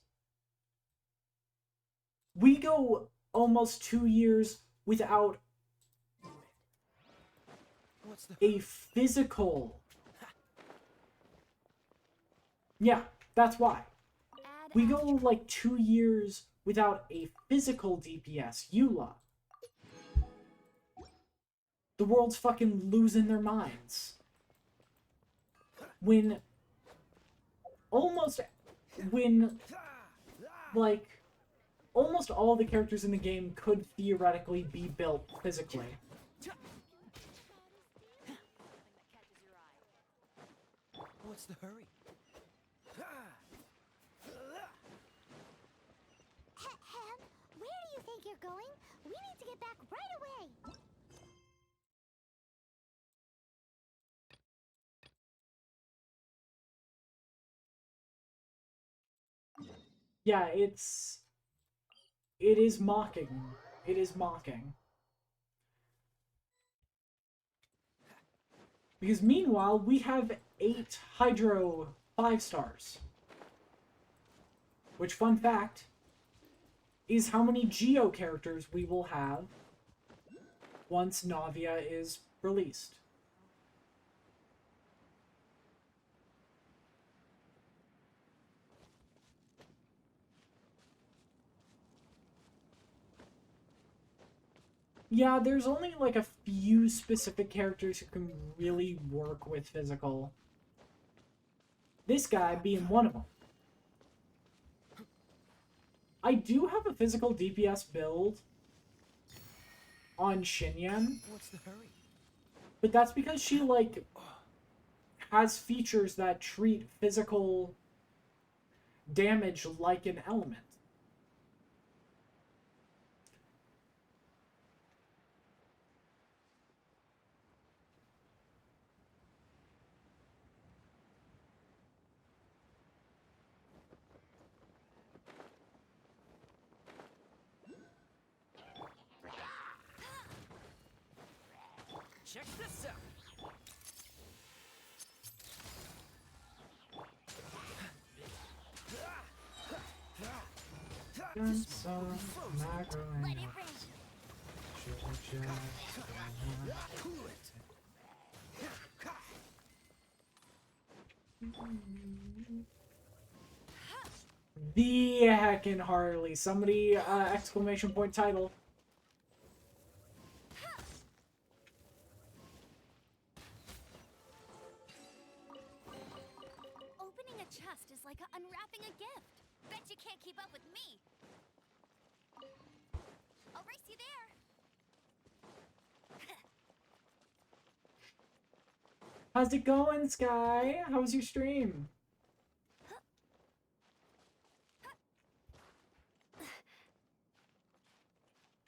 A: We go almost 2 years without a physical. Yeah, that's why. We go like 2 years without a physical DPS, Eula. The world's fucking losing their minds. When almost all the characters in the game could theoretically be built physically.
L: What's the hurry?
B: Ahem, where do you think you're going? We need to get back right away.
A: Yeah, it is mocking. It is mocking. Because meanwhile, we have 8 Hydro 5 stars. Which, fun fact, is how many Geo characters we will have once Navia is released. Yeah, there's only like a few specific characters who can really work with physical. This guy being one of them. I do have a physical DPS build on Xinyan.
L: What's the hurry?
A: But that's because she, like, has features that treat physical damage like an element.
L: Check this out.
B: Let it rain.
A: The heckin' Harley. Somebody, exclamation point title.
B: Opening a chest is like unwrapping a gift. Bet you can't keep up with me. I'll race you there.
A: How's it going, Sky? How was your stream?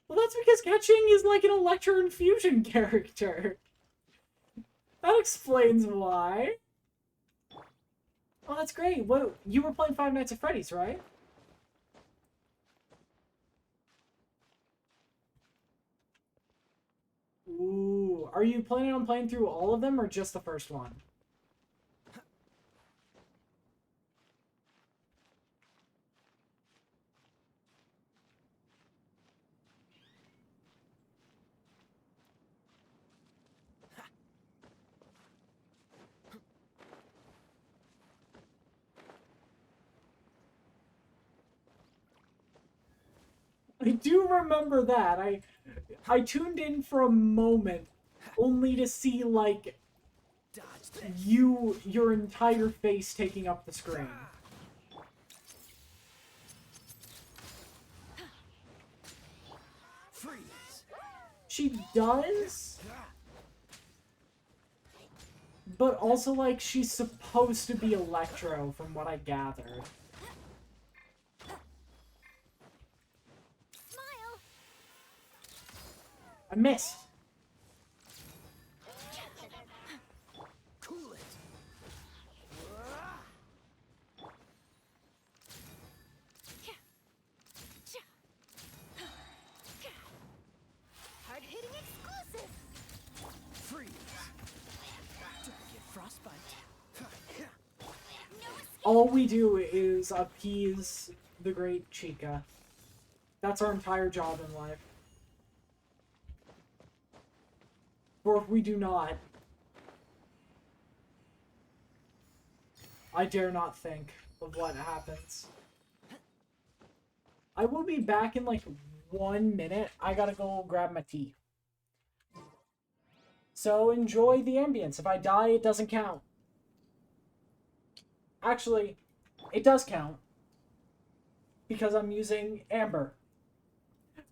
A: Well, that's because Catching is like an Electro Infusion character. That explains why. Oh, that's great. What, you were playing Five Nights at Freddy's, right? Ooh, are you planning on playing through all of them or just the first one? I do remember that. I tuned in for a moment only to see like your entire face taking up the screen. She does, but also like she's supposed to be Electro from what I gathered.
B: Smile.
A: I missed.
D: Cool it.
B: Hard-hitting exclusive.
D: Freeze. Don't get frostbite.
A: All we do is appease the great Chica. That's our entire job in life. For if we do not, I dare not think of what happens. I will be back in like 1 minute. I gotta go grab my tea. So enjoy the ambience. If I die, it doesn't count. Actually, it does count. Because I'm using Amber.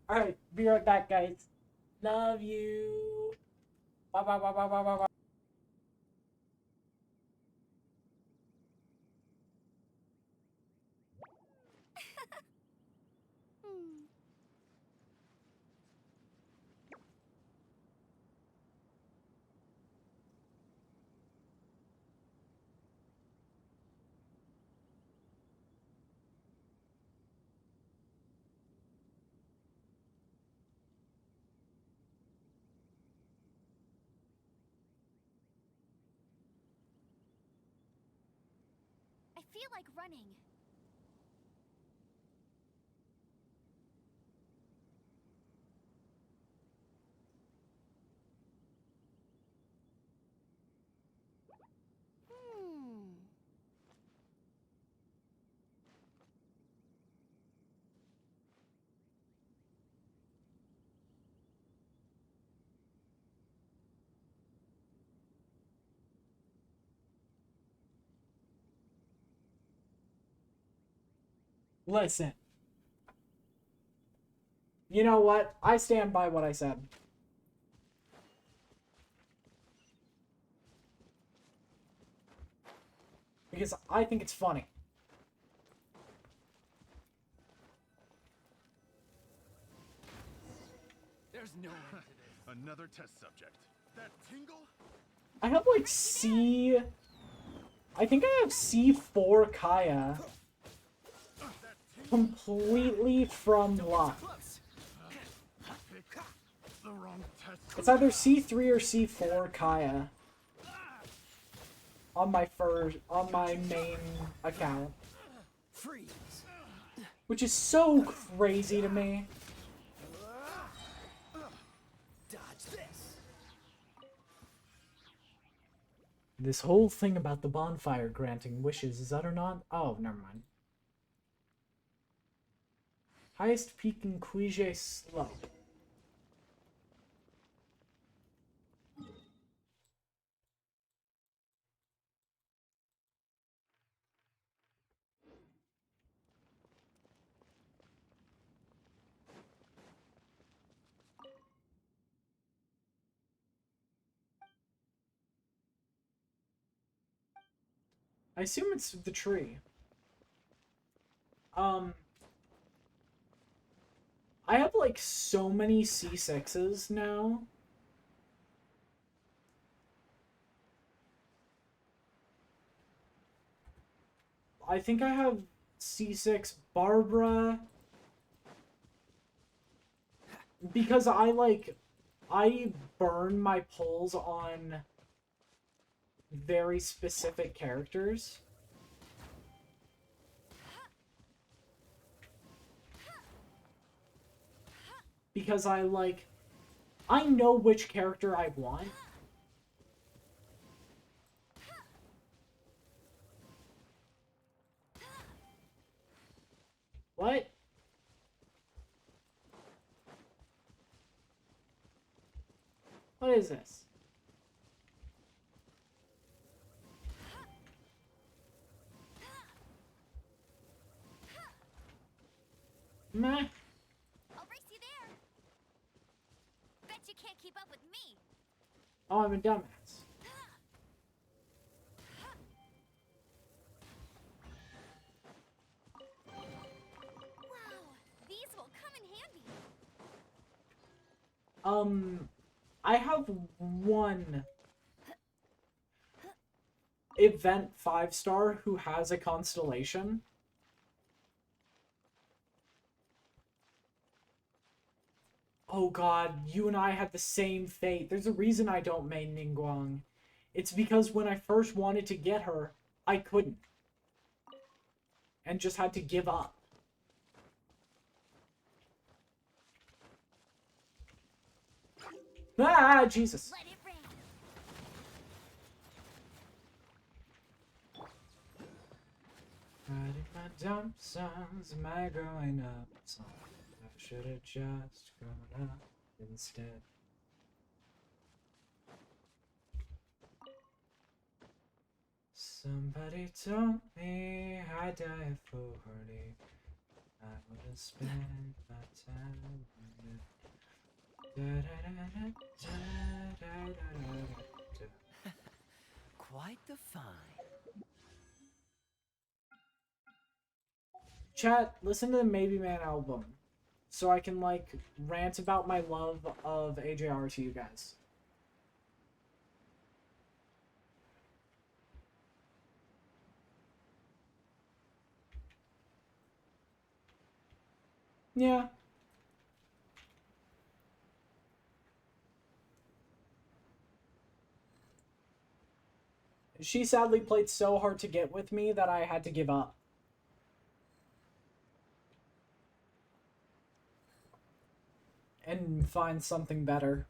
A: Alright, be right back, guys. Love you. Bye bye bye bye bye bye bye.
B: I feel like running.
A: Listen. You know what? I stand by what I said. Because I think it's funny.
E: There's no end to this. Another test subject. That tingle?
A: I have like C... I think I have C4 Kaya. Completely from luck.
E: The wrong test.
A: It's either C3 or C4 Kaya. On my main account.
D: Freeze.
A: Which is so crazy to me.
D: Dodge this.
A: This whole thing about the bonfire granting wishes is utter non- Oh, never mind. Highest peak in Quije Slope. I assume it's the tree. I have like so many C6s now. I think I have C6 Barbara. Because I burn my pulls on very specific characters. Because I know which character I want. What? What is this? Meh.
B: I'll race you there. Bet you can't keep up with me.
A: Oh, I'm a dumbass.
B: Wow, these will come in handy.
A: I have one event 5-star who has a constellation. Oh god, you and I had the same fate. There's a reason I don't main Ningguang. It's because when I first wanted to get her, I couldn't. And just had to give up. Ah, Jesus.
B: Let it rain.
A: Writing my dump songs, my growing up song. I should have just grown up instead. Somebody told me I'd die at 40. I would have spent my time with it.
L: Quite the find.
A: Chat, listen to the Maybe Man album. So I can, like, rant about my love of AJR to you guys. Yeah. She sadly played so hard to get with me that I had to give up. And find something better.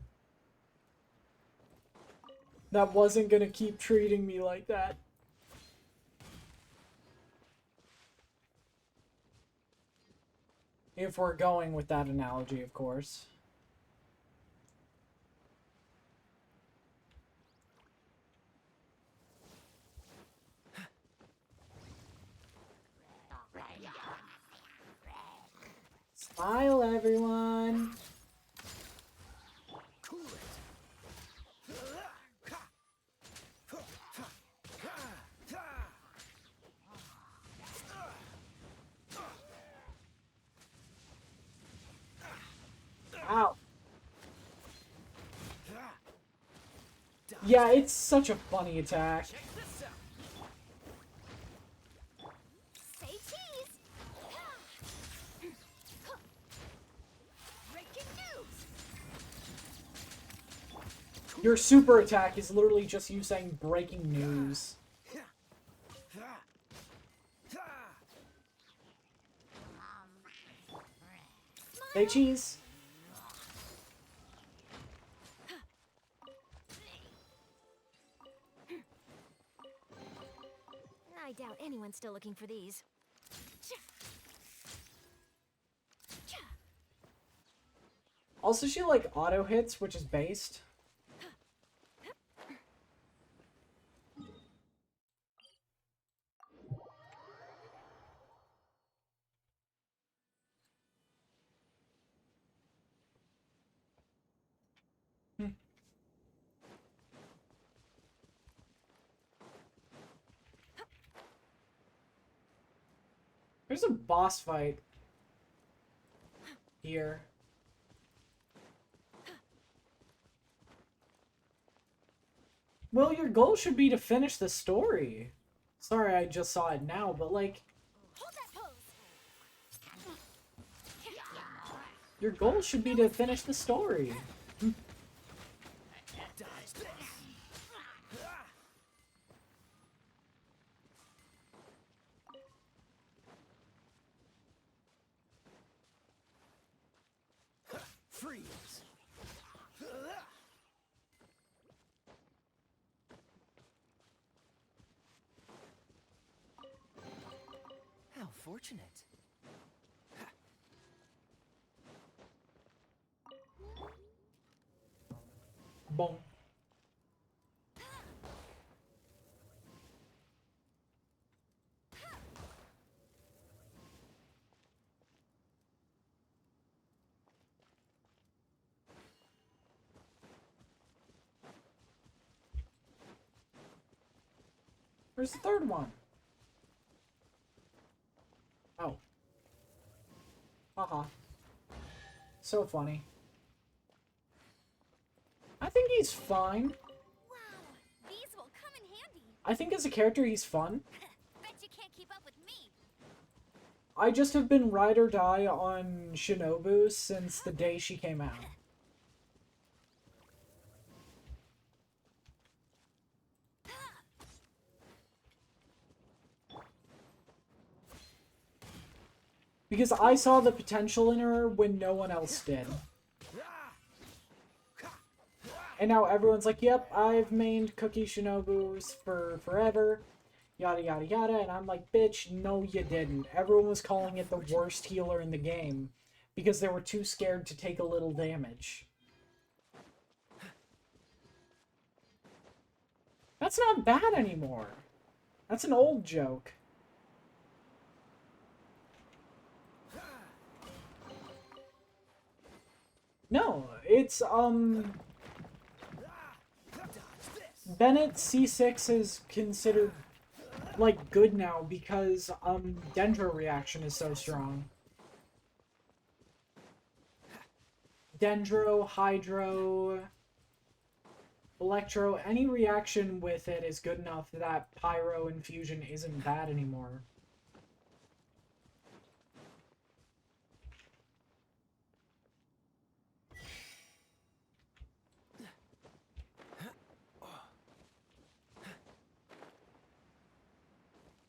A: That wasn't gonna keep treating me like that. If we're going with that analogy, of course. Smile, everyone! Ow. Yeah, it's such a funny attack.
B: Say cheese. Breaking news.
A: Your super attack is literally just you saying breaking news. Say cheese.
B: I doubt anyone's still looking for these.
A: Also, she, like, auto hits, which is based. There's a boss fight here. Well, your goal should be to finish the story. Sorry, I just saw it now, but like...
B: Hold that pose.
A: Your goal should be to finish the story.
H: Dodge this. Freeze. How fortunate.
A: Boom. Where's the third one? Oh. Haha. So funny. I think he's fine.
B: Wow, these will come in handy.
A: I think as a character he's fun.
B: Bet you can't keep up with me.
A: I just have been ride or die on Shinobu since the day she came out. Because I saw the potential in her when no one else did. And now everyone's like, yep, I've mained Cookie Shinobus for forever. Yada yada yada. And I'm like, bitch, no you didn't. Everyone was calling it the worst healer in the game. Because they were too scared to take a little damage. That's not bad anymore. That's an old joke. No, it's, Bennett C6 is considered, like, good now because, Dendro reaction is so strong. Dendro, Hydro, Electro, any reaction with it is good enough that Pyro and Fusion isn't bad anymore.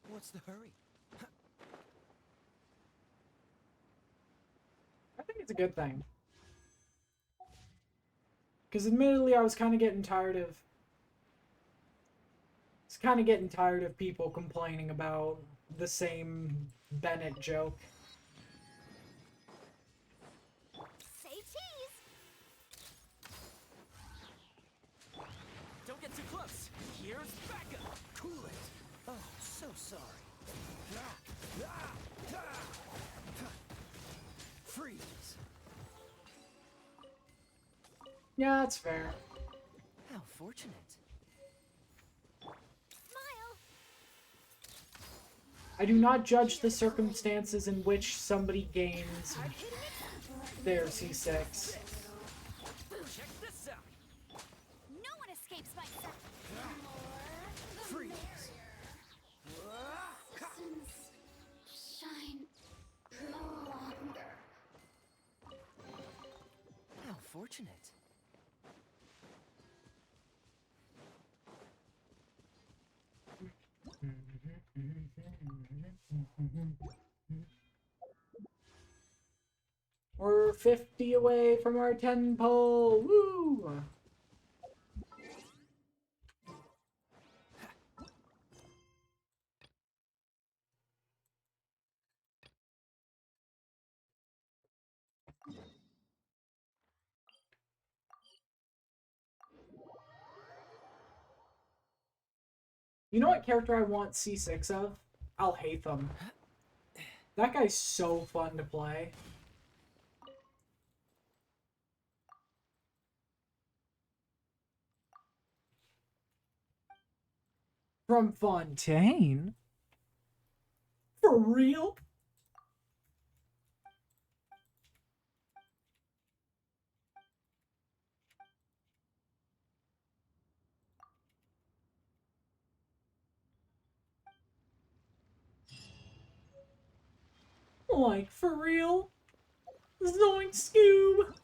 H: What's the hurry?
A: I think it's a good thing. Because admittedly, I was kind of getting tired of... people complaining about the same Bennett joke.
B: Say cheese.
H: Don't get too close. Here's backup. Cool it. Oh, so sorry. Freeze.
A: Yeah, that's fair.
H: How fortunate.
B: Smile.
A: I do not judge the circumstances in which somebody gains their C6.
H: Check this out.
B: No one escapes my sight.
H: Freeze.
K: Shine longer.
H: How fortunate.
A: We're 50 away from our 10 pole. Woo! You know what character I want C6 of? I'll hate them. That guy's so fun to play. From Fontaine? For real? Like, for real? Zoink Scoob!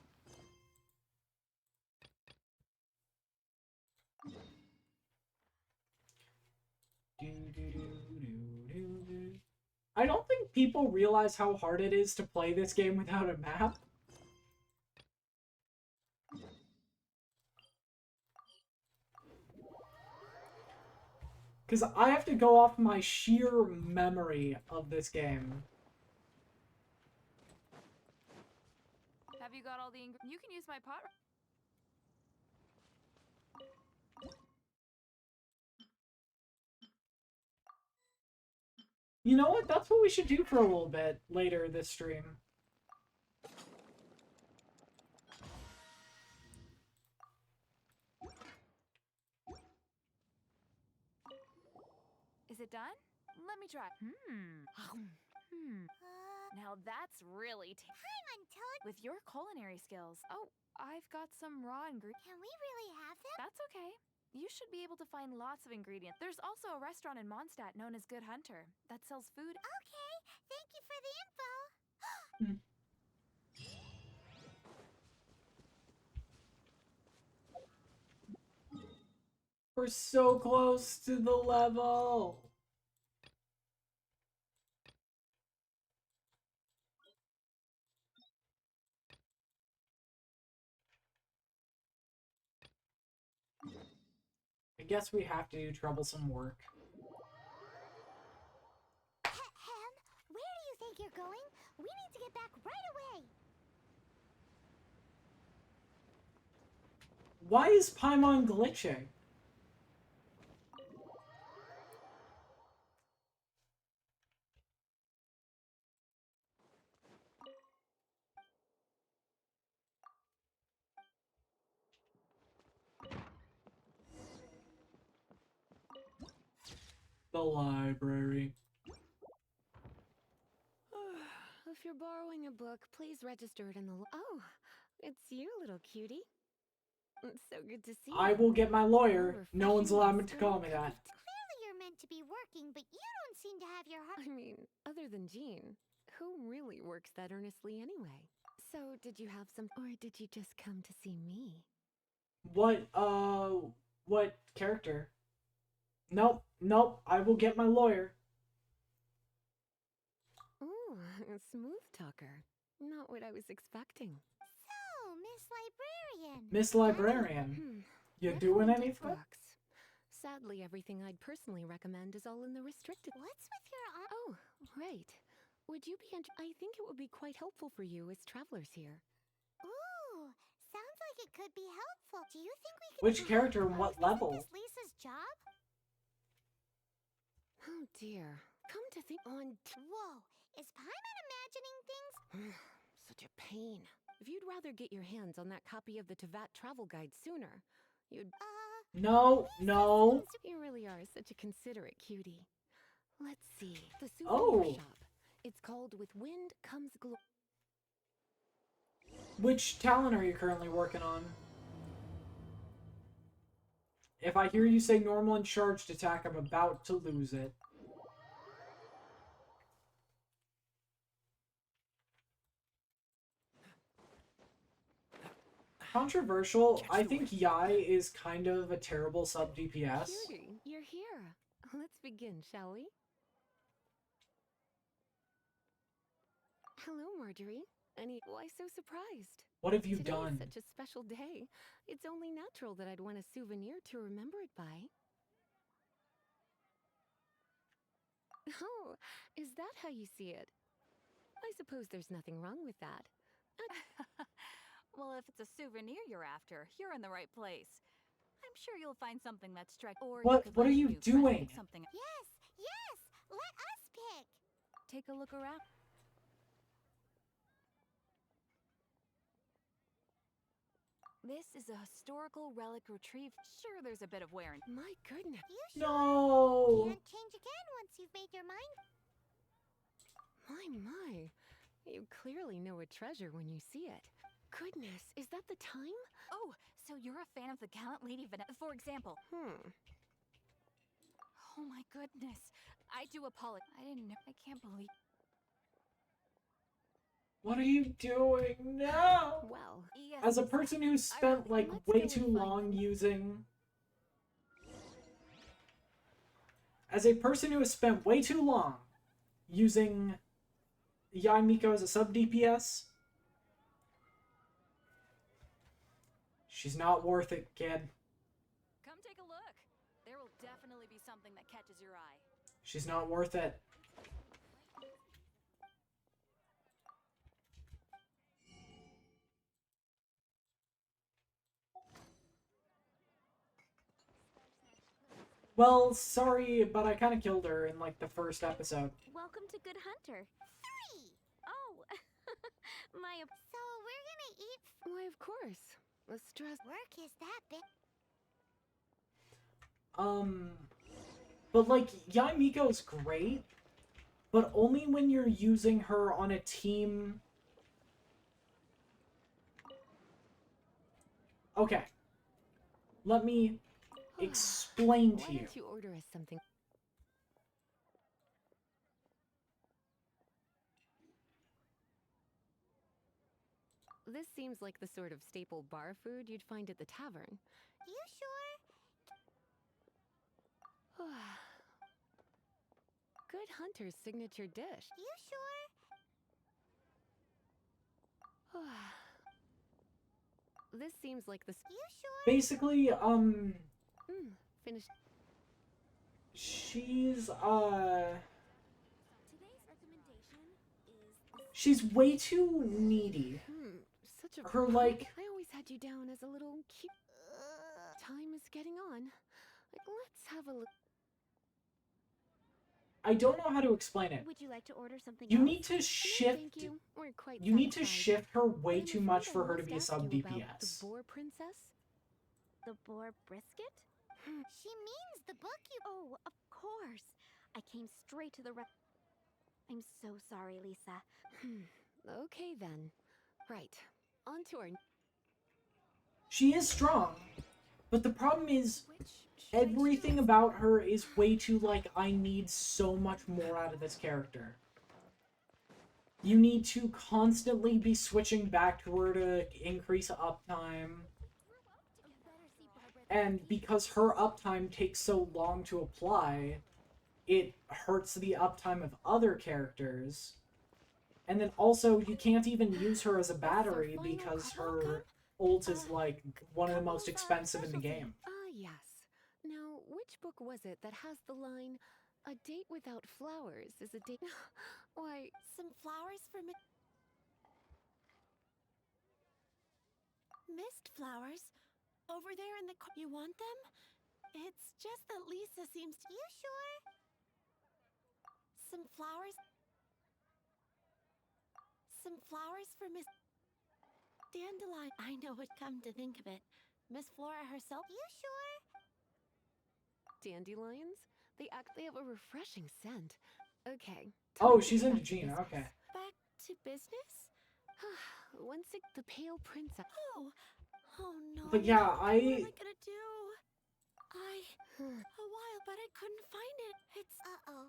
A: I don't think people realize how hard it is to play this game without a map. Because I have to go off my sheer memory of this game.
M: Have you got all the ingredients? You can use my pot.
A: You know what? That's what we should do for a little bit later this stream.
M: Is it done? Let me try. Now that's really
B: Hang on, Toad.
M: with your culinary skills. Oh, I've got some raw ingredients.
B: Can we really have them?
M: That's okay. You should be able to find lots of ingredients. There's also a restaurant in Mondstadt known as Good Hunter that sells food.
B: Okay, thank you for the info.
A: We're so close to the level. I guess we have to do troublesome work.
B: Hem, where do you think you're going? We need to get back right away.
A: Why is Paimon glitching? The library.
G: If you're borrowing a book, please register it in the... Oh, it's you, little cutie. It's so good to see you.
A: I will get my lawyer. No one's
G: Refreshing
A: allowed me
G: and
A: to call me
G: stirring.
A: that.
B: Clearly you're meant to be working, but you don't seem to have your heart.
G: I mean, other than Jean, who really works that earnestly anyway? So, did you have some... Or did you just come to see me?
A: What character? Nope, nope, I will get my lawyer.
G: Ooh, a smooth talker. Not what I was expecting.
B: So, Miss Librarian.
A: Miss Librarian, you doing
G: Recommended
A: anything?
G: books. Sadly, everything I'd personally recommend is all in the restricted...
B: What's with your arm?
G: Oh, right. Would you be I think it would be quite helpful for you as travelers here.
B: Ooh, sounds like it could be helpful. Do you think we could...
A: Which character and what
B: Isn't
A: level?
B: this Lisa's job?
G: Oh dear. Come to think on...
B: Whoa, is Paimon imagining things?
G: Such a pain. If you'd rather get your hands on that copy of the Tevat travel guide sooner, you'd...
A: No, no.
G: You really are such a considerate cutie. Let's see. The souvenir
A: Oh.
G: shop. It's called With Wind Comes Glory.
A: Which talent are you currently working on? If I hear you say normal and charged attack, I'm about to lose it. Controversial, I think Yai is kind of a terrible sub DPS.
G: Cutie, you're here. Let's begin, shall we? Hello, Marjorie. Why so surprised?
A: What have you
G: Today
A: done?
G: is such a special day. It's only natural that I'd want a souvenir to remember it by. Oh, is that how you see it? I suppose there's nothing wrong with that.
M: Well, if it's a souvenir you're after, you're in the right place. I'm sure you'll find something that's striking. Or
A: What-
M: you could
A: what
M: let
A: are
M: your
A: you
M: new friend
A: doing?
M: pick something.
B: Yes, yes, let us pick.
M: Take a look around. This is a historical relic retrieved. Sure, there's a bit of wear and...
G: My goodness.
B: You sure?
A: No.
B: Can't change again once you've made your mind.
G: My. You clearly know a treasure when you see it. Goodness, is that the time?
M: Oh, so you're a fan of the gallant Lady Vanessa, for example. Oh my goodness. I do apologize. I didn't know. I can't believe...
A: What are you doing? No!
I: Well,
B: Yes,
A: As a
B: Lisa.
A: person who spent like
I: let's
A: way
I: go and
A: too
I: find
A: long
I: them.
A: using... As a person who has spent way too long using Yae Miko as a sub DPS, she's not worth it, kid.
M: Come take a look. There will definitely be something that catches your eye.
A: She's not worth it. Well, sorry, but I kind of killed her in like the first episode.
G: Welcome to Good Hunter.
B: 3.
G: Oh, my.
B: So we're gonna eat.
I: Why, of course. The stress.
B: Work is that big.
A: But like, Yae Miko's great, but only when you're using her on a team. Okay. Let me explain to
I: Why
A: you.
I: don't you order us something? This seems like the sort of staple bar food you'd find at the tavern.
B: You sure?
I: Good Hunter's signature dish.
B: You sure?
I: This seems like the.
B: You sure?
A: Basically,
I: Finished.
A: she's,
G: Today's recommendation is.
A: she's way too needy.
I: Such a.
A: Her, like...
I: I always had you down as a little cute. Time is getting on. Let's have a look.
A: I don't know how to explain it.
G: Would you like to order something
A: You
G: else?
A: need to
I: No,
A: shift...
I: thank you. We're quite
A: You need to
I: satisfied.
A: shift her way
I: But I'm
A: too
I: afraid
A: much
I: I
A: for her to
I: must
A: be a
I: ask
A: sub
I: you about
A: DPS.
I: The boar princess?
G: The boar brisket?
B: She means the book you.
G: Oh, of course. I came straight to the I'm so sorry, Lisa.
I: Okay then. Right. On to our.
A: She is strong, but the problem is
I: Which should I
A: everything
I: choose?
A: about her is way too like, I need so much more out of this character. You need to constantly be switching back to her to increase uptime. And because her uptime takes so long to apply, it hurts the uptime of other characters. And then also, you can't even use her as a battery
I: final
A: because
I: couple
A: her ult is like one of the most expensive in the game.
I: Yes. Now, which book was it that has the line, "A date without flowers is a date"? Why,
B: Some flowers for me. Mist flowers? Over there in the. You want them? It's just that Lisa seems to. You sure? Some flowers. Some flowers for Miss. Dandelion. I know it, come to think of it. Miss Flora herself. You sure?
I: dandelions? They have a refreshing scent. Okay.
A: Oh,
I: time to
A: she's
I: get
A: into
I: back to
A: Gina,
I: business.
A: okay.
B: Back to business?
I: Once it, the pale princess.
B: Oh. Oh no.
A: But yeah,
B: What am I gonna do? A while, but I couldn't find it. It's. Uh-oh.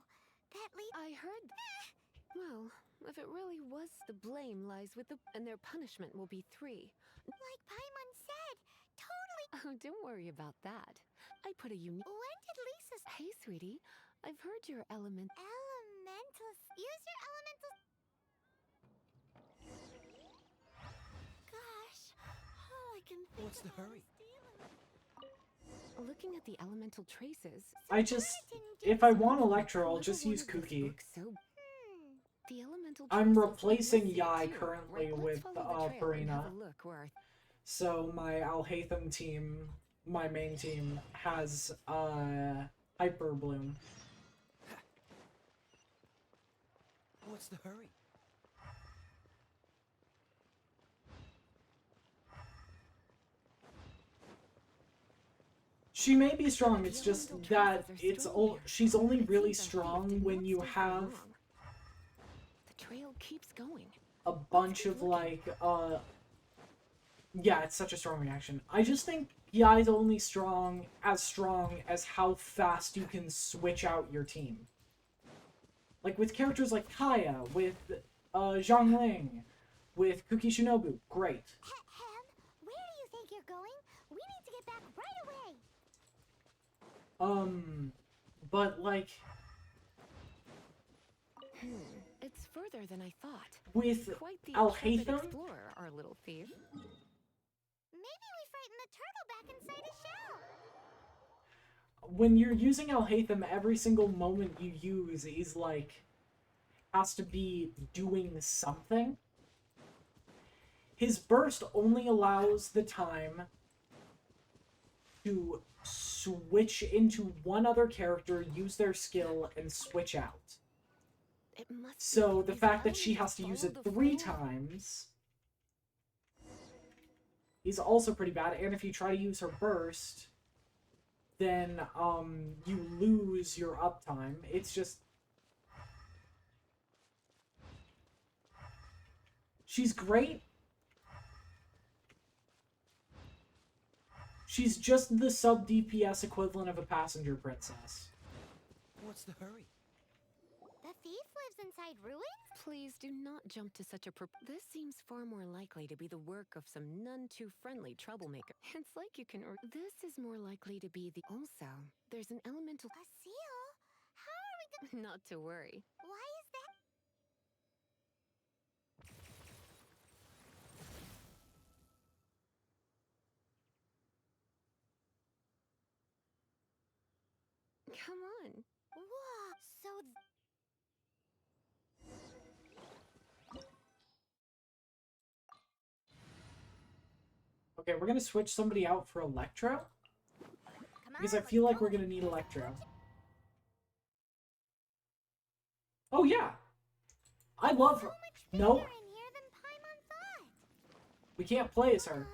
B: That lead.
I: I heard. Well, if it really was, the blame lies with the. And their punishment will be 3.
B: Like Paimon said. Totally.
I: Oh, don't worry about that. I put a unique.
B: When did Lisa's.
I: Hey, sweetie. I've heard your element.
B: Elementals. Use your elementals. Gosh. All I can think
F: What's the
B: about
F: hurry?
B: is stealing.
I: Looking at the elemental traces.
A: I just...
B: Why didn't you
A: If I
B: just-
A: want Electro, I'll
I: Whoever
A: just use
I: wanted this
A: Kuki.
I: book so. The elemental
A: I'm
I: traces,
A: replacing
I: you'll see
A: Yae
I: too.
A: currently
I: Right,
A: with,
I: let's follow the trail and have
A: Farina.
I: a look where our
A: So my Alhaitham team, my main team, has, Hyper Bloom.
F: What's the hurry?
A: She may be strong, it's just that she's only really strong when you have
I: the trail keeps going.
A: a bunch of, like, yeah, it's such a strong reaction. I just think Yae's only strong as how fast you can switch out your team. Like, with characters like Kaya, with, Zhongling, with Kuki Shinobu. Great.
B: Ahem, where do you think you're going? We need to get back right away.
A: But like...
N: It's further than I thought.
A: With
N: Quite the
A: Alhaitham?
N: intrepid explorer, our little thief.
B: Maybe we frightened the turtle back inside his shell.
A: When you're using Alhaitham, every single moment you use is like... has to be doing something. His burst only allows the time to switch into one other character, use their skill, and switch out. So the fact that she has to use it 3 times is also pretty bad. And if you try to use her burst, then you lose your uptime. It's just... she's great. She's just the sub-DPS equivalent of a passenger princess.
J: What's the hurry?
B: The thief lives inside ruins?
N: Please do not jump to such a this seems far more likely to be the work of some none too friendly troublemaker. It's like you can this is more likely to be the also. There's an elemental
B: A seal? How are we gonna...
N: Not to worry.
B: Why is that?
N: Come on.
B: Whoa, so...
A: Okay, we're gonna switch somebody out for Electro. Because I feel like we're gonna need Electro. Oh yeah! I love her. Nope. We can't play as her.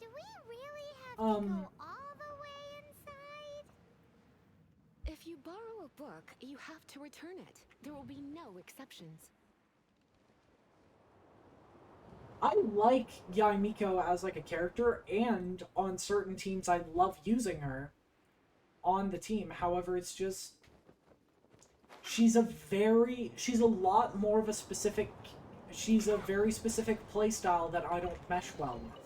B: Do we really have to go all the way inside?
N: If you borrow a book, you have to return it. There will be no exceptions.
A: I like Yaimiko as like a character, and on certain teams I love using her on the team. However, it's just... she's a lot more of a specific... she's a very specific playstyle that I don't mesh well with.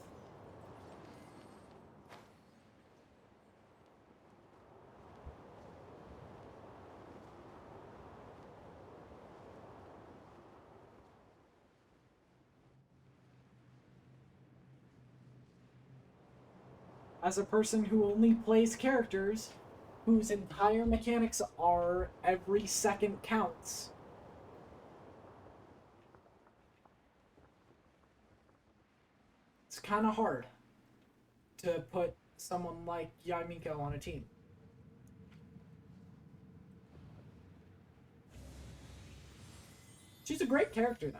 A: As a person who only plays characters whose entire mechanics are every second counts, it's kind of hard to put someone like Yaimiko on a team. She's a great character, though.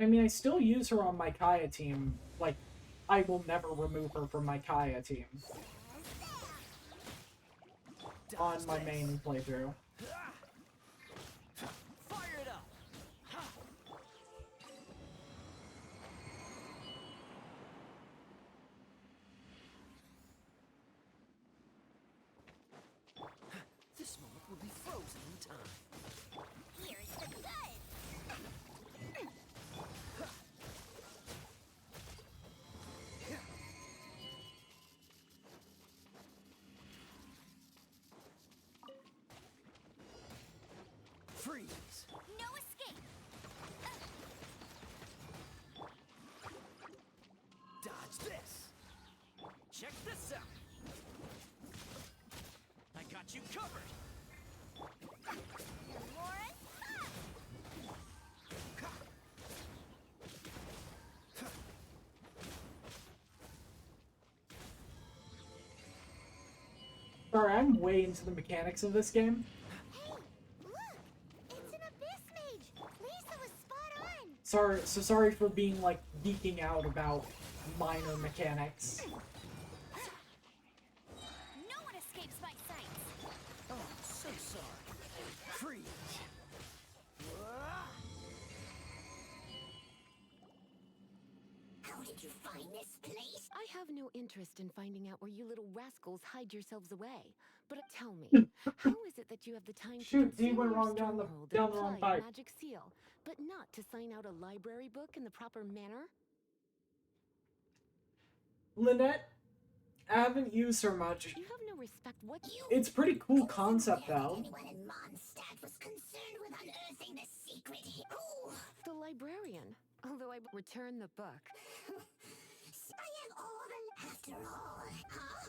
A: I mean, I still use her on my Kaya team. Like, I will never remove her from my Kaya team. On my main playthrough.
J: Fire it up! This moment will be frozen in time.
B: Here's the good!
J: Freeze!
B: No escape!
J: Dodge this! Check this out! I got you covered!
B: Lauren,
A: Sorry, I'm way into the mechanics of this game.
B: hey, look! It's an abyss mage! Lisa was spot on!
A: sorry for being, like, geeking out about minor mechanics.
B: No one escapes my sight.
H: Oh, so sorry. Freeze.
K: How did you find this place?
N: I have no interest in finding out where you little rascals hide yourselves away. But tell me, how is it that you have the time
A: Shoot,
N: to
A: D
N: conceal
A: went
N: your
A: wrong
N: stronghold
A: down
N: and
A: the wrong
N: apply
A: pipe.
N: a magic seal, but not to sign out a library book in the proper manner?
A: Lynette, I haven't used her much.
N: You have no respect what
A: It's pretty cool concept, though.
K: Anyone in Mondstadt was concerned with unearthing the secret Who?
N: The librarian. Although I return the book.
K: I have all the... After all, huh?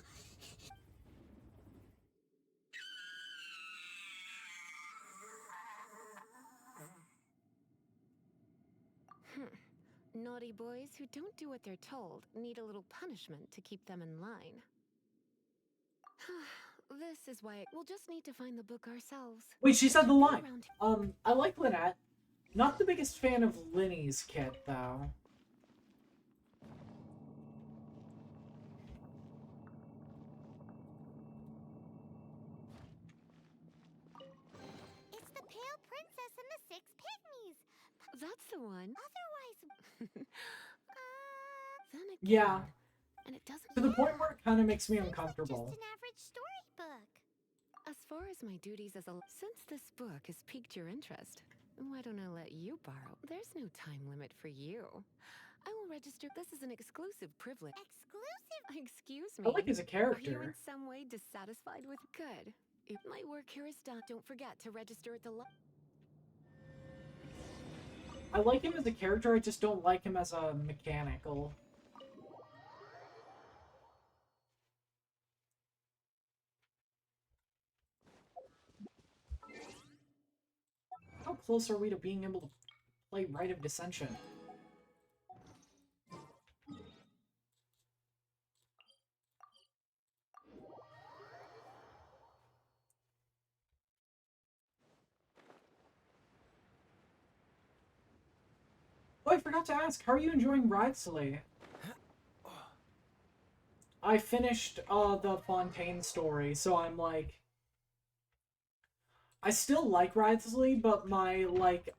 N: Naughty boys who don't do what they're told need a little punishment to keep them in line. This is why we'll just need to find the book ourselves.
A: Wait, she said the line. I like Lynette. Not the biggest fan of Linny's kit, though.
B: It's the Pale Princess and the Six Pygmies.
N: That's the one.
B: Otherwise,
N: then again,
A: Yeah.
N: and it doesn't.
A: To the point where it kind of makes me uncomfortable.
B: just an average storybook.
N: As far as my duties as a since this book has piqued your interest, why don't I let you borrow? There's no time limit for you. I will register. This is an exclusive privilege.
B: Exclusive?
N: Excuse me.
A: I like as a
N: Are you
A: character.
N: in some way dissatisfied with good? If my work here is done, don't forget to register at the
A: I like him as a character, I just don't like him as a mechanical. How close are we to being able to play Rite of Dissension? Oh, I forgot to ask, how are you enjoying Ridesley? I finished the Fontaine story, so I'm like... I still like Ridesley, but my, like,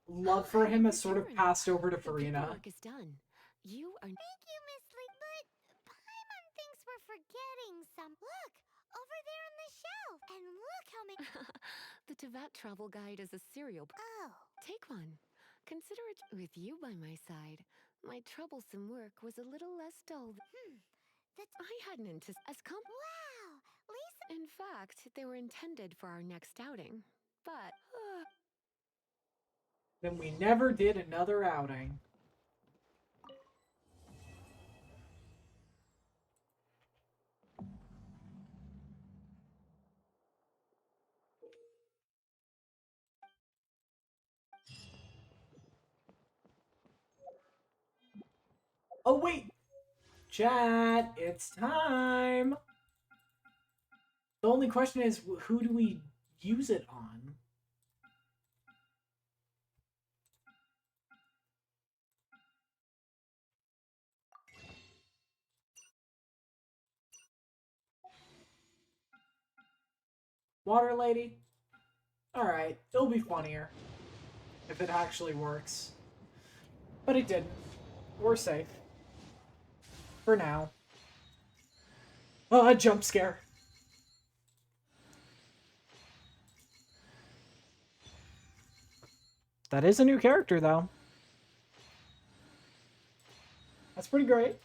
A: love for him has sort of passed over to Farina.
N: work is done. You are.
B: Thank you, Miss Lee. But Paimon thinks we're forgetting some. Look, over there on the shelf. And look how many.
N: The Teyvat travel guide is a serial.
B: Oh.
N: Take one. Consider it with you by my side. My troublesome work was a little less dull. I hadn't anticipated as
B: Wow, Lisa.
N: In fact, they were intended for our next outing, but.
A: Then we never did another outing. Oh wait! Chat, it's time! The only question is, who do we use it on? Water Lady? Alright, it'll be funnier. If it actually works. But it didn't. We're safe. For now. Jump scare. That is a new character, though. That's pretty great.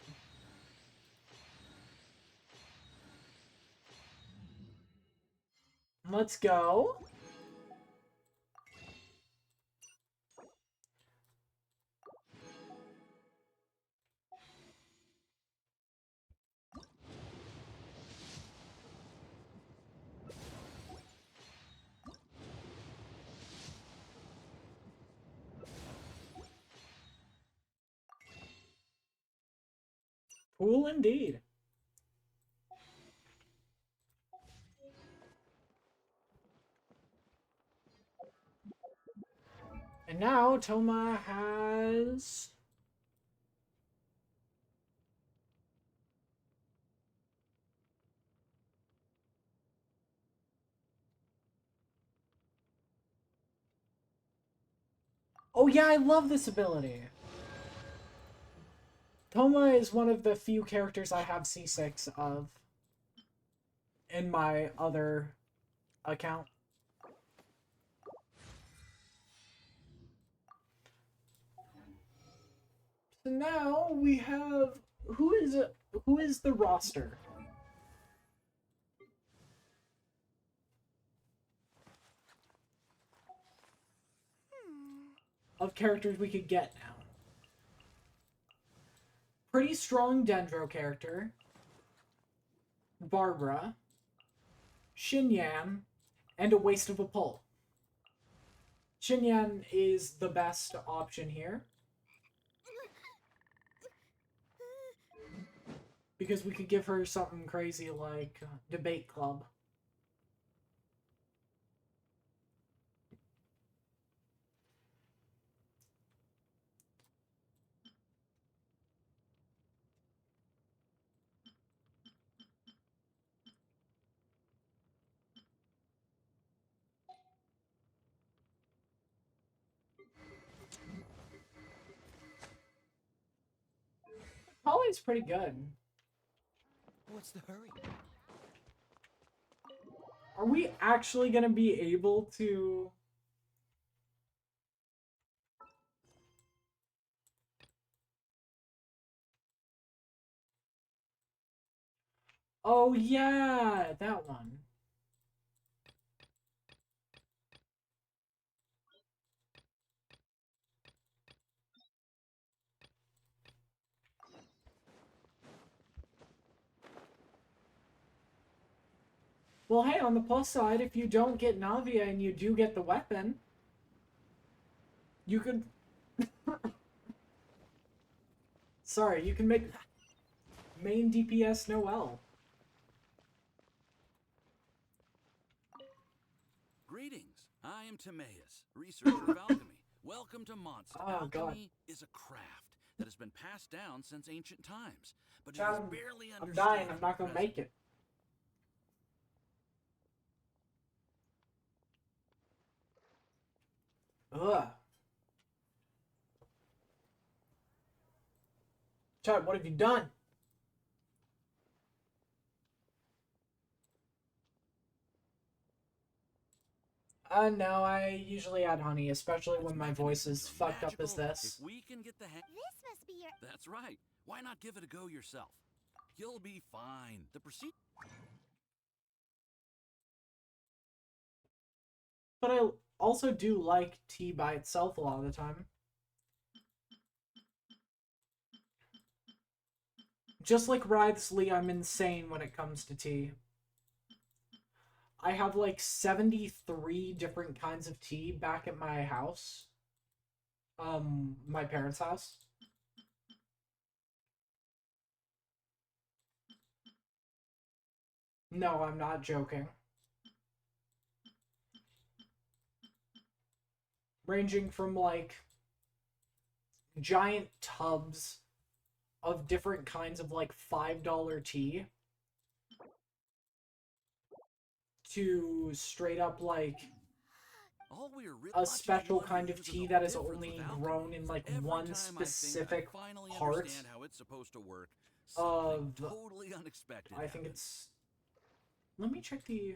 A: Let's go. Cool indeed. And now Toma has... Oh yeah, I love this ability. Toma is one of the few characters I have C6 of in my other account. So now we have who is the roster of characters we could get now. Pretty strong Dendro character, Barbara, Xinyan, and a waste of a pull. Xinyan is the best option here, because we could give her something crazy like Debate Club. Holly's pretty good.
J: What's the hurry?
A: Are we actually gonna be able to... Oh yeah, that one. Well, hey, on the plus side, if you don't get Navia and you do get the weapon, you could... Sorry, you can make main DPS Noel.
O: Greetings. I am Timaeus, researcher of alchemy. Welcome to Monster.
A: Oh,
O: Alchemy
A: God.
O: is a craft that has been passed down since ancient times, but it
A: Chad,
O: is barely understood.
A: I'm dying. I'm not
O: at
A: gonna
O: present.
A: make it. Ugh. Chad, what have you done? No, I usually add honey, especially when my voice is fucked up as this.
O: If we can get the hang.
B: This must be your.
O: That's right. Why not give it a go yourself? You'll be fine. The procedure.
A: But I also do like tea by itself a lot of the time. Just like Writhsley, I'm insane when it comes to tea. I have like 73 different kinds of tea back at my house. My parents' house. No, I'm not joking. Ranging from like giant tubs of different kinds of like $5 tea to straight up like a special kind of tea that is only grown in like one specific part
O: how it's supposed to work.
A: of
O: Totally unexpected.
A: I think it's... Let me check the...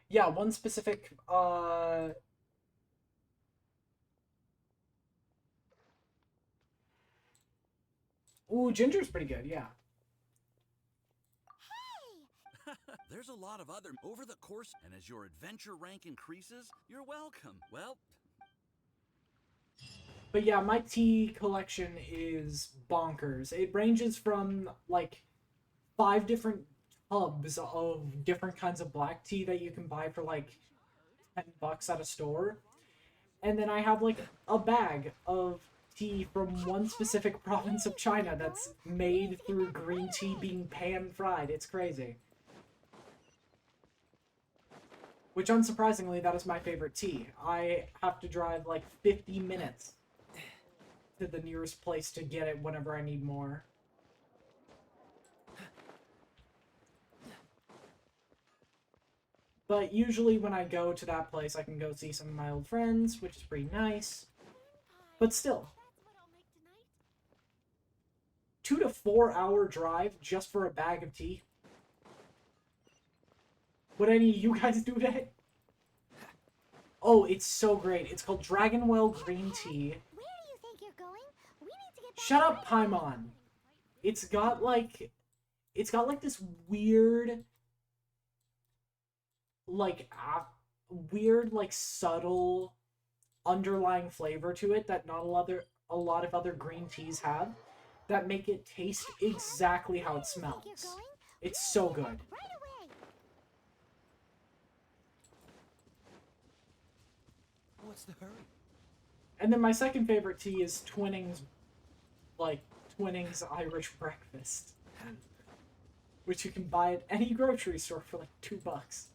A: Yeah, one specific, Ooh, ginger's pretty good, yeah.
O: There's a lot of other over the course, and as your adventure rank increases, you're welcome. Well,
A: But yeah, my tea collection is bonkers. It ranges from, like, 5 different tubs of different kinds of black tea that you can buy for, like, $10 at a store. And then I have, like, a bag of tea from one specific province of China that's made through green tea being pan-fried. It's crazy. Which, unsurprisingly, that is my favorite tea. I have to drive like 50 minutes to the nearest place to get it whenever I need more. But usually when I go to that place, I can go see some of my old friends, which is pretty nice. But still. 2 to 4 hour drive just for a bag of tea? Would any of you guys do that? Oh, it's so great. It's called Dragonwell Green Tea.
B: Where do you think you're going? We need to get back.
A: Shut up, Paimon. It's got like this weird like subtle underlying flavor to it that not a lot of other green teas have that make it taste exactly how it smells. It's so good.
B: Right away.
L: What's the hurry?
A: And then my second favorite tea is Twinings Irish Breakfast, which you can buy at any grocery store for like $2.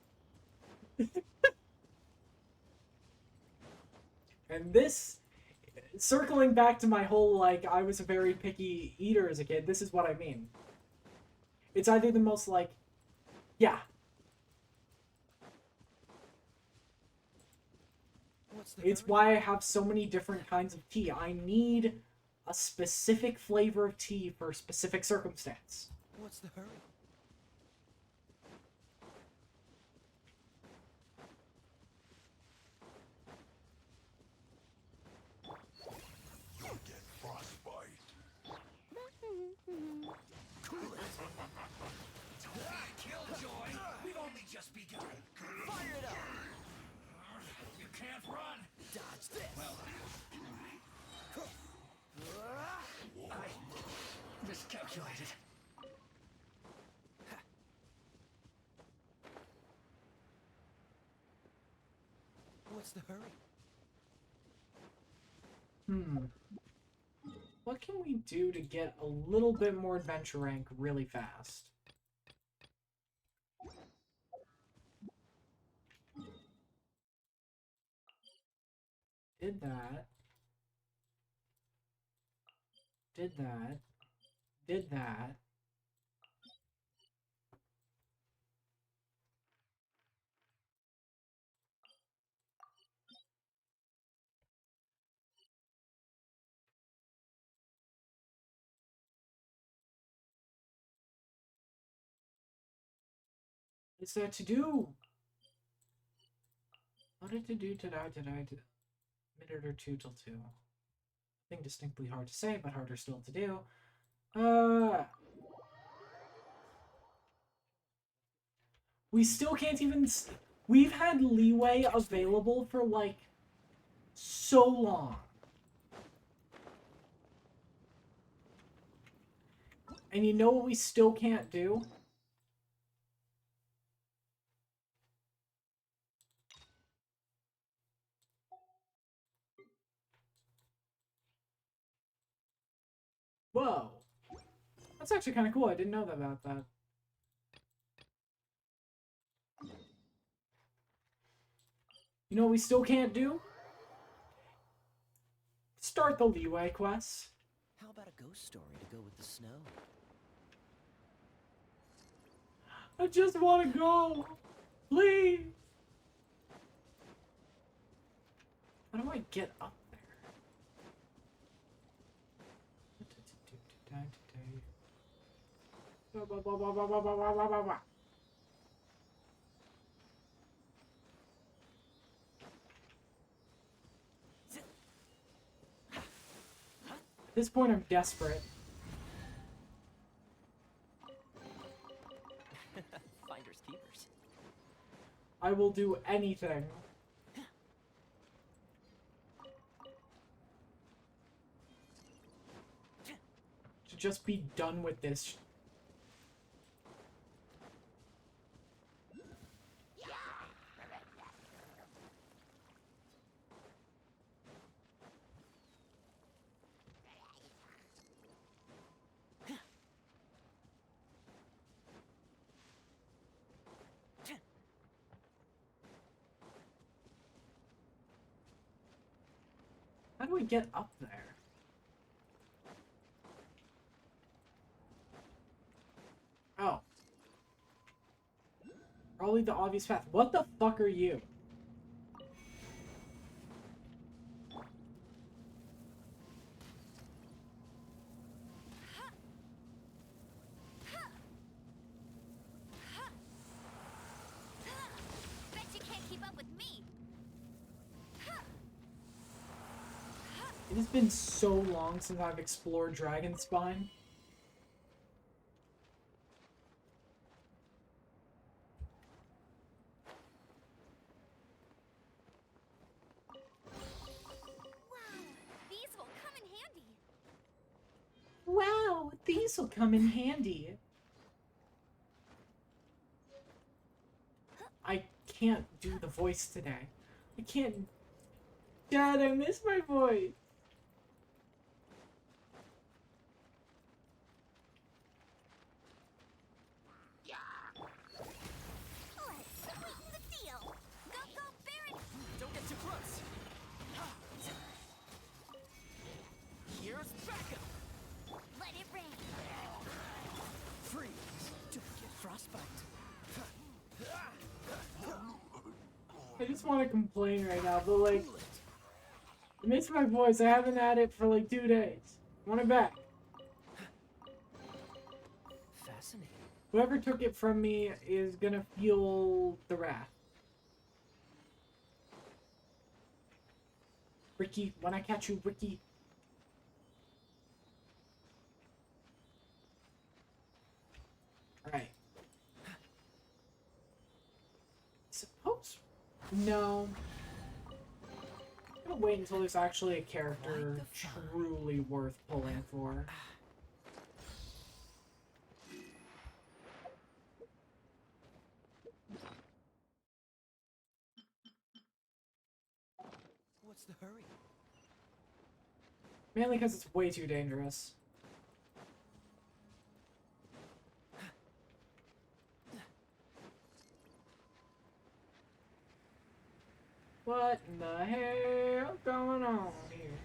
A: And this, circling back to my whole, like, I was a very picky eater as a kid, this is what I mean. It's either the most, like, yeah. It's why I have so many different kinds of tea. I need a specific flavor of tea for a specific circumstance.
L: What's the hurry?
O: Killjoy, we've only just begun. Fire it up! You can't run! Dodge this! Well, I miscalculated.
L: What's the hurry?
A: What can we do to get a little bit more adventure rank really fast? Did that. Did that. Did that. What's that to do? What did to do today? Minute or two till 2. Thing distinctly hard to say, but harder still to do. We still can't even... We've had leeway available for, like, so long. And you know what we still can't do? Whoa. That's actually kind of cool. I didn't know about that. You know what we still can't do? Start the leeway quests.
L: How about a ghost story to go with the snow?
A: I just want to go. Please. How do I get up there? At this point, I'm desperate.
L: Finders keepers.
A: I will do anything. To just be done with this. I get up there? Oh. Probably the obvious path. What the fuck are you?
B: Bet you can't keep up with me.
A: It has been so long since I've explored Dragonspine.
B: These will come in handy.
A: Wow, these will come in handy. I can't do the voice today. I can't. Dad, I miss my voice.
B: Let's sweeten the deal. Go, go, Baron.
O: Don't get too close. Here's backup.
B: Let it rain.
O: Freeze. Don't get frostbite.
A: I just want to complain right now, but like, I miss my voice. I haven't had it for like 2 days. I want it back.
L: Fascinating.
A: Whoever took it from me is gonna feel the wrath. Ricky, when I catch you, Ricky. Alright. Suppose... No. I'm gonna wait until there's actually a character truly worth pulling for.
L: What's the hurry?
A: Mainly because it's way too dangerous. What in the hell going on here?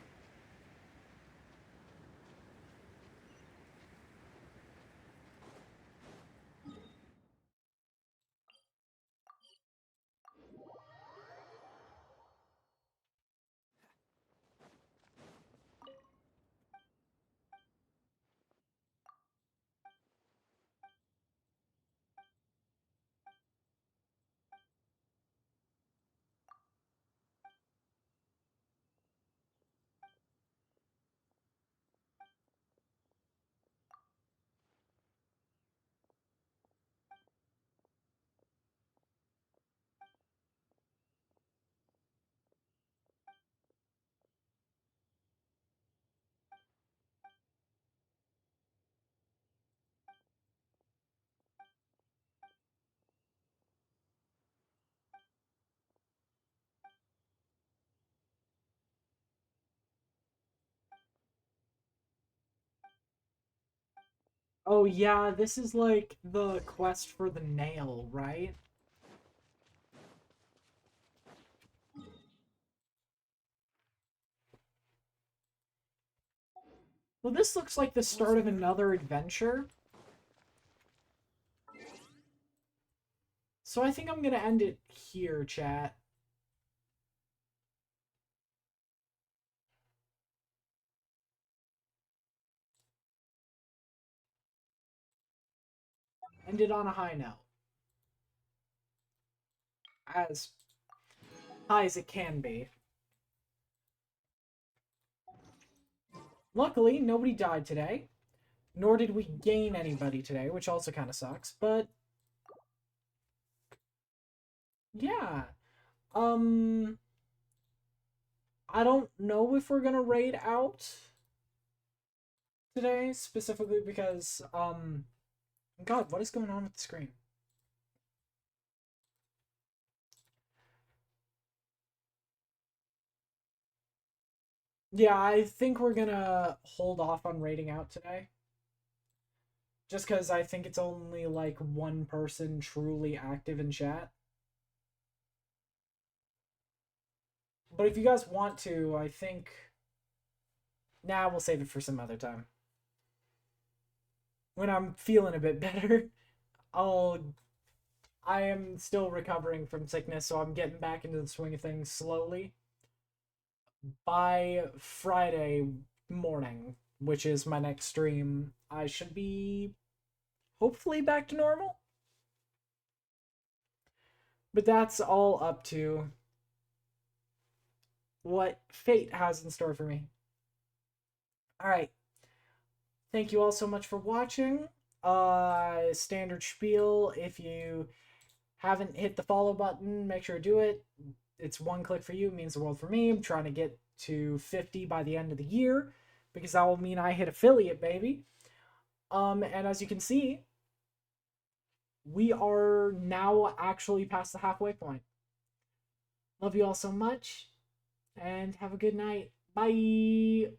A: Oh yeah, this is like the quest for the nail, right? Well, this looks like the start of another adventure. So I think I'm gonna end it here, chat. End it on a high note. As high as it can be. Luckily, nobody died today. Nor did we gain anybody today, which also kind of sucks, but... Yeah. I don't know if we're gonna raid out today, specifically because, God, what is going on with the screen? Yeah, I think we're gonna hold off on raiding out today. Just because I think it's only, like, one person truly active in chat. But if you guys want to, I think Nah, we'll save it for some other time. When I'm feeling a bit better, I am still recovering from sickness, so I'm getting back into the swing of things slowly. By Friday morning, which is my next stream, I should be hopefully back to normal. But that's all up to what fate has in store for me. Alright. Thank you all so much for watching. Standard spiel. If you haven't hit the follow button, make sure to do it. It's one click for you, means the world for me. I'm trying to get to 50 by the end of the year, because that will mean I hit affiliate, baby. And as you can see, we are now actually past the halfway point. Love you all so much, and have a good night. Bye!